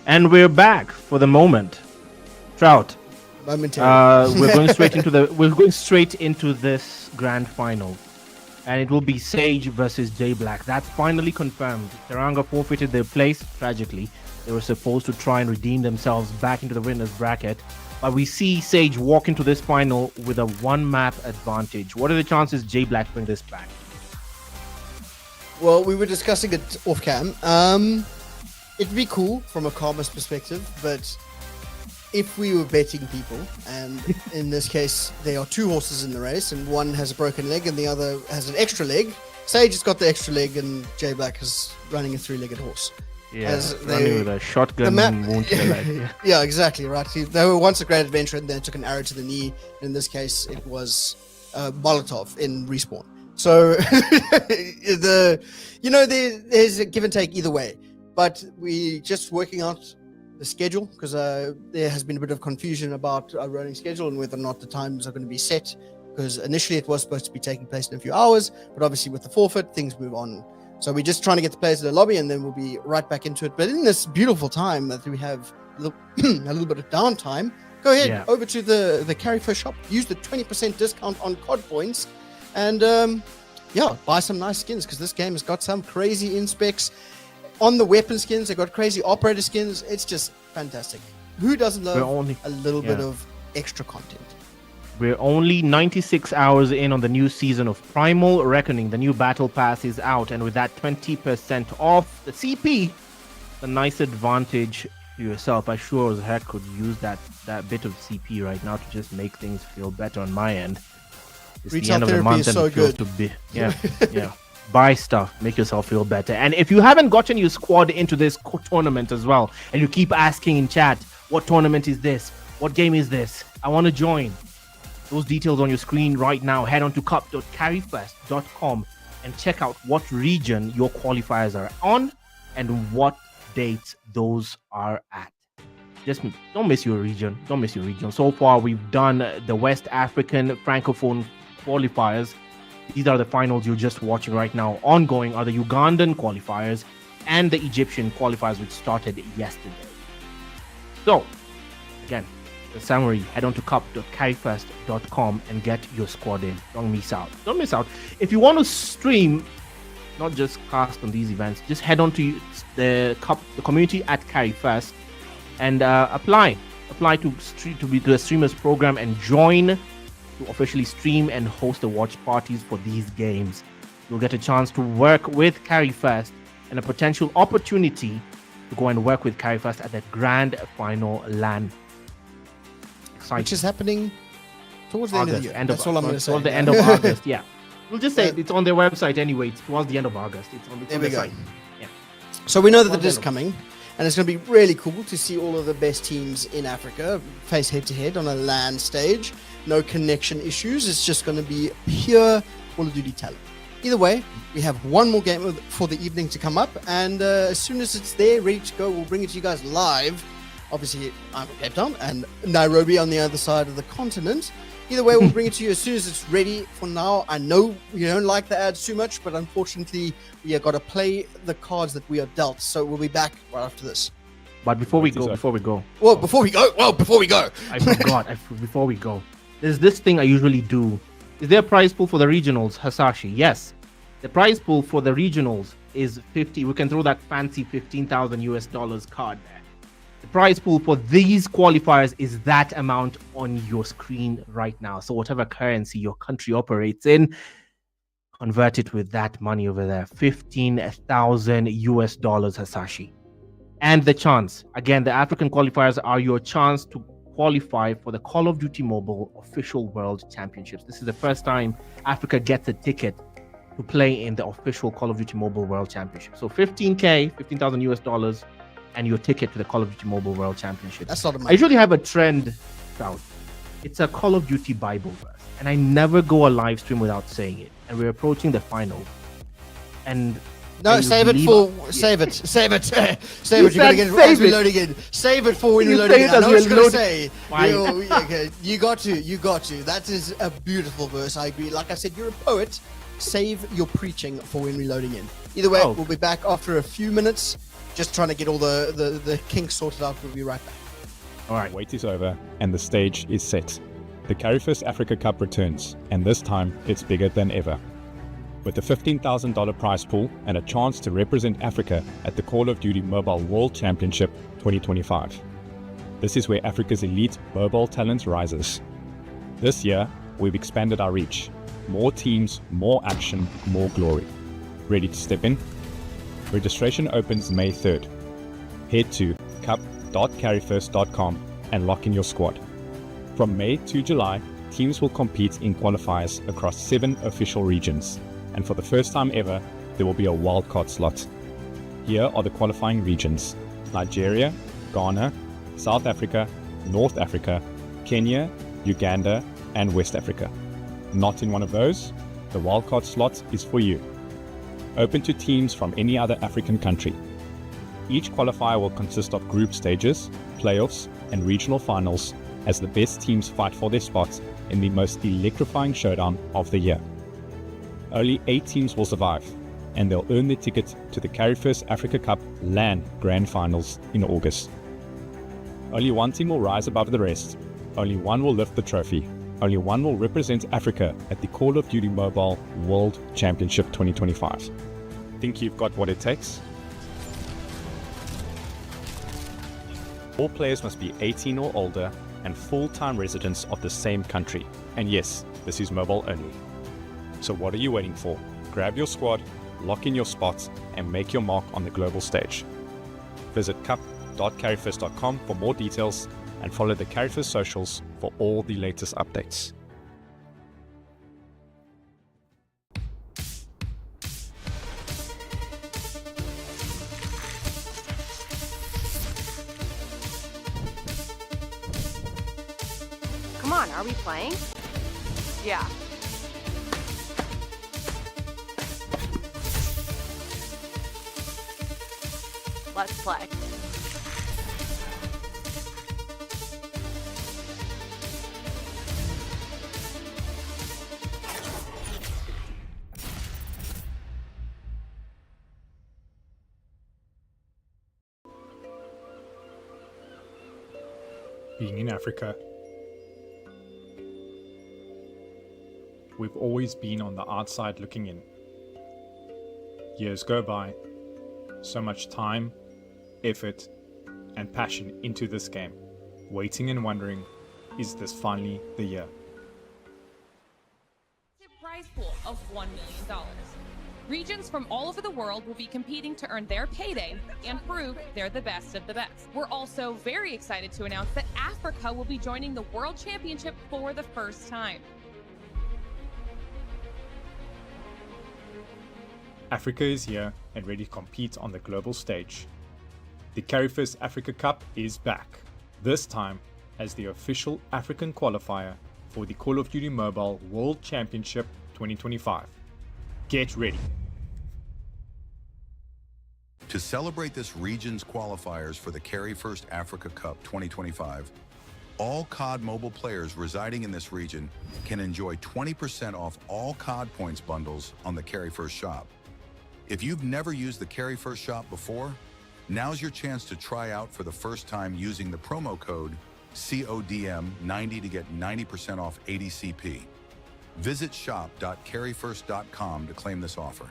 And we're back for the moment. Trout. Momentarily. We're going straight into this grand final. And it will be Sage versus J Black. That's finally confirmed. Teranga forfeited their place tragically. They were supposed to try and redeem themselves back into the winners bracket. But we see Sage walk into this final with a one map advantage. What are the chances J Black bring this back? Well, we were discussing it off cam. It'd be cool from a karma's perspective, but if we were betting people, and in this case, there are two horses in the race, and one has a broken leg and the other has an extra leg. Sage has got the extra leg, and J Black is running a three-legged horse. Yeah, running with a shotgun wound to the leg. Yeah, exactly, right. They were once a great adventure, and then it took an arrow to the knee. In this case, it was Molotov in Respawn. So, there's a give and take either way. But we just working out the schedule because there has been a bit of confusion about our running schedule and whether or not the times are going to be set. Because initially it was supposed to be taking place in a few hours, but obviously with the forfeit, things move on. So we're just trying to get the players to the lobby and then we'll be right back into it. But in this beautiful time that we have a little bit of downtime, go ahead over to the Carry1st shop, use the 20% discount on COD points, and buy some nice skins because this game has got some crazy inspects. On the weapon skins, they got crazy operator skins. It's just fantastic. Who doesn't love a little bit of extra content? We're only 96 hours in on the new season of Primal Reckoning. The new battle pass is out, and with that 20% off the CP, a nice advantage to yourself. I sure as heck could use that bit of CP right now to just make things feel better on my end. It's Retail the end of the therapy month is and so it feels good. to be buy stuff, make yourself feel better. And if you haven't gotten your squad into this tournament as well, and you keep asking in chat, what tournament is this? What game is this? I want to join. Those details on your screen right now. Head on to cup.carry1st.com and check out what region your qualifiers are on and what dates those are at. Just don't miss your region. Don't miss your region. So far, we've done the West African Francophone qualifiers. These are the finals you're just watching right now. Ongoing are the Ugandan qualifiers and the Egyptian qualifiers, which started yesterday. So, again, the summary, head on to cup.carry1st.com and get your squad in. Don't miss out. Don't miss out. If you want to stream, not just cast on these events, just head on to the community at Carry1st and apply to the streamers program and join to officially stream and host the watch parties for these games. You'll get a chance to work with Carry1st and a potential opportunity to go and work with Carry1st at the grand final LAN. Exciting. Which is happening towards the end of the year. That's all I'm going to say. Towards the end of August, yeah. We'll just say it's on their website anyway. It's towards the end of August. It's on there we go. site. Yeah. So we know that it is coming. And it's going to be really cool to see all of the best teams in Africa face head-to-head on a LAN stage. No connection issues. It's just going to be pure Call of Duty talent. Either way, we have one more game for the evening to come up. And as soon as it's there, ready to go, we'll bring it to you guys live. Obviously, I'm in Cape Town and Nairobi on the other side of the continent. Either way, we'll bring it to you as soon as it's ready. For now, I know you don't like the ads too much, but unfortunately, we have got to play the cards that we are dealt. So we'll be back right after this. But before we go, Well, before we go. I forgot. Before we go, there's this thing I usually do. Is there a prize pool for the regionals, Hasashi? Yes. The prize pool for the regionals is 50. We can throw that fancy $15,000 card there. The prize pool for these qualifiers is that amount on your screen right now. So whatever currency your country operates in, convert it with that money over there. $15,000, Hasashi. And the chance. Again, the African qualifiers are your chance to qualify for the Call of Duty Mobile official World Championships. This is the first time Africa gets a ticket to play in the official Call of Duty Mobile World Championship. So $15,000 and your ticket to the Call of Duty Mobile World Championship. That's not a money. I usually have a trend out. It's a Call of Duty Bible verse, and I never go a live stream without saying it. And we're approaching the final. And no, save it. You're gonna get it as we're loading in. Save it for when you're loading in. I know what you're gonna say. You got to. That is a beautiful verse. I agree. Like I said, you're a poet. Save your preaching for when we're loading in. Either way, we'll be back after a few minutes. just trying to get all the kinks sorted out. We'll be right back. All right. The wait is over and the stage is set. The Carry1st Africa Cup returns, and this time it's bigger than ever. With a $15,000 prize pool and a chance to represent Africa at the Call of Duty Mobile World Championship 2025. This is where Africa's elite mobile talent rises. This year, we've expanded our reach. More teams, more action, more glory. Ready to step in? Registration opens May 3rd. Head to cup.carry1st.com and lock in your squad. From May to July, teams will compete in qualifiers across 7 official regions, and for the first time ever, there will be a wildcard slot. Here are the qualifying regions: Nigeria, Ghana, South Africa, North Africa, Kenya, Uganda, and West Africa. Not in one of those? The wildcard slot is for you. Open to teams from any other African country. Each qualifier will consist of group stages, playoffs, and regional finals as the best teams fight for their spots in the most electrifying showdown of the year. Only 8 teams will survive, and they'll earn their ticket to the Carry1st Africa Cup LAN Grand Finals in August. Only one team will rise above the rest. Only one will lift the trophy. Only one will represent Africa at the Call of Duty Mobile World Championship 2025. Think you've got what it takes? All players must be 18 or older and full-time residents of the same country. And yes, this is mobile only. So what are you waiting for? Grab your squad, lock in your spots, and make your mark on the global stage. Visit cup.carry1st.com for more details and follow the Carry1st socials for all the latest updates. Come on, are we playing? Yeah. Let's play. Being in Africa, we've always been on the outside looking in. Years go by, so much time, effort, and passion into this game, waiting and wondering, is this finally the year? Prize pool of $1 million. Regions from all over the world will be competing to earn their payday and prove they're the best of the best. We're also very excited to announce that Africa will be joining the World Championship for the first time. Africa is here and ready to compete on the global stage. The Carry1st Africa Cup is back, this time as the official African qualifier for the Call of Duty Mobile World Championship 2025. Get ready. To celebrate this region's qualifiers for the Carry1st Africa Cup 2025, all COD mobile players residing in this region can enjoy 20% off all COD points bundles on the Carry1st shop. If you've never used the Carry1st shop before, now's your chance to try out for the first time using the promo code CODM90 to get 90% off ADCP. Visit shop.carry1st.com to claim this offer.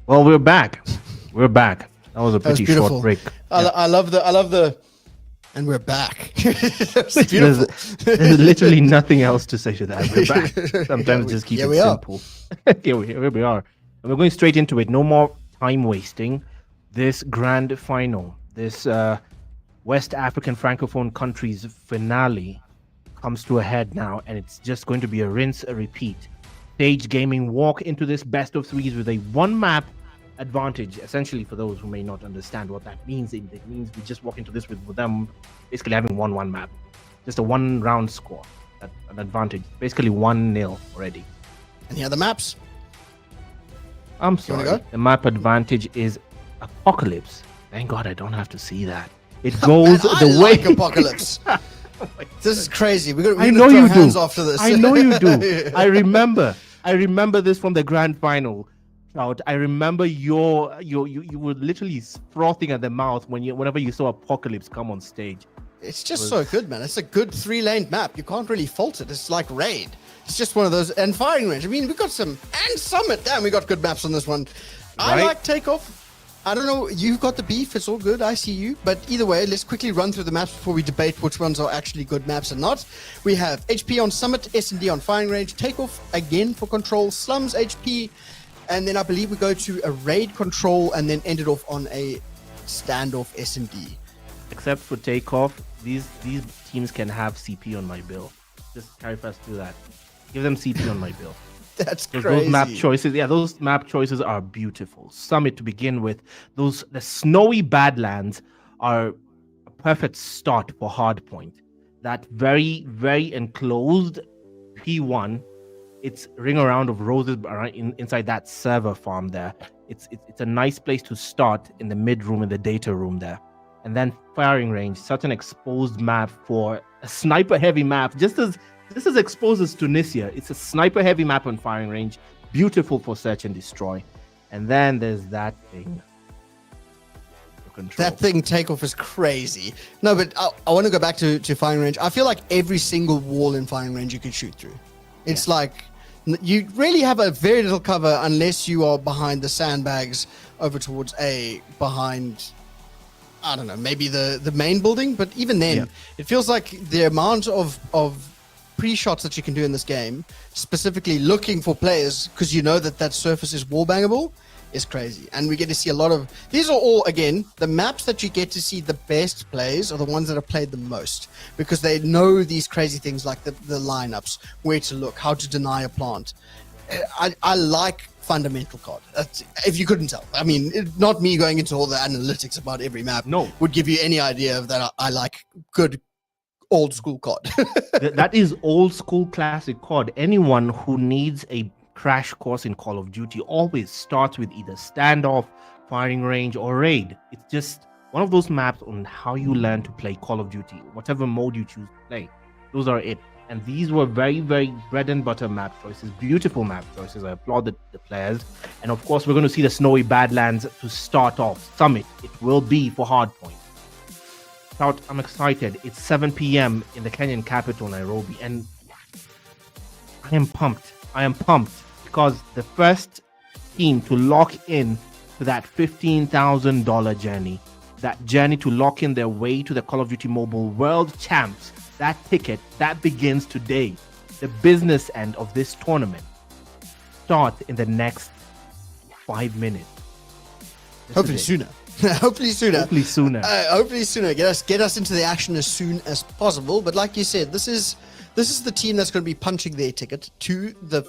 Well, we're back. We're back. That was a pretty beautiful. short break. I love the, and we're back. That's beautiful. There's literally nothing else to say to that. We're back. Sometimes just keep it we are. simple. Here we are. And we're going straight into it. No more time wasting. This grand final, this West African Francophone country's finale comes to a head now, and it's just going to be a rinse, a repeat. Stage Gaming walk into this best of threes with a one map advantage. Essentially, for those who may not understand what that means, it means we just walk into this with them basically having one map, just a 1 round score, an advantage, basically 1-0 already. Any other maps? I'm sorry, go? the map advantage is Apocalypse. Thank God I don't have to see that. It goes the way Apocalypse. This is crazy. We're I gonna know throw you hands do. after this. I know you do. I remember this from the grand final. I remember you were literally frothing at the mouth whenever you saw Apocalypse come on stage. It's just so good, man. It's a good 3-lane map. You can't really fault it. It's like Raid. It's just one of those. And Firing Range. I mean, we got some. And Summit. Damn, we got good maps on this one. Right? I like Takeoff. I don't know. You've got the beef. It's all good. I see you. But either way, let's quickly run through the maps before we debate which ones are actually good maps and not. We have HP on Summit, S&D on Firing Range, Takeoff again for Control, Slums HP, and then I believe we go to a Raid Control and then end it off on a Standoff S&D. Except for Takeoff, these teams can have CP on my bill. Just Carry1st do that. Give them CP on my bill. That's crazy. Those map choices, those map choices are beautiful. Summit to begin with, the snowy Badlands are a perfect start for Hardpoint. That very, very enclosed P1, it's ring around of roses inside that server farm there. It's a nice place to start in the mid room, in the data room there. And then Firing Range, such an exposed map for a sniper heavy map, just as exposed as Tunisia. It's a sniper heavy map on Firing Range, beautiful for search and destroy. And then there's that thing. That thing Takeoff is crazy. No, but I want to go back to Firing Range. I feel like every single wall in Firing Range you can shoot through. It's like you really have a very little cover unless you are behind the sandbags over towards behind, I don't know, maybe the main building. But even then, it feels like the amount of pre-shots that you can do in this game, specifically looking for players because you know that surface is wall bangable, is crazy. And we get to see a lot of these are all, again, the maps that you get to see the best plays are the ones that are played the most because they know these crazy things like the lineups, where to look, how to deny a plant. I like fundamental COD. If you couldn't tell, I mean, not me going into all the analytics about every map would give you any idea of that. I like good old school COD. That is old school classic COD. Anyone who needs a crash course in Call of Duty always starts with either Standoff, Firing Range, or Raid. It's just one of those maps on how you learn to play Call of Duty, whatever mode you choose to play. Those are it. And these were very, very bread and butter map choices, beautiful map choices. I applaud the players. And of course, we're going to see the snowy Badlands to start off. Summit, it will be for Hardpoint. I'm excited. It's 7 p.m. in the Kenyan capital, Nairobi, and I am pumped. Because the first team to lock in to that $15,000 journey, that journey to lock in their way to the Call of Duty Mobile World Champs, that ticket, that begins today. The business end of this tournament starts in the next 5 minutes. Hopefully sooner. Hopefully sooner. Get us into the action as soon as possible. But like you said, this is the team that's going to be punching their ticket to the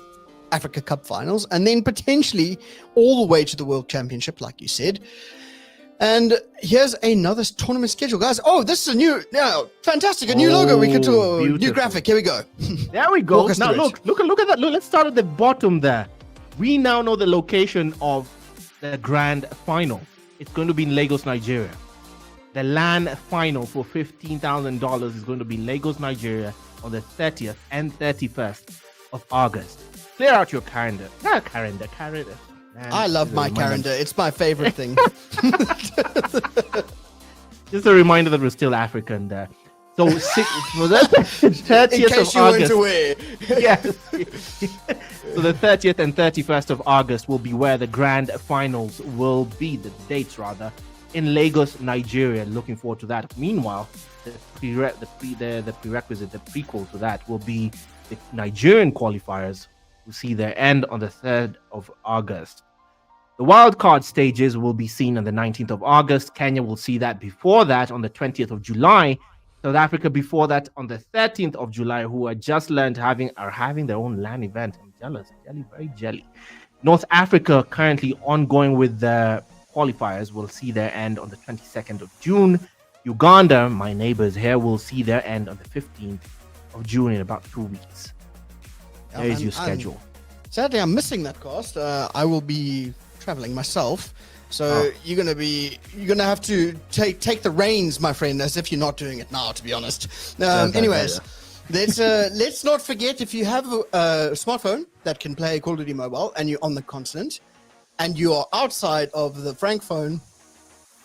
Africa Cup finals and then potentially all the way to the World Championship, like you said. And here's another tournament schedule, guys. Oh, this is fantastic. A new logo. We could do a new graphic. Here we go. There we go. Now look at that. Look, let's start at the bottom there. We now know the location of the grand final. It's going to be in Lagos, Nigeria. The LAN final for $15,000 is going to be Lagos, Nigeria on the 30th and 31st of August. Clear out your calendar. Calendar. Man, I love my calendar. It's my favorite thing. Just a reminder that we're still African there. So for the 30th In case of you weren't August. aware. Yes. So the 30th and 31st of August will be where the grand finals will be, the dates rather, in Lagos, Nigeria. Looking forward to that. Meanwhile, the prerequisite, the prequel to that will be the Nigerian qualifiers who see their end on the 3rd of August. The wildcard stages will be seen on the 19th of August. Kenya will see that before that on the 20th of July. South Africa before that on the 13th of July, who I just learned are having their own LAN event. I'm jealous, very jelly. North Africa currently ongoing with the qualifiers will see their end on the 22nd of June. Uganda, my neighbors here, will see their end on the 15th of June in about 2 weeks. There is your schedule. Sadly, I'm missing that cast. I will be traveling myself. So you're gonna have to take the reins, my friend, as if you're not doing it now, to be honest. Anyways, let's not forget, if you have a smartphone that can play Call of Duty Mobile and you're on the continent and you are outside of the Francophone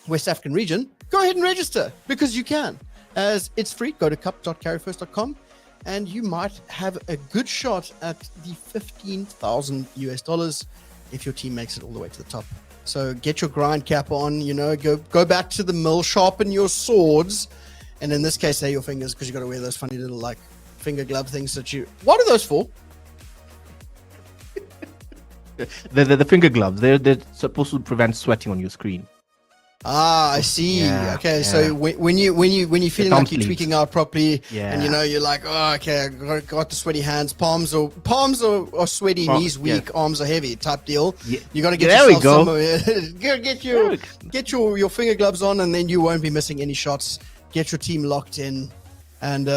West African region, go ahead and register, because you can. As it's free, go to cup.carry1st.com and you might have a good shot at the $15,000 if your team makes it all the way to the top. So get your grind cap on, go back to the mill, sharpen your swords, and in this case, say your fingers, because you got to wear those funny little finger glove things what are those for? The finger gloves, they're supposed to prevent sweating on your screen. I see. Yeah, okay, yeah. so when you're feeling like you're sleeves. tweaking out properly, Yeah. and you're like, oh, okay, I got the sweaty hands, palms are sweaty, knees weak, arms are heavy, type deal. Yeah. You got to get There we yourself go. get your finger gloves on, and then you won't be missing any shots. Get your team locked in, and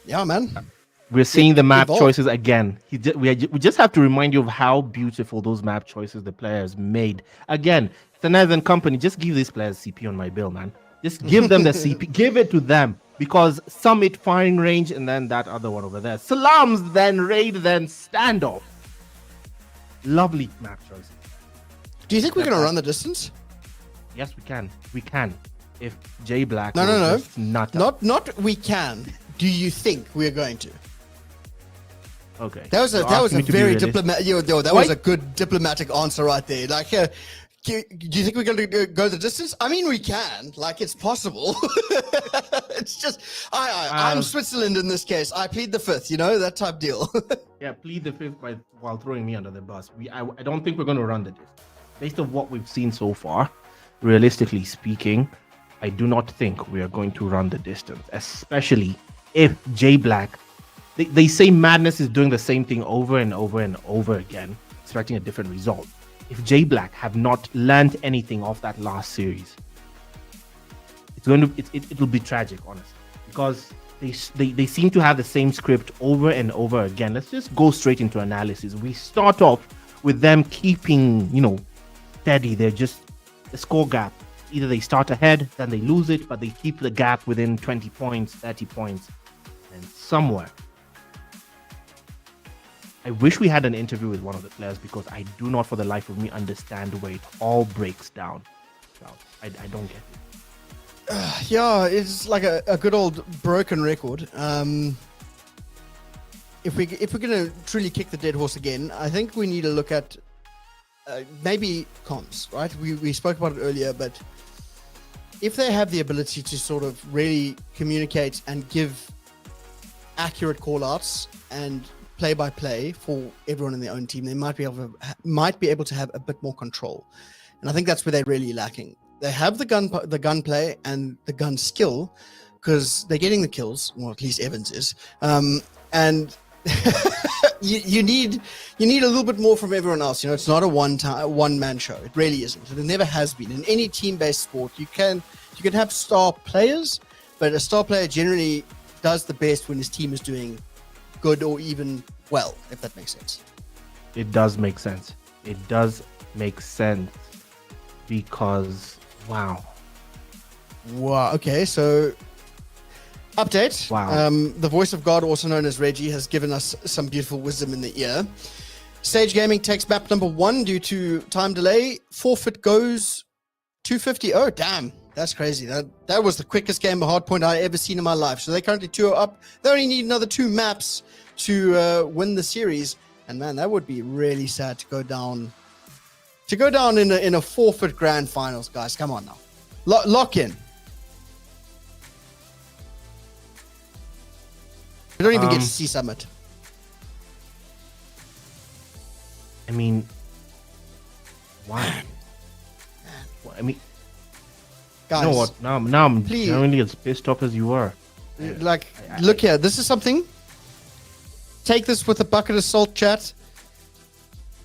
yeah, man. We're seeing the map evolve. choices again. We just have to remind you of how beautiful those map choices the players made. Again, it's an Netherlands company. Just give these players CP on my bill, man. Just give them the CP. Give it to them. Because Summit, firing range, and then that other one over there. Salams, then raid, then standoff. Lovely map choices. Do you think we're gonna run the distance? Yes, we can. We can. If J Black No. just nut up. Not we can. Do you think we're going to? Okay. That was a very diplomatic. That was a good diplomatic answer right there. Like, do you think we're going to go the distance? I mean, we can. Like, it's possible. It's just I'm Switzerland in this case. I plead the fifth. That type deal. Yeah, plead the fifth while throwing me under the bus. I don't think we're going to run the distance. Based on what we've seen so far, realistically speaking, I do not think we are going to run the distance, especially if J Black. They say Madness is doing the same thing over and over and over again, expecting a different result. If J Black have not learned anything off that last series, it will be tragic, honestly, because they seem to have the same script over and over again. Let's just go straight into analysis. We start off with them keeping, steady. They're just the score gap. Either they start ahead, then they lose it, but they keep the gap within 20 points, 30 points, and somewhere. I wish we had an interview with one of the players, because I do not for the life of me understand where it all breaks down. So I don't get it. Yeah, it's like a good old broken record. If we're gonna truly kick the dead horse again, I think we need to look at maybe comms, right? We spoke about it earlier, but if they have the ability to sort of really communicate and give accurate call-outs and play-by-play for everyone in their own team, they might be able to have a bit more control. And I think that's where they're really lacking. They have the gunplay and the gun skill, because they're getting the kills, well, at least Evans is. And you need a little bit more from everyone else. It's not a one-man show. It really isn't. It never has been. In any team-based sport, you can have star players, but a star player generally does the best when his team is doing good or even well, if that makes sense. It does make sense. It does make sense, because wow. Okay, so update. Wow. The voice of God, also known as Reggie, has given us some beautiful wisdom in the ear. Sage Gaming takes map number 1 due to time delay. Forfeit goes 250. Oh, damn. That's crazy. That was the quickest game of Hardpoint I ever seen in my life. So they're currently 2 up. They only need another 2 maps to win the series. And man, that would be really sad to go down. To go down in a forfeit grand finals, guys. Come on now, lock in. We don't even get to see Summit. I mean, why? I mean, Guys, you know what? Now I'm please. genuinely as pissed off as you are. Like, look here. This is something. Take this with a bucket of salt, chat.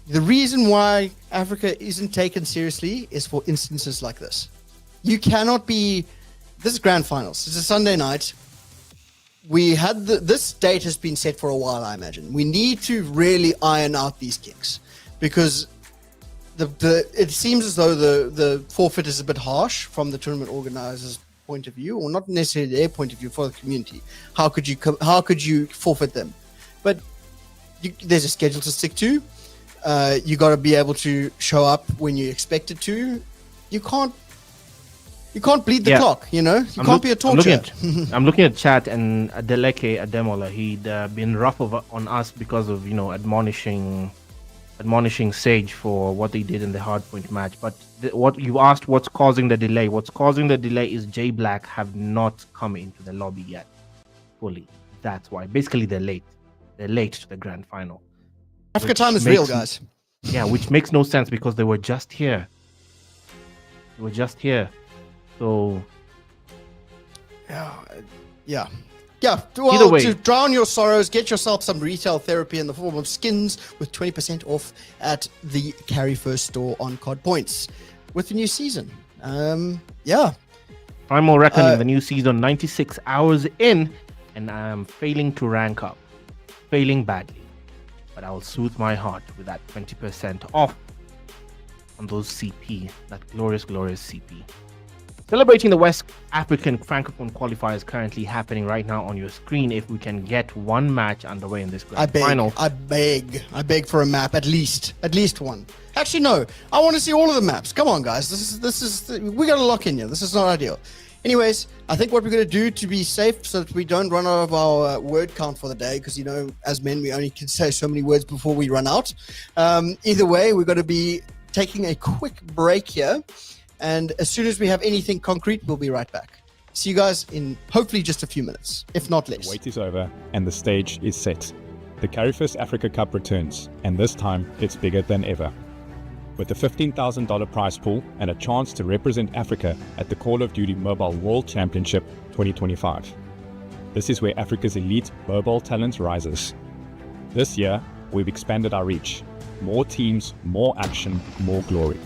The reason why Africa isn't taken seriously is for instances like this. You cannot be. This is grand finals. It's a Sunday night. We had this date has been set for a while, I imagine. We need to really iron out these kinks because it seems as though the forfeit is a bit harsh from the tournament organizers' point of view, or not necessarily their point of view, for the community. How could you forfeit them? But there's a schedule to stick to. You got to be able to show up when you expect it to. You can't bleed the clock, you know? You can't be a torture. I'm looking at chat, and Adeleke Ademola, he'd been rough on us because of, admonishing Sage for what they did in the hardpoint match. But what you asked, what's causing the delay? What's causing the delay is J Black have not come into the lobby yet fully. That's why. Basically, they're late. They're late to the grand final. Africa time is real, guys. Yeah, which makes no sense because they were just here. So, yeah. Well, either way, to drown your sorrows, get yourself some retail therapy in the form of skins with 20% off at the Carry1st store on COD Points with the new season. Primal Reckoning, the new season, 96 hours in, and I am failing to rank up. Failing badly. But I will soothe my heart with that 20% off on those CP, that glorious CP. Celebrating the West African Francophone qualifiers currently happening right now on your screen. If we can get one match underway in this grand final. I beg for a map, at least one. Actually, no, I want to see all of the maps. Come on, guys, we got to lock in here. This is not ideal. Anyways, I think what we're going to do to be safe so that we don't run out of our word count for the day, because, as men, we only can say so many words before we run out. Either way, we're going to be taking a quick break here. And as soon as we have anything concrete, we'll be right back. See you guys in hopefully just a few minutes, if not less. The wait is over and the stage is set. The Carry1st Africa Cup returns, and this time it's bigger than ever. With a $15,000 prize pool and a chance to represent Africa at the Call of Duty Mobile World Championship 2025. This is where Africa's elite mobile talent rises. This year, we've expanded our reach. More teams, more action, more glory.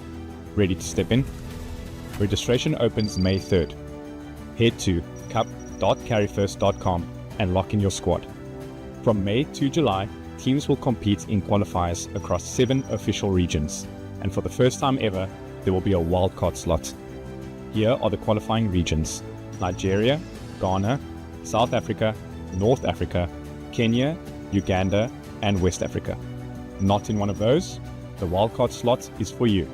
Ready to step in? Registration opens May 3rd. Head to cup.carry1st.com and lock in your squad. From May to July, teams will compete in qualifiers across 7 official regions. And for the first time ever, there will be a wildcard slot. Here are the qualifying regions: Nigeria, Ghana, South Africa, North Africa, Kenya, Uganda, and West Africa. Not in one of those? The wildcard slot is for you.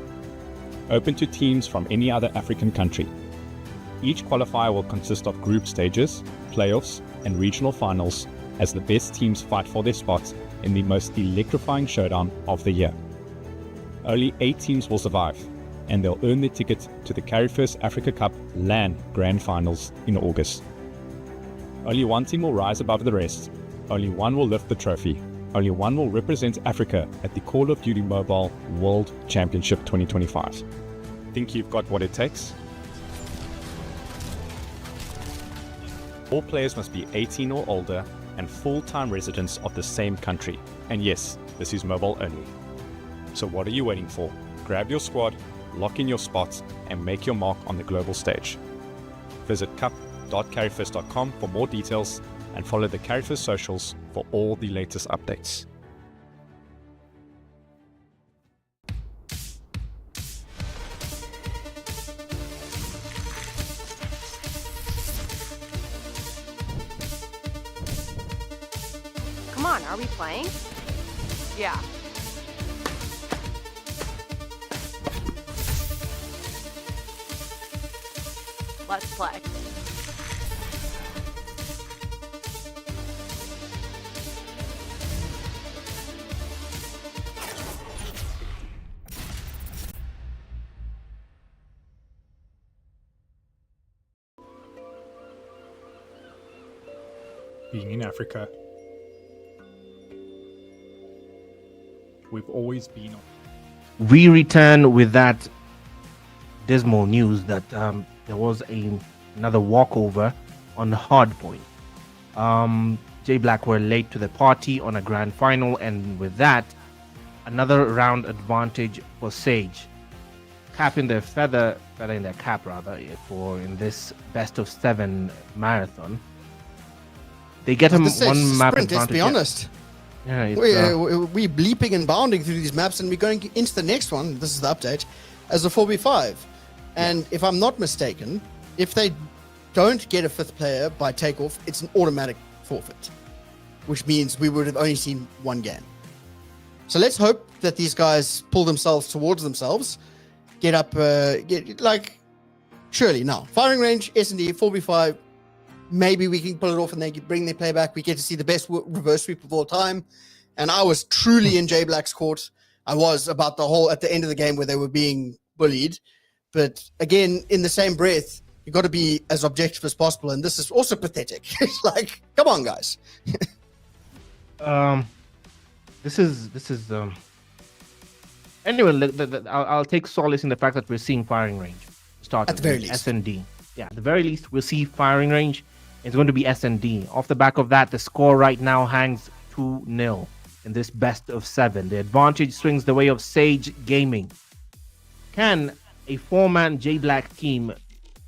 Open to teams from any other African country. Each qualifier will consist of group stages, playoffs, and regional finals as the best teams fight for their spots in the most electrifying showdown of the year. Only 8 teams will survive, and they'll earn their ticket to the Carry1st Africa Cup LAN Grand Finals in August. Only one team will rise above the rest. Only one will lift the trophy. Only one will represent Africa at the Call of Duty Mobile World Championship 2025. Think you've got what it takes? All players must be 18 or older and full-time residents of the same country. And yes, this is mobile only. So what are you waiting for? Grab your squad, lock in your spots, and make your mark on the global stage. Visit cup.carry1st.com for more details and follow the Carry1st socials for all the latest updates. Come on, are we playing? Yeah. Let's play. Being in Africa, we've always been. We return with that dismal news that there was another walkover on the Hardpoint. J Black were late to the party on a grand final, and with that, another round advantage for Sage, capping their feather in their cap rather for in this best of 7 marathon. They get This one is map sprint, let's advantage. be honest. Yeah, it's, We're bleeping and bounding through these maps, and we're going into the next one. This is the update as a 4v5. And if I'm not mistaken, if they don't get a 5th player by takeoff, it's an automatic forfeit, which means we would have only seen one game. So let's hope that these guys pull themselves towards themselves, get up, surely now. Firing range, S&D, 4v5. Maybe we can pull it off and they bring their play back. We get to see the best reverse sweep of all time. And I was truly in J Black's court. I was about at the end of the game where they were being bullied. But again, in the same breath, you've got to be as objective as possible. And this is also pathetic. It's like, come on, guys. This is anyway. I'll take solace in the fact that we're seeing firing range start At the very least. S&D. Yeah, at the very least, we'll see firing range. It's going to be S&D. Off the back of that, the score right now hangs 2-0 in this best of 7. The advantage swings the way of Sage Gaming. Can a 4-man J Black team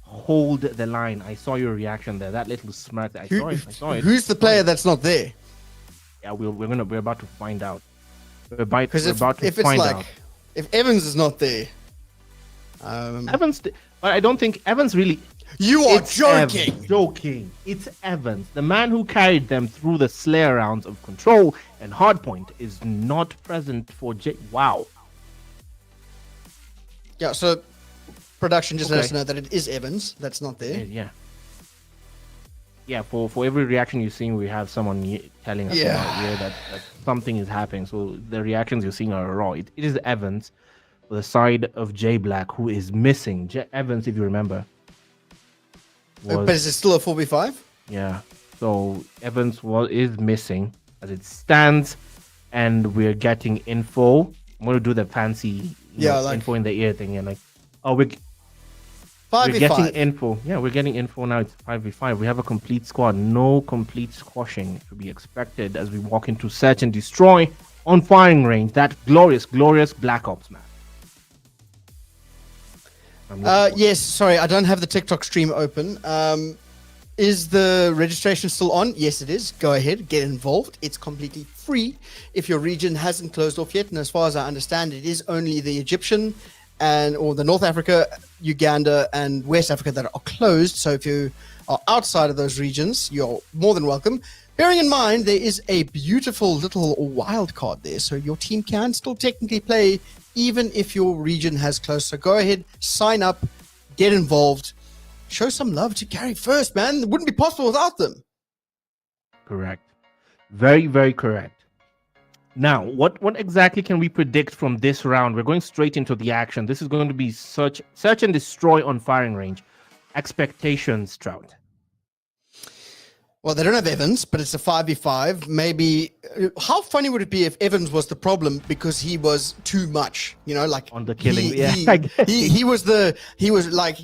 hold the line? I saw your reaction there. That little smirk. I saw it. Who's the player that's not there? Yeah, we're about to find out. We're about Because to find it's like, out. if Evans is not there, Evans, but I don't think Evans really. you are It's joking. Evans, joking. It's Evans, the man who carried them through the Slayer rounds of Control and Hardpoint, is not present for J. Wow. Yeah, so production just let Okay. us know that it is Evans that's not there. Yeah. For every reaction you're seeing, we have someone telling us Yeah. about here that something is happening. So the reactions you're seeing are raw. It is Evans for the side of J Black, who is missing. Evans, if you remember. But is it still a 4v5? Yeah. So Evans is missing as it stands, and we're getting info. I'm gonna do the fancy info in the ear thing, and we're 5v5. getting info. Yeah, we're getting info now. It's 5v5. We have a complete squad. No complete squashing to be expected as we walk into search and destroy on firing range. That glorious Black Ops map. Yes, sorry, I don't have the TikTok stream open. Is the registration still on? Yes, it is. Go ahead, get involved. It's completely free if your region hasn't closed off yet. And as far as I understand, it is only the Egyptian or the North Africa, Uganda, and West Africa that are closed. So if you are outside of those regions, you're more than welcome. Bearing in mind, there is a beautiful little wild card there. So your team can still technically play even if your region has closed. So go ahead, sign up, get involved, show some love to Carry1st, man. It wouldn't be possible without them. Correct. Very, very correct. Now, what exactly can we predict from this round? We're going straight into the action. This is going to be search and destroy on firing range. Expectations, Trout. Well, they don't have Evans, but it's a 5v5. Maybe, how funny would it be if Evans was the problem because he was too much, like On the killing, He was like,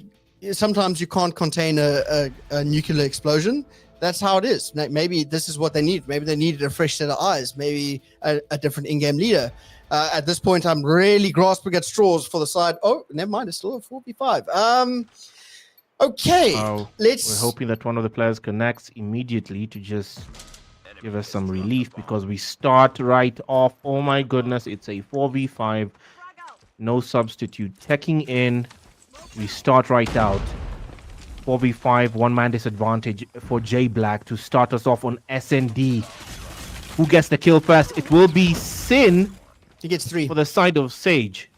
sometimes you can't contain a nuclear explosion. That's how it is. Maybe this is what they need. Maybe they needed a fresh set of eyes, maybe a different in-game leader. At this point, I'm really grasping at straws for the side. Oh, never mind. It's still a 4v5. Okay, We're hoping that one of the players connects immediately to just give us some relief because we start right off. Oh my goodness, it's a 4v5. No substitute. Checking in. We start right out. 4v5, 1-man disadvantage for J Black to start us off on S&D. Who gets the kill first? It will be Sin. He gets 3. For the side of Sage.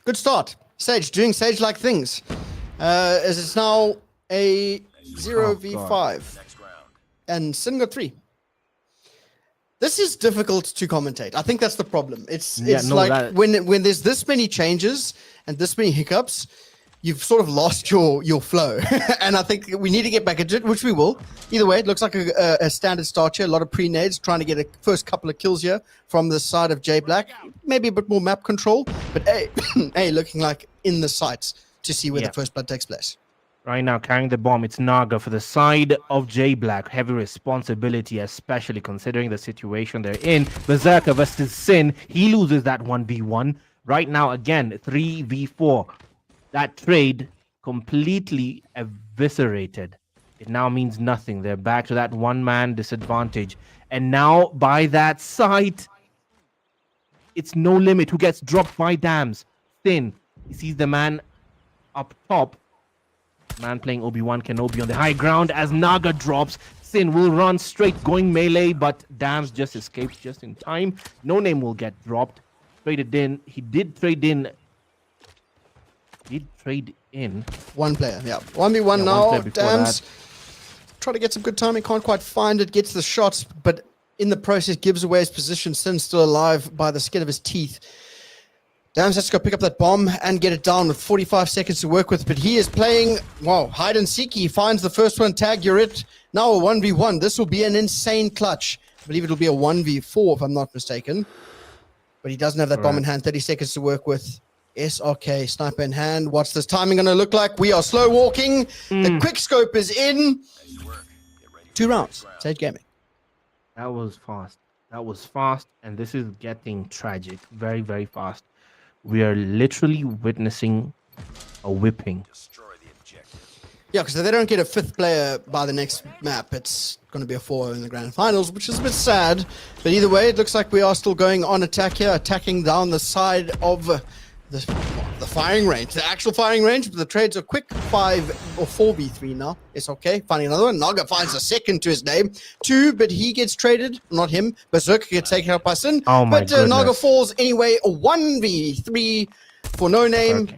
Good start. Sage doing Sage-like things. As it's now a 0v5. And Sin got 3. This is difficult to commentate. I think that's the problem. It's when there's this many changes and this many hiccups, you've sort of lost your flow. And I think we need to get back into it, which we will. Either way, it looks like a standard start here. A lot of pre-nades, trying to get a first couple of kills here from the side of J Black. Maybe a bit more map control, but A looking like in the sights to see where the first blood takes place. Right now, carrying the bomb, it's Naga for the side of J Black. Heavy responsibility, especially considering the situation they're in. Berserker versus Sin. He loses that 1v1. Right now, again, 3v4. That trade completely eviscerated. It now means nothing. They're back to that one-man disadvantage. And now, by that site, it's no limit who gets dropped by Dams. Sin. He sees the man up top. Man playing Obi-Wan Kenobi on the high ground as Naga drops. Sin will run straight going melee, but Dams just escapes just in time. No Name will get dropped. Traded in. He did trade in. One player, yeah. 1v1 now. Dams try to get some good timing. Can't quite find it. Gets the shots, but in the process gives away his position. Sin still alive by the skin of his teeth. Dams has to go pick up that bomb and get it down with 45 seconds to work with, but he is playing, hide and seek. He finds the first one, tag, you're it. Now a 1v1. This will be an insane clutch. I believe it'll be a 1v4 if I'm not mistaken. But he doesn't have that bomb in hand. 30 seconds to work with. SRK, sniper in hand. What's this timing going to look like? We are slow walking. The quick scope is in. 2 rounds. Sage Gaming. That was fast. That was fast. And this is getting tragic. Very, very fast. We are literally witnessing a whipping. Yeah, because if they don't get a 5th player by the next map, it's going to be a 4 in the grand finals, which is a bit sad. But either way, it looks like we are still going on attack here, attacking down the side of the firing range, the actual firing range. But the trades are quick. 5 or 4v3 now. It's okay. Finding another one. Naga finds a second to his name. 2, but he gets traded. Not him. Berserker gets taken out by Sin. Oh my but Naga falls anyway. A 1v3 for No Name.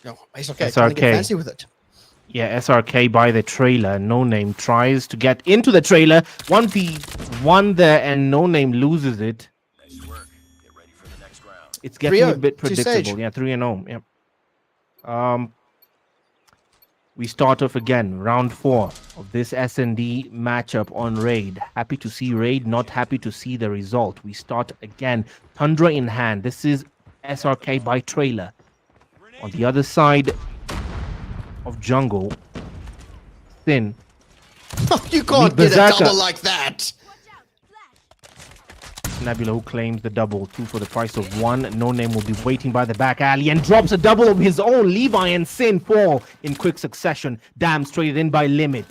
No, it's okay. Trying to get fancy with it. Yeah, SRK by the trailer. No Name tries to get into the trailer. 1v1 there, and No Name loses it. It's getting a bit predictable. Yeah, 3-0. Yep. We start off again, round 4 of this S&D matchup on Raid. Happy to see Raid, not happy to see the result. We start again, Tundra in hand. This is SRK by trailer. On the other side of jungle, Sin. You can't get a double like that. Nebula who claims the double, 2 for the price of 1. No Name will be waiting by the back alley and drops a double of his own. Levi and Sin fall in quick succession. Dams traded in by Limit.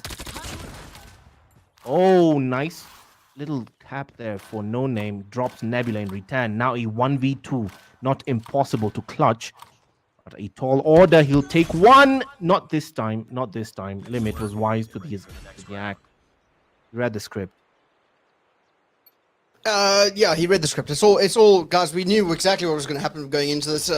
Oh, nice little tap there for No Name. Drops Nebula in return. Now a 1v2. Not impossible to clutch. But a tall order. He'll take 1. Not this time. Not this time. Limit was wise to the act. Read the script. Yeah, he read the script. It's all, guys. We knew exactly what was going to happen going into this.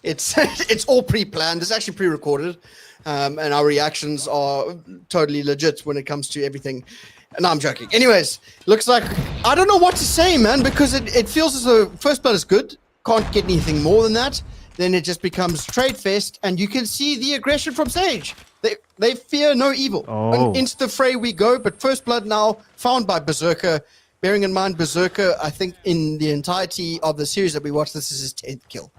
It's all pre-planned. It's actually pre-recorded, and our reactions are totally legit when it comes to everything. No, I'm joking. Anyways, looks like I don't know what to say, man, because it feels as though first blood is good. Can't get anything more than that. Then it just becomes trade fest, and you can see the aggression from Sage. They fear no evil. Into the fray we go. But first blood now found by Berserker. Bearing in mind, Berserker, I think in the entirety of the series that we watched, this is his 10th kill.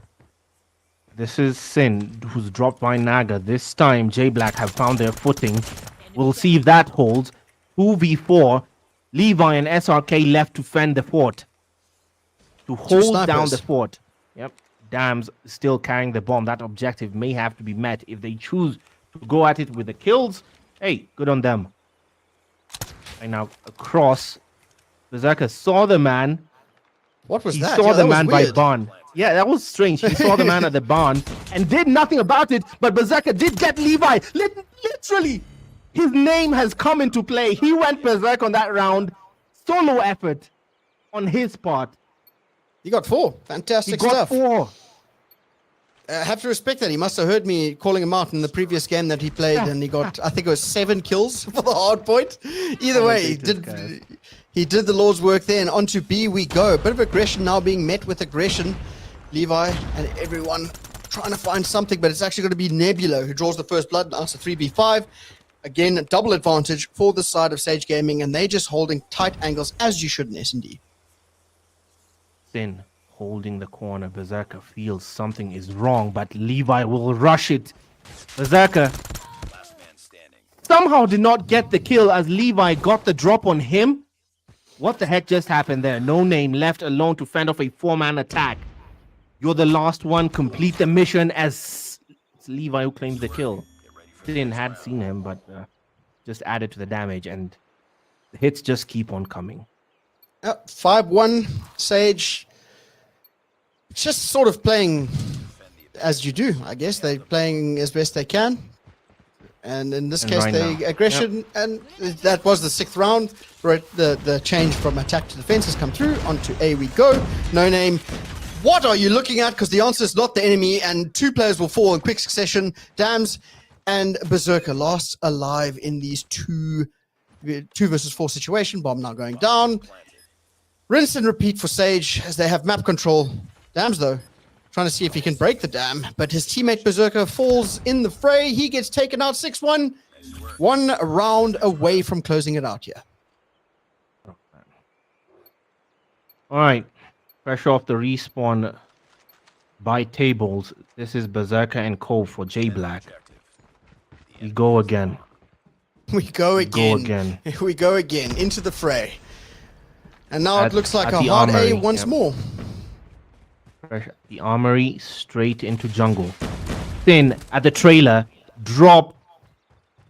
This is Sin, who's dropped by Naga. This time, J Black have found their footing. We'll see if that holds. 2v4. Levi and SRK left to fend the fort. To hold down the fort. Yep. Dams still carrying the bomb. That objective may have to be met. If they choose to go at it with the kills, hey, good on them. Right now, across... Berserker saw the man. What was he that? Saw the man weird. by barn. Yeah, that was strange. He saw the man at the barn and did nothing about it. But Berserker did get Levi. Literally, his name has come into play. He went Berserk on that round. Solo effort on his part. He got 4. Fantastic stuff. He got 4. I have to respect that. He must have heard me calling him out in the previous game that he played, and he got, I think it was 7 kills for the hard point. Either way, he did the Lord's work there, and onto B we go. A bit of aggression now being met with aggression. Levi and everyone trying to find something, but it's actually going to be Nebula who draws the first blood. Now it's a 3v5. Again, a double advantage for the side of Sage Gaming, and they're just holding tight angles, as you should in S&D. Sin holding the corner. Berserker feels something is wrong, but Levi will rush it. Berserker somehow did not get the kill as Levi got the drop on him. What the heck just happened there? No Name left alone to fend off a 4-man attack. You're the last one. Complete the mission as it's Levi who claims the kill. Sin had seen him, but just added to the damage, and the hits just keep on coming. 5-1 Sage. Just sort of playing as you do, I guess. They're playing as best they can. And in this case, right the aggression, and that was the 6th round. Right, the change from attack to defense has come through. Onto A we go. No Name. What are you looking at? Because the answer is not the enemy, and 2 players will fall in quick succession. Dams and Berserker last alive in these 2 versus 4 situation. Bomb now going down. Rinse and repeat for Sage as they have map control. Dams, though, trying to see if he can break the dam, but his teammate Berserker falls in the fray. He gets taken out 6-1. 1 round away from closing it out here. All right. Fresh off the respawn by tables. This is Berserker and Cove for J Black. We go again. We go again. We go again into the fray. And now it looks like a hard A once more. The armory straight into jungle. Sin at the trailer. Drop.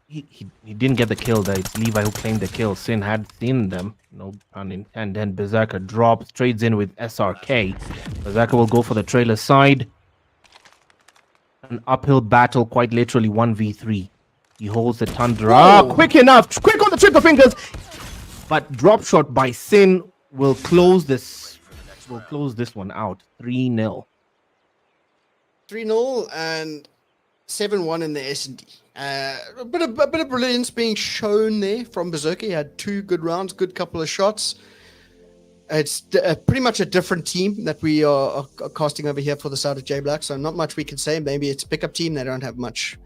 He didn't get the kill there. It's Levi who claimed the kill. Sin had seen them. No pun intended. Then Berserker drops. Trades in with SRK. Berserker will go for the trailer side. An uphill battle, quite literally 1v3. He holds the Tundra. Ah, quick enough. Quick on the trigger fingers. But drop shot by Sin will close this. Will close this one out. 3-0. 3-0 and 7-1 in the S&D. A bit of brilliance being shown there from Berserker. He had 2 good rounds, good couple of shots. It's pretty much a different team that we are casting over here for the side of J Black, so not much we can say. Maybe it's a pickup team. They don't have much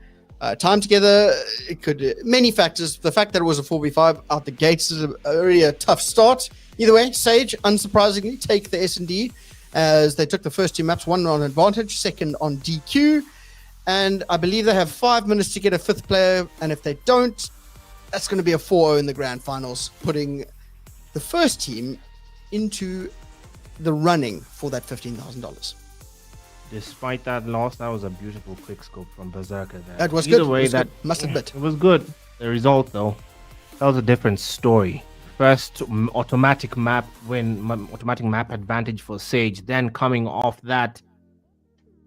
time together. It could many factors. The fact that it was a 4v5 out the gates is already a tough start. Either way, Sage, unsurprisingly, take the S&D as they took the first 2 maps, 1 on advantage, 2nd on DQ. And I believe they have 5 minutes to get a 5th player. And if they don't, that's going to be a 4-0 in the grand finals, putting the first team into the running for that $15,000. Despite that loss, that was a beautiful quick scope from Berserker there. That was Either good. way, that must admit. It was good. The result, though, that was a different story. First automatic map win, automatic map advantage for Sage. Then coming off that,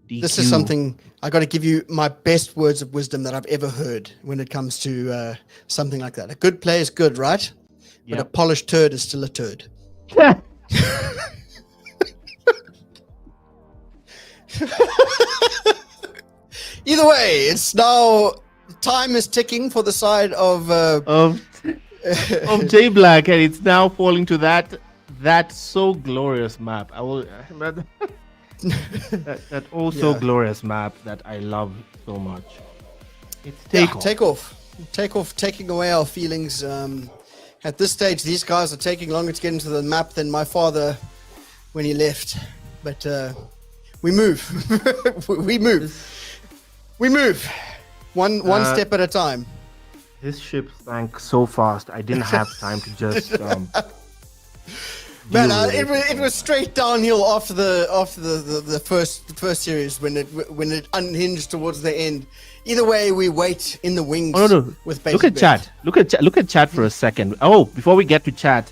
DQ. This is something I got to give you my best words of wisdom that I've ever heard when it comes to something like that. A good play is good, right? But a polished turd is still a turd. Either way, it's now time is ticking for the side of J Black, and it's now falling to that so glorious map. I will that also glorious map that I love so much. It's Takeoff, taking away our feelings. At this stage, these guys are taking longer to get into the map than my father when he left. But we move. we move. One step at a time. His ship sank so fast. I didn't have time to just. Man, it was straight downhill after the first series when it unhinged towards the end. Either way, we wait in the wings. Oh, no. With look at chat. Look at chat for a second. Oh, before we get to chat,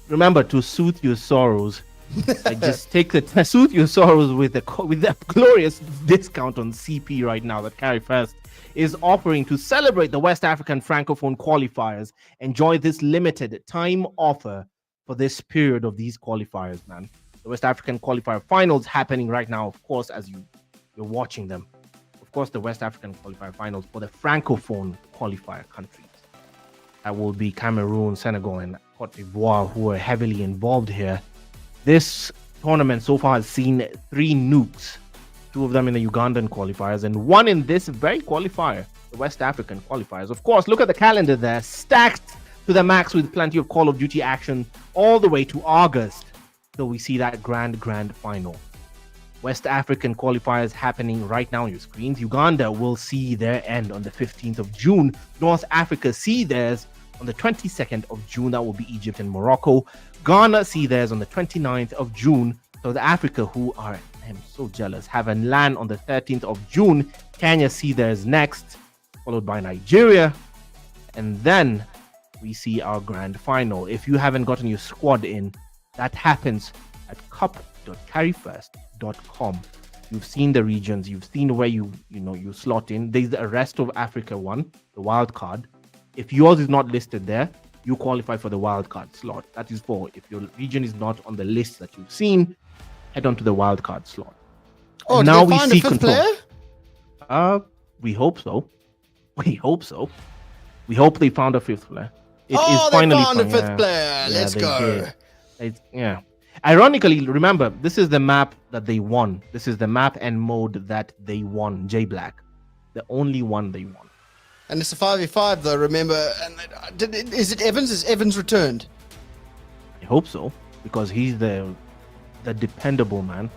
remember to soothe your sorrows. Just take soothe your sorrows with the glorious discount on CP right now that Carry1st is offering to celebrate the West African Francophone qualifiers. Enjoy this limited time offer for this period of these qualifiers, man. The West African qualifier finals happening right now, of course, as you You're watching them. Of course, the West African qualifier finals for the Francophone qualifier countries. That will be Cameroon, Senegal, and Cote d'Ivoire, who are heavily involved here. This tournament so far has seen 3 nukes, 2 of them in the Ugandan qualifiers and 1 in this very qualifier, the West African qualifiers. Of course, look at the calendar there, stacked to the max with plenty of Call of Duty action all the way to August. So we see that grand final. West African qualifiers happening right now on your screens. Uganda will see their end on the 15th of June. North Africa see theirs on the 22nd of June. That will be Egypt and Morocco. Ghana see theirs on the 29th of June. South Africa, who are, I'm so jealous, have a LAN on the 13th of June. Kenya see theirs next, followed by Nigeria. And then we see our grand final. If you haven't gotten your squad in, that happens at cup.carry1st.com. You've seen the regions, you've seen where you slot in. There's the rest of Africa one, the wild card. If yours is not listed there, you qualify for the wildcard slot. That is for if your region is not on the list that you've seen, head on to the wildcard slot. Oh, and now did they find a fifth player? We hope so. We hope so. We hope they found a 5th player. It is they finally found a 5th player. Let's go. Yeah. Ironically, remember, this is the map that they won. This is the map and mode that they won. J Black, the only one they won. And it's a 5v5 though, remember. And is it Evans? Is Evans returned? I hope so, because he's the dependable man.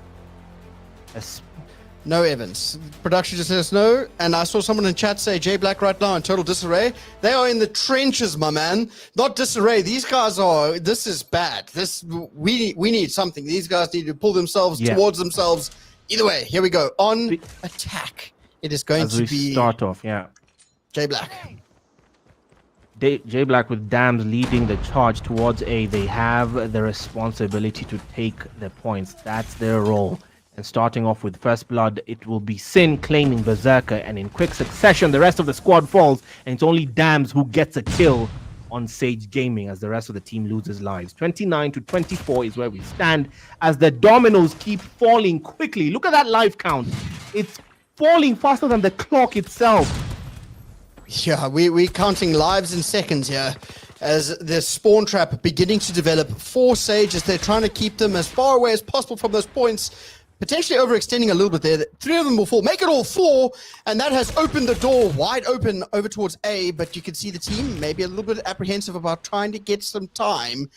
No Evans. Production just says no. And I saw someone in chat say J Black right now in total disarray. They are in the trenches, my man. Not disarray. These guys are. This is bad. We need something. These guys need to pull themselves towards themselves. Either way, here we go. On attack. It is going to be start off. Yeah. J Black. J Black with Dams leading the charge towards A. They have the responsibility to take the points. That's their role. And starting off with First Blood, it will be Sin claiming Berserker, and in quick succession, the rest of the squad falls, and it's only Dams who gets a kill on Sage Gaming as the rest of the team loses lives. 29-24 is where we stand as the dominoes keep falling quickly. Look at that life count. It's falling faster than the clock itself. Yeah, we're counting lives in seconds here as the spawn trap beginning to develop. 4 Sages, they're trying to keep them as far away as possible from those points. Potentially overextending a little bit there. 3 of them will fall. Make it all 4, and that has opened the door wide open over towards A, but you can see the team maybe a little bit apprehensive about trying to get some time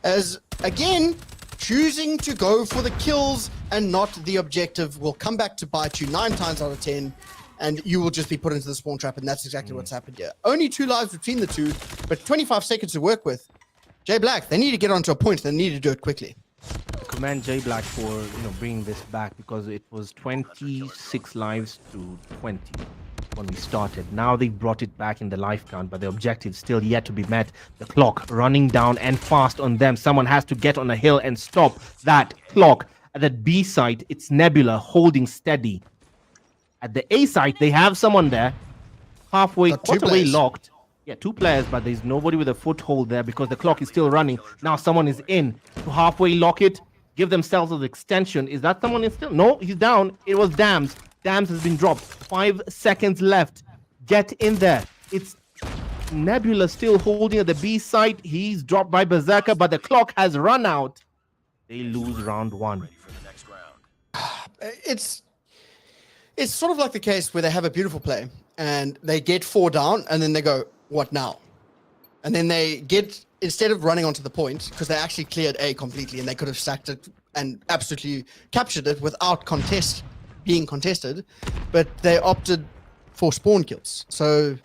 as, again, choosing to go for the kills and not the objective will come back to bite you 9 times out of 10, and you will just be put into the spawn trap, and that's exactly what's happened here. Only 2 lives between the two, but 25 seconds to work with. J Black, they need to get onto a point. They need to do it quickly. Commend J Black for bringing this back, because it was 26 lives to 20 when we started. Now they brought it back in the life count, but the objective still yet to be met. The clock running down and fast on them. Someone has to get on a hill and stop that clock. At that B site, it's Nebula holding steady. At the A site, they have someone there, halfway, quarter-way locked. Yeah, 2 players, but there's nobody with a foothold there because the clock is still running. Now someone is in to halfway lock it, give themselves an extension. Is that someone is still? No, he's down. It was Dams. Dams has been dropped. 5 seconds left. Get in there. It's Nebula still holding at the B site. He's dropped by Berserker, but the clock has run out. They lose round 1. It's sort of like the case where they have a beautiful play and they get 4 down and then they go, what now? And then they get, instead of running onto the point, because they actually cleared A completely and they could have sacked it and absolutely captured it without being contested, but they opted for spawn kills. So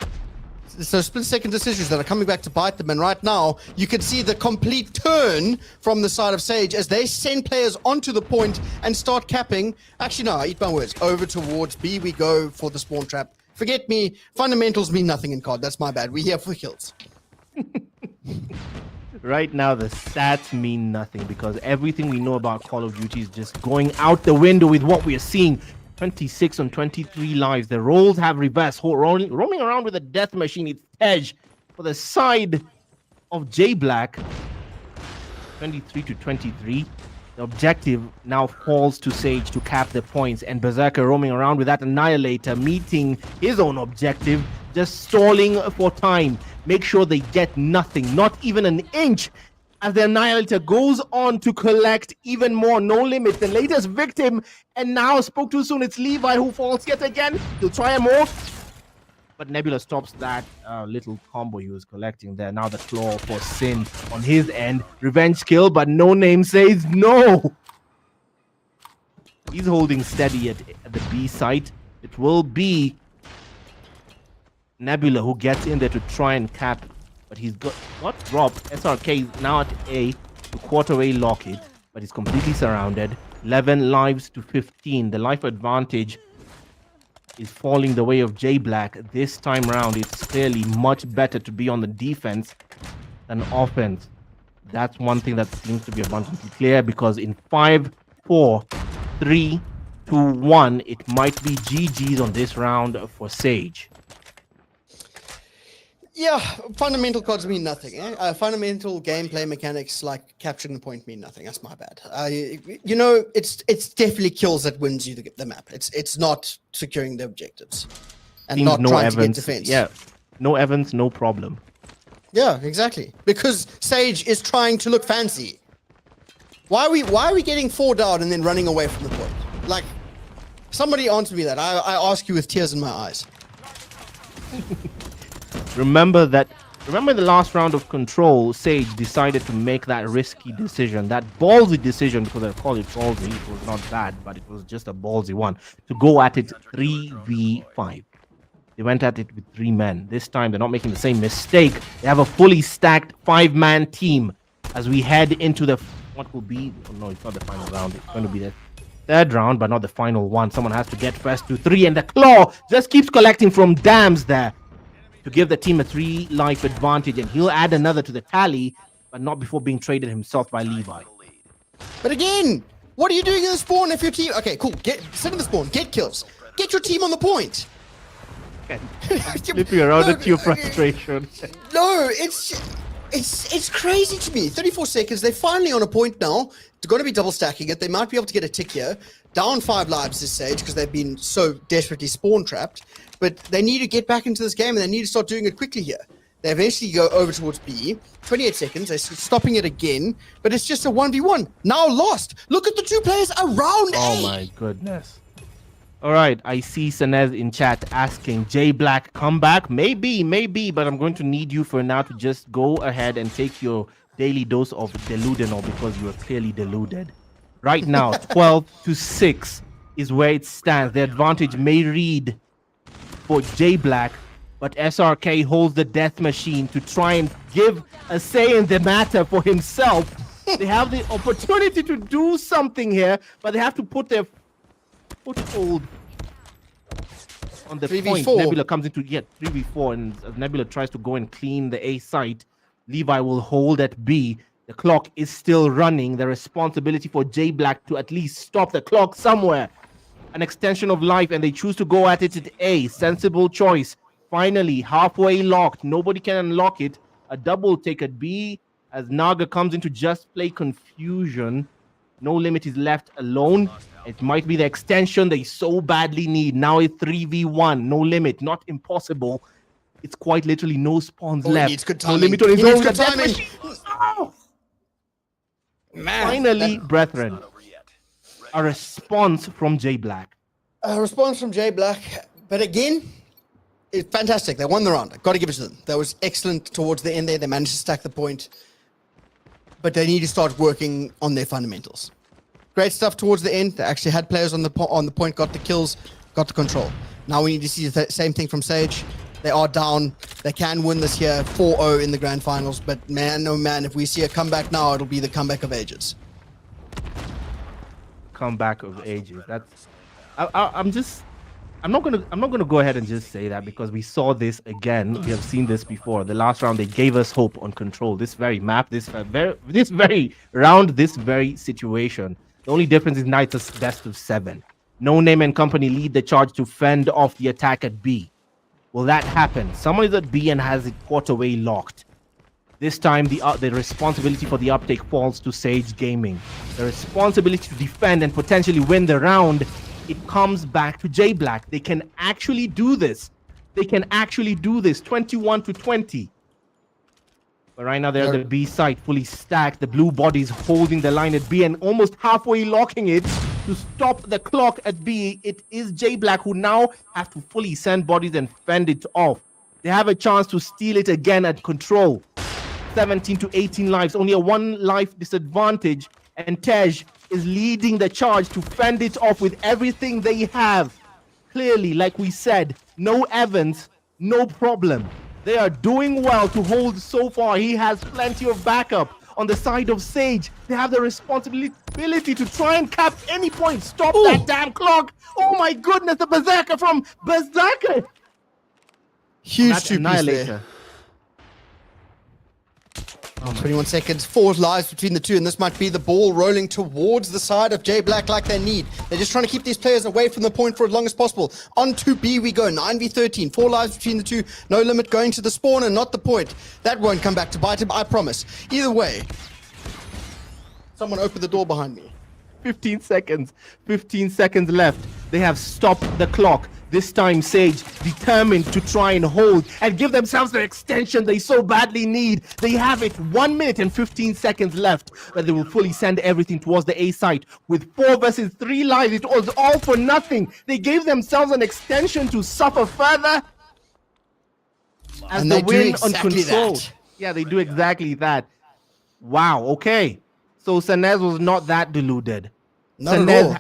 split-second decisions that are coming back to bite them. And right now, you can see the complete turn from the side of Sage as they send players onto the point and start capping. Actually, no, I eat my words. Over towards B we go for the spawn trap. Forget me. Fundamentals mean nothing in COD. That's my bad. We're here for kills. Right now, the stats mean nothing because everything we know about Call of Duty is just going out the window with what we are seeing. 26 on 23 lives. The roles have reversed. Roaming around with a death machine. It's Tej for the side of J Black. 23 to 23. The objective now falls to Sage to cap the points, and Berserker roaming around with that Annihilator, meeting his own objective, just stalling for time. Make sure they get nothing, not even an inch, as the Annihilator goes on to collect even more. No Limit, the latest victim, and now spoke too soon. It's Levi who falls yet again. He'll try more, but Nebula stops that little combo he was collecting there. Now the claw for Sin on his end. Revenge kill, but No Name says no. He's holding steady at the B site. It will be Nebula who gets in there to try and cap, but he's got dropped. SRK is now at A to quarterway lock it, but he's completely surrounded. 11 lives to 15. The life advantage is falling the way of J Black. This time round, it's clearly much better to be on the defense than offense. That's one thing that seems to be abundantly clear, because in 5, 4, 3, 2, 1, it might be GG's on this round for Sage. Yeah, fundamental cards mean nothing. Fundamental gameplay mechanics like capturing the point mean nothing. That's my bad. You know, it's definitely kills that wins you the map. It's not securing the objectives and Seems not no trying Evans. to get defense. Yeah, no Evans, no problem. Yeah, exactly. Because Sage is trying to look fancy. Why are we getting 4 down and then running away from the point? Like, somebody answer me that. I ask you with tears in my eyes. Remember in the last round of Control, Sage decided to make that risky decision, that ballsy decision, because I call it ballsy. It was not bad, but it was just a ballsy one, to go at it 3v5. They went at it with 3 men. This time, they're not making the same mistake. They have a fully stacked 5-man team as we head into the, what will be, oh no, it's not the final round. It's going to be the 3rd round, but not the final one. Someone has to get first to 3, and the Claw just keeps collecting from Dams there to give the team a 3 life advantage, and he'll add another to the tally, but not before being traded himself by Levi. But again, what are you doing in the spawn if your team... Okay, cool. Sit in the spawn. Get kills. Get your team on the point. Flipping around at your frustration. No, it's crazy to me. 34 seconds. They're finally on a point now. They're going to be double stacking it. They might be able to get a tick here. Down 5 lives this stage because they've been so desperately spawn trapped. But they need to get back into this game, and they need to start doing it quickly here. They eventually go over towards B. 28 seconds. They're stopping it again, but it's just a 1v1. Now lost. Look at the 2 players around A. Oh my goodness. All right, I see Sanez in chat asking, J Black come back? Maybe, but I'm going to need you for now to just go ahead and take your daily dose of delusional, because you are clearly deluded. Right now, 12-6 is where it stands. The advantage may read for J Black, but SRK holds the death machine to try and give a say in the matter for himself. They have the opportunity to do something here, but they have to put their foothold on the 3v4. point. Nebula comes into 3v4, and as Nebula tries to go and clean the A site, Levi will hold at B. The clock is still running. The responsibility for J Black to at least stop the clock somewhere. An extension of life, and they choose to go at it at A. Sensible choice. Finally, halfway locked. Nobody can unlock it. A double take at B as Naga comes in to just play confusion. No Limit is left alone. It might be the extension they so badly need. Now it's 3v1. No Limit, not impossible. It's quite literally no spawns left. He needs good No timing. Limit on his He needs own. good The death timing. machine. Oh! Man, Finally, brethren, a response from J Black. a response from J Black, but again, it's fantastic. They won the round. Got to give it to them. That was excellent towards the end there. They managed to stack the point, but they need to start working on their fundamentals. Great stuff towards the end. They actually had players on the point, got the kills, got the control. Now we need to see the same thing from Sage. They are down. They can win this here, 4-0 in the grand finals. But man, oh man, if we see a comeback now, it'll be the comeback of ages. Comeback of ages. That's. I'm not gonna go ahead and just say that, because we saw this again. We have seen this before. The last round they gave us hope on Control. This very map, this very round, this very situation. The only difference is now it's a best of 7. No Name and company lead the charge to fend off the attack at B. Will that happen? Someone is at B and has it quarterway locked. This time, the responsibility for the uptake falls to Sage Gaming. The responsibility to defend and potentially win the round, it comes back to J Black. They can actually do this. 21-20. But right now they're at the B side, fully stacked. The blue body's holding the line at B and almost halfway locking it to stop the clock at B. It is J Black who now have to fully send bodies and fend it off. They have a chance to steal it again at control. 17-18 lives, only a 1 life disadvantage, and Tej is leading the charge to fend it off with everything they have. Clearly, like we said, no Evans, no problem. They are doing well to hold so far. He has plenty of backup on the side of Sage. They have the responsibility to try and cap any point. Stop that damn clock. Oh my goodness, the Berserker from Berserker. Huge two-piece there. 21 seconds, 4 lives between the two, and this might be the ball rolling towards the side of J Black like they need. They're just trying to keep these players away from the point for as long as possible. On to B we go, 9v13, 4 lives between the two, no limit going to the spawner, not the point. That won't come back to bite him, I promise. Either way, someone open the door behind me. 15 seconds left. They have stopped the clock. This time Sage determined to try and hold and give themselves the extension they so badly need. They have it, 1 minute and 15 seconds left, but they will fully send everything towards the A site. With 4 versus 3 lives, it was all for nothing. They gave themselves an extension to suffer further. As And the they do win exactly on control. that. Yeah, they do exactly that. Wow, okay. So Sanez was not that deluded. Not at all.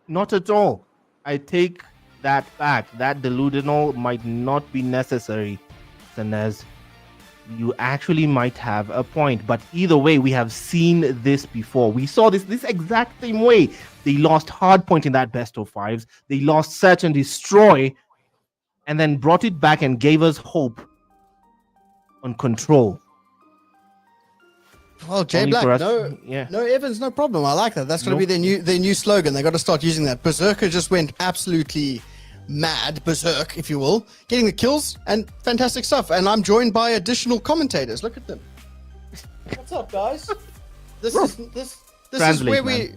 Not at all. I take that back. That delusional might not be necessary, Sanez. You actually might have a point. But either way, we have seen this before. We saw this exact same way. They lost hardpoint in that best of 5s. They lost Search and Destroy, and then brought it back and gave us hope on control. Well, J Only Black, for us- no, yeah. no Evans, no problem. I like that. That's going to be their new slogan. They got to start using that. Berserker just went absolutely mad, berserk, if you will, getting the kills and fantastic stuff. And I'm joined by additional commentators. Look at them. What's up, guys? This is where we.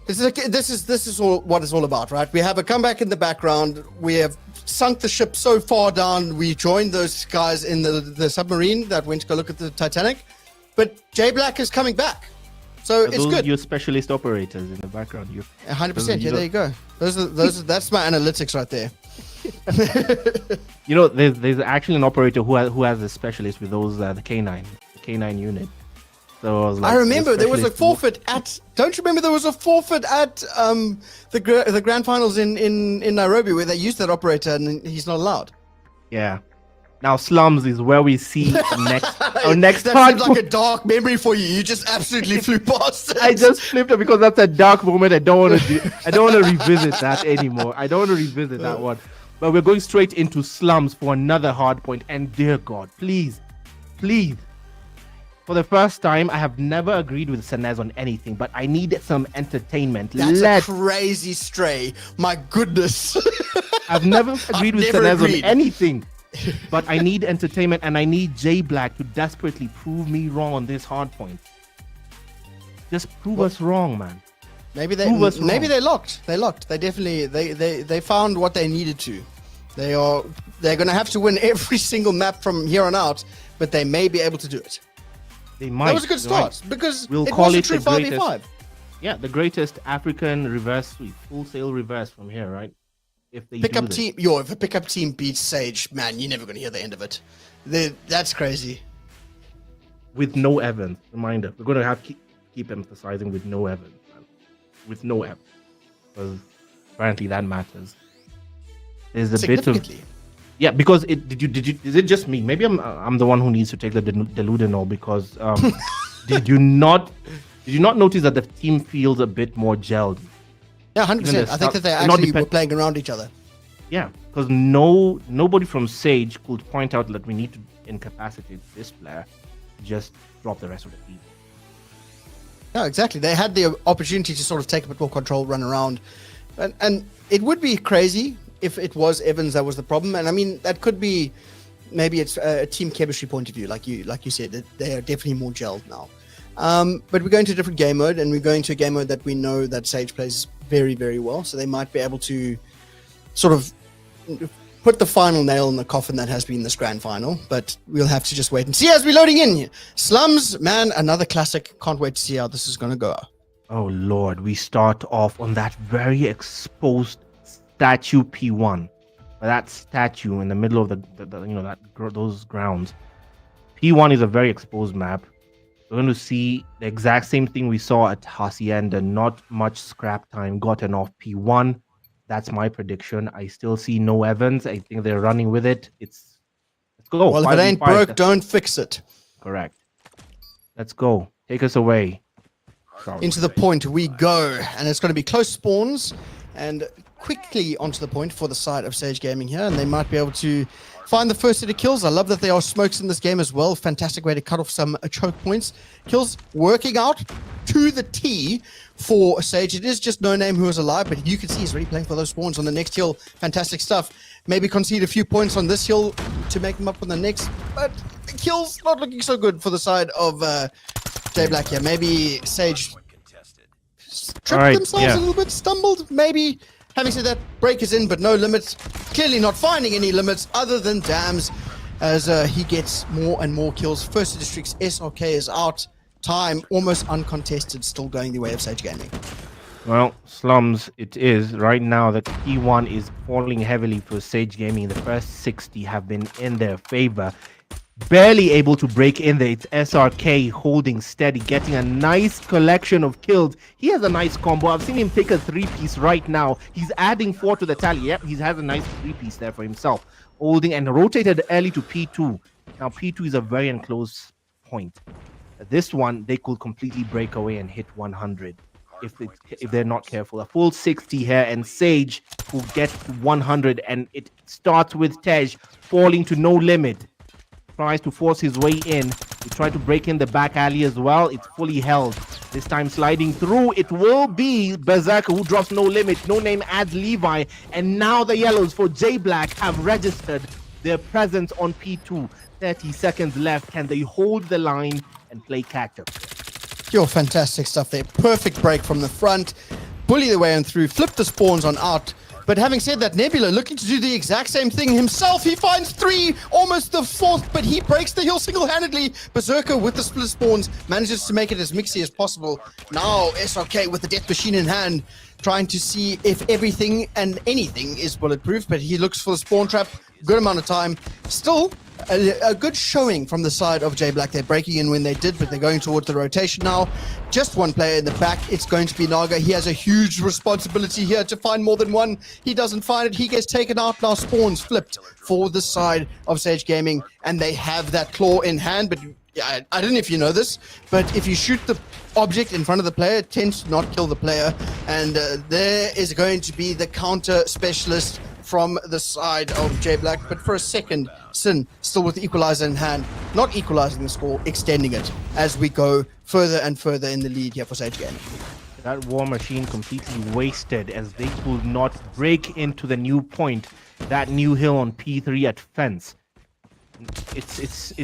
This is all what it's all about, right? We have a comeback in the background. We have sunk the ship so far down. We joined those guys in the submarine that went to go look at the Titanic. But J Black is coming back, so it's Those good. Your specialist operators in the background. 100%. Yeah, there you go. That's my analytics right there. You know, there's actually an operator who has a specialist with those the K9 unit. So I was like, I remember there was a forfeit at. Don't you remember there was a forfeit at the grand finals in Nairobi where they used that operator and he's not allowed. Yeah. Now slums is where we see next. Our next That part. seems like a dark memory for you. You just absolutely flew past it. I just flipped it because that's a dark moment. I don't want to revisit that anymore. I don't want to revisit that one. But we're going straight into slums for another hard point. And dear God, please, for the first time, I have never agreed with Sanez on anything, but I need some entertainment. That's a crazy stray. My goodness. I've never agreed with never Sanez agreed. on anything. But I need entertainment, and I need J Black to desperately prove me wrong on this hard point. Just prove us wrong, man. Maybe they locked. They definitely they found what they needed to. They're going to have to win every single map from here on out, but they may be able to do it. They might. That was a good start because We'll it call was a it true the greatest. 5v5. Yeah, the greatest African reverse sweep, full sail reverse from here, right? If they Pickup do this. team, if a pickup team beats Sage, man, you're never going to hear the end of it. That's crazy. With no Evans, reminder, we're going to have to keep emphasizing with no Evans, man. With no Evans, because apparently that matters. There's a bit of Significantly. yeah, because is it just me? Maybe I'm the one who needs to take the delusional because did you not notice that the team feels a bit more gelled? Yeah, 100%. I think that they actually were playing around each other. Yeah, because nobody from Sage could point out that we need to incapacitate this player. Just drop the rest of the team. No, exactly. They had the opportunity to sort of take a bit more control, run around. And it would be crazy if it was Evans that was the problem. And I mean, that could be maybe it's a team chemistry point of view, like you said, they are definitely more gelled now. But we're going to a different game mode, and we're going to a game mode that we know that Sage plays very, very well. So they might be able to sort of put the final nail in the coffin that has been this grand final. But we'll have to just wait and see as we're loading in. Slums, man, another classic. Can't wait to see how this is going to go. Oh Lord, we start off on that very exposed statue P1. That statue in the middle of those grounds. P1 is a very exposed map. We're going to see the exact same thing we saw at Hacienda. Not much scrap time gotten off P1. That's my prediction. I still see no Evans. I think they're running with it. Let's go. Well, if it ain't broke, don't fix it. Correct. Let's go. Take us away. Into the point we go, and it's going to be close spawns and quickly onto the point for the side of Sage Gaming here, and they might be able to find the first set of kills. I love that there are smokes in this game as well. Fantastic way to cut off some choke points. Kills working out to the T for Sage. It is just No Name who is alive, but you can see he's already playing for those spawns on the next hill. Fantastic stuff. Maybe concede a few points on this hill to make them up on the next, but the kills not looking so good for the side of J Black here. Maybe Sage tripped themselves a little bit, stumbled, maybe. Having said that, break is in, but no limits. Clearly not finding any limits other than dams as he gets more and more kills. First to districts, SRK is out. Time almost uncontested, still going the way of Sage Gaming. Well, Slums, it is. Right now, the P1 is falling heavily for Sage Gaming. The first 60 have been in their favor. Barely able to break in there. It's SRK holding steady, getting a nice collection of kills. He has a nice combo. I've seen him take a 3-piece right now. He's adding 4 to the tally. Yep, he has a nice 3-piece there for himself. Holding and rotated early to P2. Now, P2 is a very enclosed point. This one, they could completely break away and hit 100 if they're not careful. A full 60 here, and Sage will get 100, and it starts with Tej falling to no limit. Tries to force his way in. He tried to break in the back alley as well. It's fully held. This time sliding through. It will be Berserker who drops No Limit. No Name adds Levi. And now the yellows for J Black have registered their presence on P2. 30 seconds left. Can they hold the line and play catch-up? Pure fantastic stuff there. Perfect break from the front. Bully the way on through. Flip the spawns on out. But having said that, Nebula looking to do the exact same thing himself. He finds 3, almost the 4th, but he breaks the hill single-handedly. Berserker with the split spawns manages to make it as mixy as possible. Now SRK with the death machine in hand, trying to see if everything and anything is bulletproof, but he looks for the spawn trap. Good amount of time. Still a good showing from the side of J Black. They're breaking in when they did, but they're going towards the rotation now. Just one player in the back. It's going to be Naga. He has a huge responsibility here to find more than one. He doesn't find it. He gets taken out. Now spawns flipped for the side of Sage Gaming, and they have that claw in hand. But I don't know if you know this, but if you shoot the object in front of the player, it tends to not kill the player. And there is going to be the counter specialist from the side of J Black, but for a second, Sin still with the equalizer in hand, not equalizing the score, extending it as we go further and further in the lead here for Sage Gaming. That war machine completely wasted as they could not break into the new point, that new hill on P3 at fence.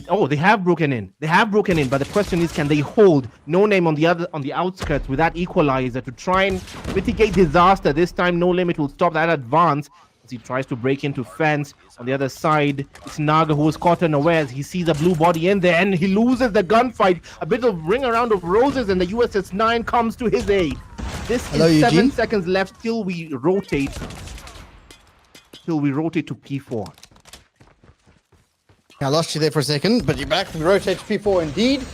Oh, they have broken in. They have broken in, but the question is, can they hold No Name on the outskirts with that equalizer to try and mitigate disaster? This time, No Limit will stop that advance. As he tries to break into fence. On the other side, it's Naga who is caught unawares. He sees a blue body in there and he loses the gunfight. A bit of ring around of roses and the USS 9 comes to his aid. This is 7 seconds left till we rotate. To P4. I lost you there for a second, but you're back. We rotate to P4 indeed.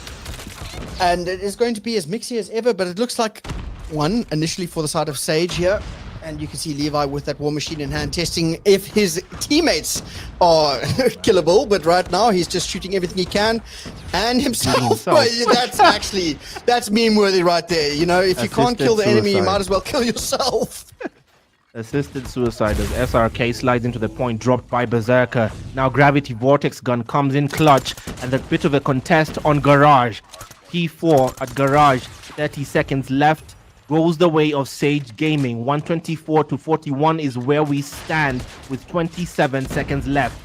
And it is going to be as mixy as ever, but it looks like one initially for the side of Sage here. And you can see Levi with that war machine in hand, testing if his teammates are killable. But right now, he's just shooting everything he can. And himself. That's meme-worthy right there. You know, if you can't kill the enemy, you might as well kill yourself. Assisted suicide as SRK slides into the point, dropped by Berserker. Now Gravity Vortex gun comes in clutch. And a bit of a contest on Garage. P4 at Garage. 30 seconds left. Goes the way of Sage Gaming. 124 to 41 is where we stand with 27 seconds left.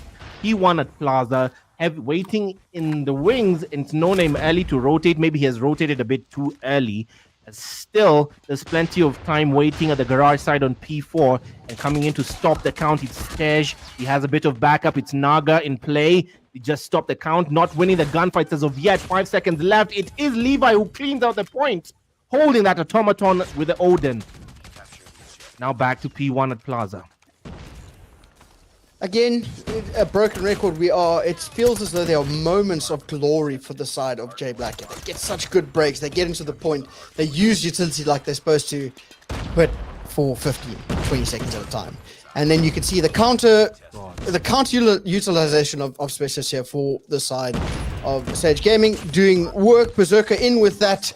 P1 at Plaza, waiting in the wings. It's No Name early to rotate. Maybe he has rotated a bit too early. Still, there's plenty of time waiting at the garage side on P4 and coming in to stop the count. It's Tej. He has a bit of backup. It's Naga in play. He just stopped the count, not winning the gunfights as of yet. 5 seconds left. It is Levi who cleans out the point, holding that automaton with the Odin. Now back to P1 at Plaza. Again, a broken record. It feels as though there are moments of glory for the side of J Black. They get such good breaks. They get into the point. They use utility like they're supposed to, but for 15, 20 seconds at a time. And then you can see the counter utilization of specialists here for the side of Sage Gaming doing work. Berserker in with that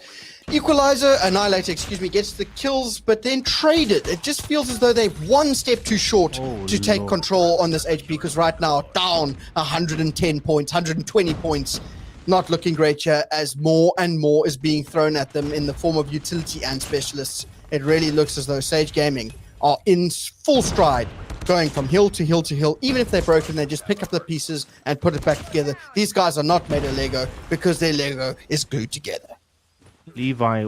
Equalizer, Annihilator, gets the kills, but then traded. It just feels as though they're one step too short to take control on this HP, because right now, down 110 points, 120 points. Not looking great here, as more and more is being thrown at them in the form of utility and specialists. It really looks as though Sage Gaming are in full stride, going from hill to hill to hill. Even if they're broken, they just pick up the pieces and put it back together. These guys are not made of Lego, because their Lego is glued together. Levi,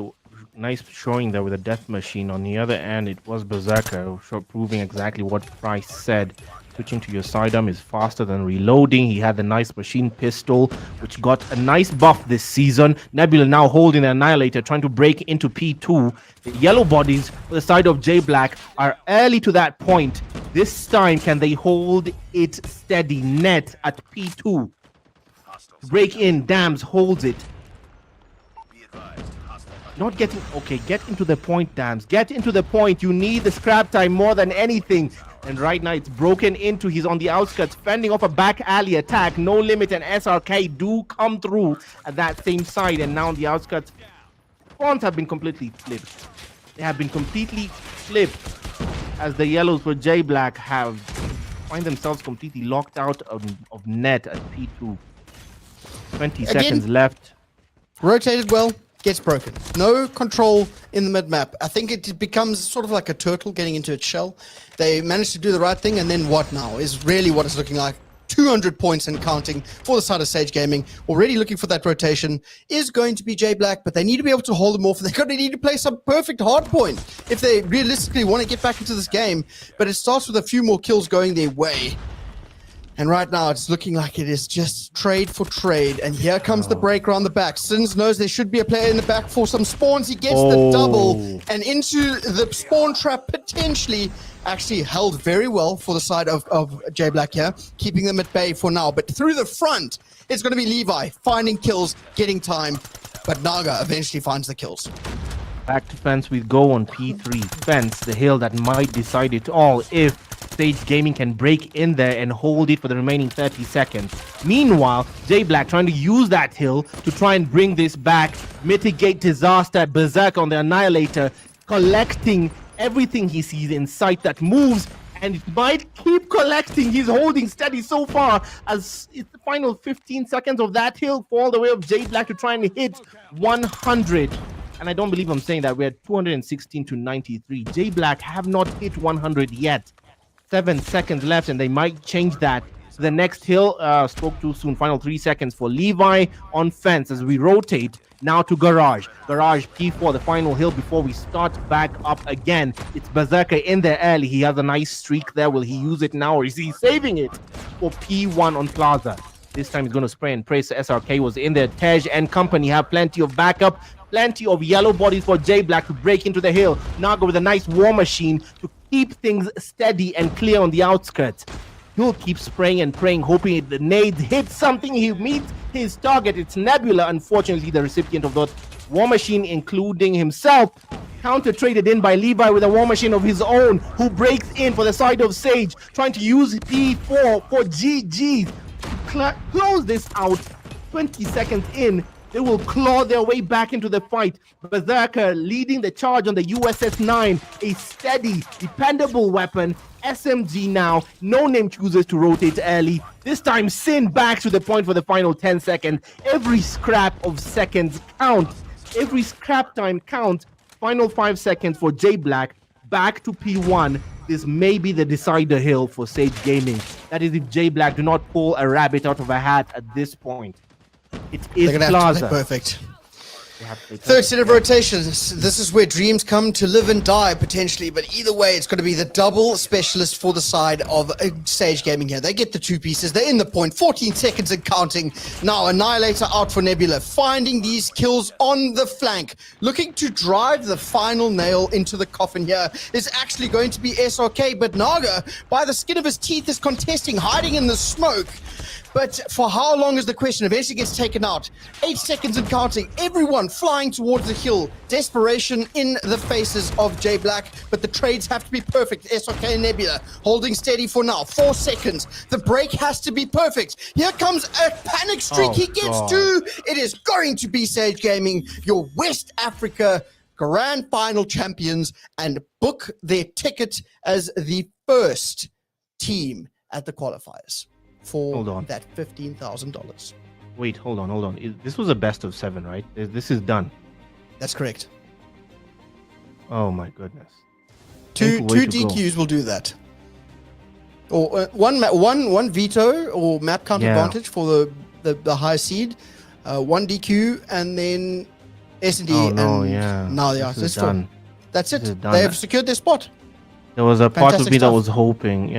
nice showing there with a death machine. On the other end, it was Berserker, proving exactly what Price said. Switching to your sidearm is faster than reloading. He had the nice machine pistol, which got a nice buff this season. Nebula now holding the Annihilator, trying to break into P2. The yellow bodies for the side of J Black are early to that point. This time, can they hold it steady? Net at P2. Break in, Dams holds it. Not getting... Okay, get into the point, Dams. Get into the point. You need the scrap time more than anything. And right now, it's broken into. He's on the outskirts, fending off a back alley attack. No Limit and SRK do come through at that same side. And now on the outskirts, fronts have been completely flipped. They have been completely flipped, as the yellows for J Black find themselves completely locked out of net at P2. 20 seconds left. Rotated well. Gets broken. No control in the mid-map. I think it becomes sort of like a turtle getting into its shell. They managed to do the right thing, and then what now is really what it's looking like. 200 points and counting for the side of Sage Gaming. Already looking for that rotation is going to be J Black, but they need to be able to hold them off. They're going to need to play some perfect hard point if they realistically want to get back into this game. But it starts with a few more kills going their way. And right now, it's looking like it is just trade for trade. And here comes the break around the back. Sins knows there should be a player in the back for some spawns. He gets the double and into the spawn trap, potentially. Actually held very well for the side of J Black here, keeping them at bay for now. But through the front, it's going to be Levi finding kills, getting time. But Naga eventually finds the kills. Back to Fence we go on P3. Fence, the hill that might decide it all if Sage Gaming can break in there and hold it for the remaining 30 seconds. Meanwhile, J Black trying to use that hill to try and bring this back, mitigate disaster. Berserk on the Annihilator, collecting everything he sees in sight that moves, and it might keep collecting. He's holding steady so far, as it's the final 15 seconds of that hill for all the way of J Black to try and hit 100. And I don't believe I'm saying that. We're at 216 to 93. J Black have not hit 100 yet. 7 seconds left, and they might change that. The next hill, spoke too soon. Final 3 seconds for Levi on Fence as we rotate now to Garage. Garage P4, the final hill before we start back up again. It's Berserker in there early. He has a nice streak there. Will he use it now, or is he saving it for P1 on Plaza? This time he's going to spray and pray. So SRK was in there. Tej and company have plenty of backup. Plenty of yellow bodies for J Black to break into the hill. Naga with a nice war machine to keep things steady and clear on the outskirts. He'll keep spraying and praying, hoping the nades hit something. He meets his target. It's Nebula, unfortunately, the recipient of that war machine, including himself. Counter traded in by Levi with a war machine of his own, who breaks in for the side of Sage, trying to use P4 for GG to close this out. 20 seconds in. They will claw their way back into the fight. Berserker leading the charge on the USS-9. A steady, dependable weapon. SMG now. No Name chooses to rotate early. This time, Sin back to the point for the final 10 seconds. Every scrap of seconds count. Every scrap time counts. Final 5 seconds for J Black. Back to P1. this may be the decider hill for Sage Gaming. That is, if J Black do not pull a rabbit out of a hat at this point. It is They're gonna have to Plaza. play perfect. They have to play Third perfect. set of rotations. This is where dreams come to live and die, potentially. But either way, it's going to be the double specialist for the side of Sage Gaming here. They get the two pieces. They're in the point. 14 seconds and counting. Now, Annihilator out for Nebula. Finding these kills on the flank. Looking to drive the final nail into the coffin here is actually going to be SRK. But Naga, by the skin of his teeth, is contesting, hiding in the smoke. But for how long is the question? Eventually gets taken out. 8 seconds and counting. Everyone flying towards the hill. Desperation in the faces of J Black. But the trades have to be perfect. SRK and Nebula holding steady for now. 4 seconds. The break has to be perfect. Here comes a panic streak. Oh, He gets God. 2. It is going to be Sage Gaming, your West Africa Grand Final champions, and book their ticket as the first team at the qualifiers for Hold on. that $15,000. Wait, hold on. This was a best of 7, right? This is done. That's correct. Oh my goodness. Two Painful way to go. DQs will do that. Or one veto or map count Yeah. advantage for the high seed. One DQ and then S&D. Oh no, and yeah. now they are. This is That's done. That's This is it. done. They have secured their spot. There was a part of Fantastic me that stuff. was hoping,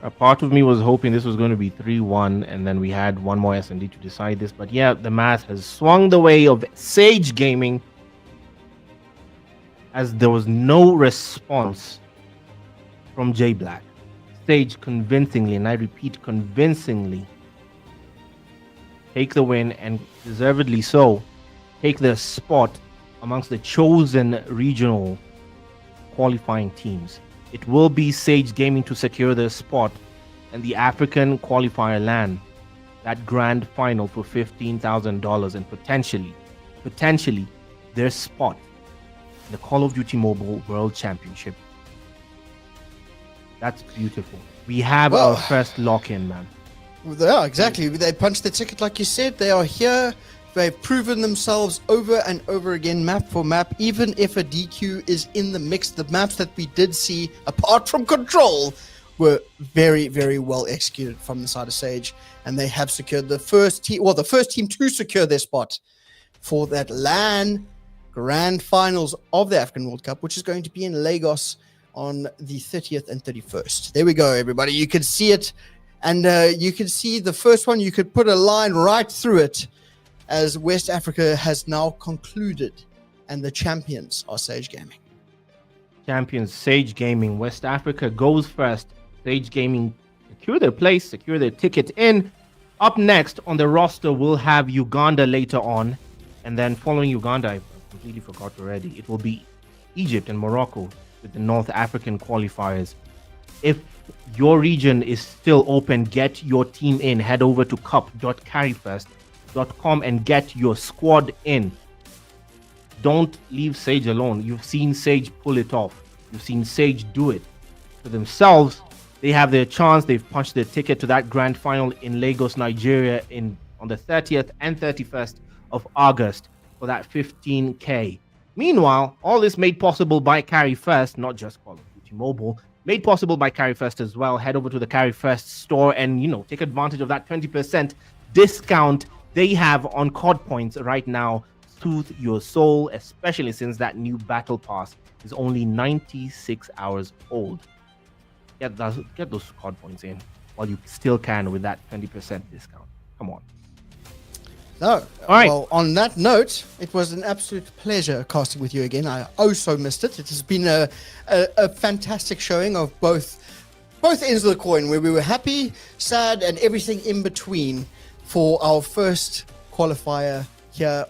a part of me was hoping this was going to be 3-1, and then we had one more S&D to decide this. But yeah, the math has swung the way of Sage Gaming, as there was no response from J Black. Sage convincingly, and I repeat, convincingly, take the win, and deservedly so, take their spot amongst the chosen regional qualifying teams. It will be Sage Gaming to secure their spot and the African qualifier LAN, that grand final for $15,000, and potentially their spot in the Call of Duty Mobile World Championship. That's beautiful. We have Well- our first lock-in, man. Yeah, exactly. They punched the ticket, like you said. They are here. They've proven themselves over and over again, map for map. Even if a DQ is in the mix, the maps that we did see, apart from Control, were very, very well executed from the side of Sage. And they have secured the first team, the first team to secure their spot for that LAN Grand Finals of the African World Cup, which is going to be in Lagos on the 30th and 31st. There we go, everybody. You can see it. And you can see the first one. You could put a line right through it, as West Africa has now concluded, and the champions are Sage Gaming. Champions Sage Gaming. West Africa goes first. Sage Gaming secure their place, secure their ticket in. Up next on the roster, we'll have Uganda later on. And then following Uganda, I completely forgot already, it will be Egypt and Morocco with the North African qualifiers. If your region is still open, get your team in. Head over to cup.carry1st.com and get your squad in. Don't leave Sage alone. You've seen Sage pull it off. You've seen Sage do it for themselves. They have their chance. They've punched their ticket to that grand final in Lagos, Nigeria on the 30th and 31st of August for that 15K. Meanwhile, all this made possible by Carry1st, not just Call of Duty Mobile, made possible by Carry1st as well. Head over to the Carry1st store and, take advantage of that 20% discount they have on COD points right now. Soothe your soul, especially since that new battle pass is only 96 hours old. Get those COD points in while you still can with that 20% discount. Come on. No. All right. Well, on that note, it was an absolute pleasure casting with you again. I so missed it. It has been a fantastic showing of both ends of the coin, where we were happy, sad, and everything in between for our first qualifier here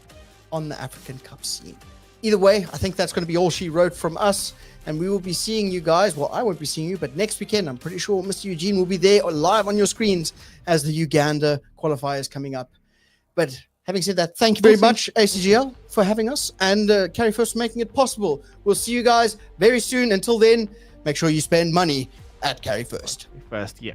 on the African Cup scene. Either way, I think that's going to be all she wrote from us, and we will be seeing you guys. Well, I won't be seeing you, but next weekend, I'm pretty sure Mr. Eugene will be there live on your screens as the Uganda qualifier is coming up. But having said that, thank you very much, ACGL, for having us, and Carry1st for making it possible. We'll see you guys very soon. Until then, make sure you spend money at Carry1st. First, yeah.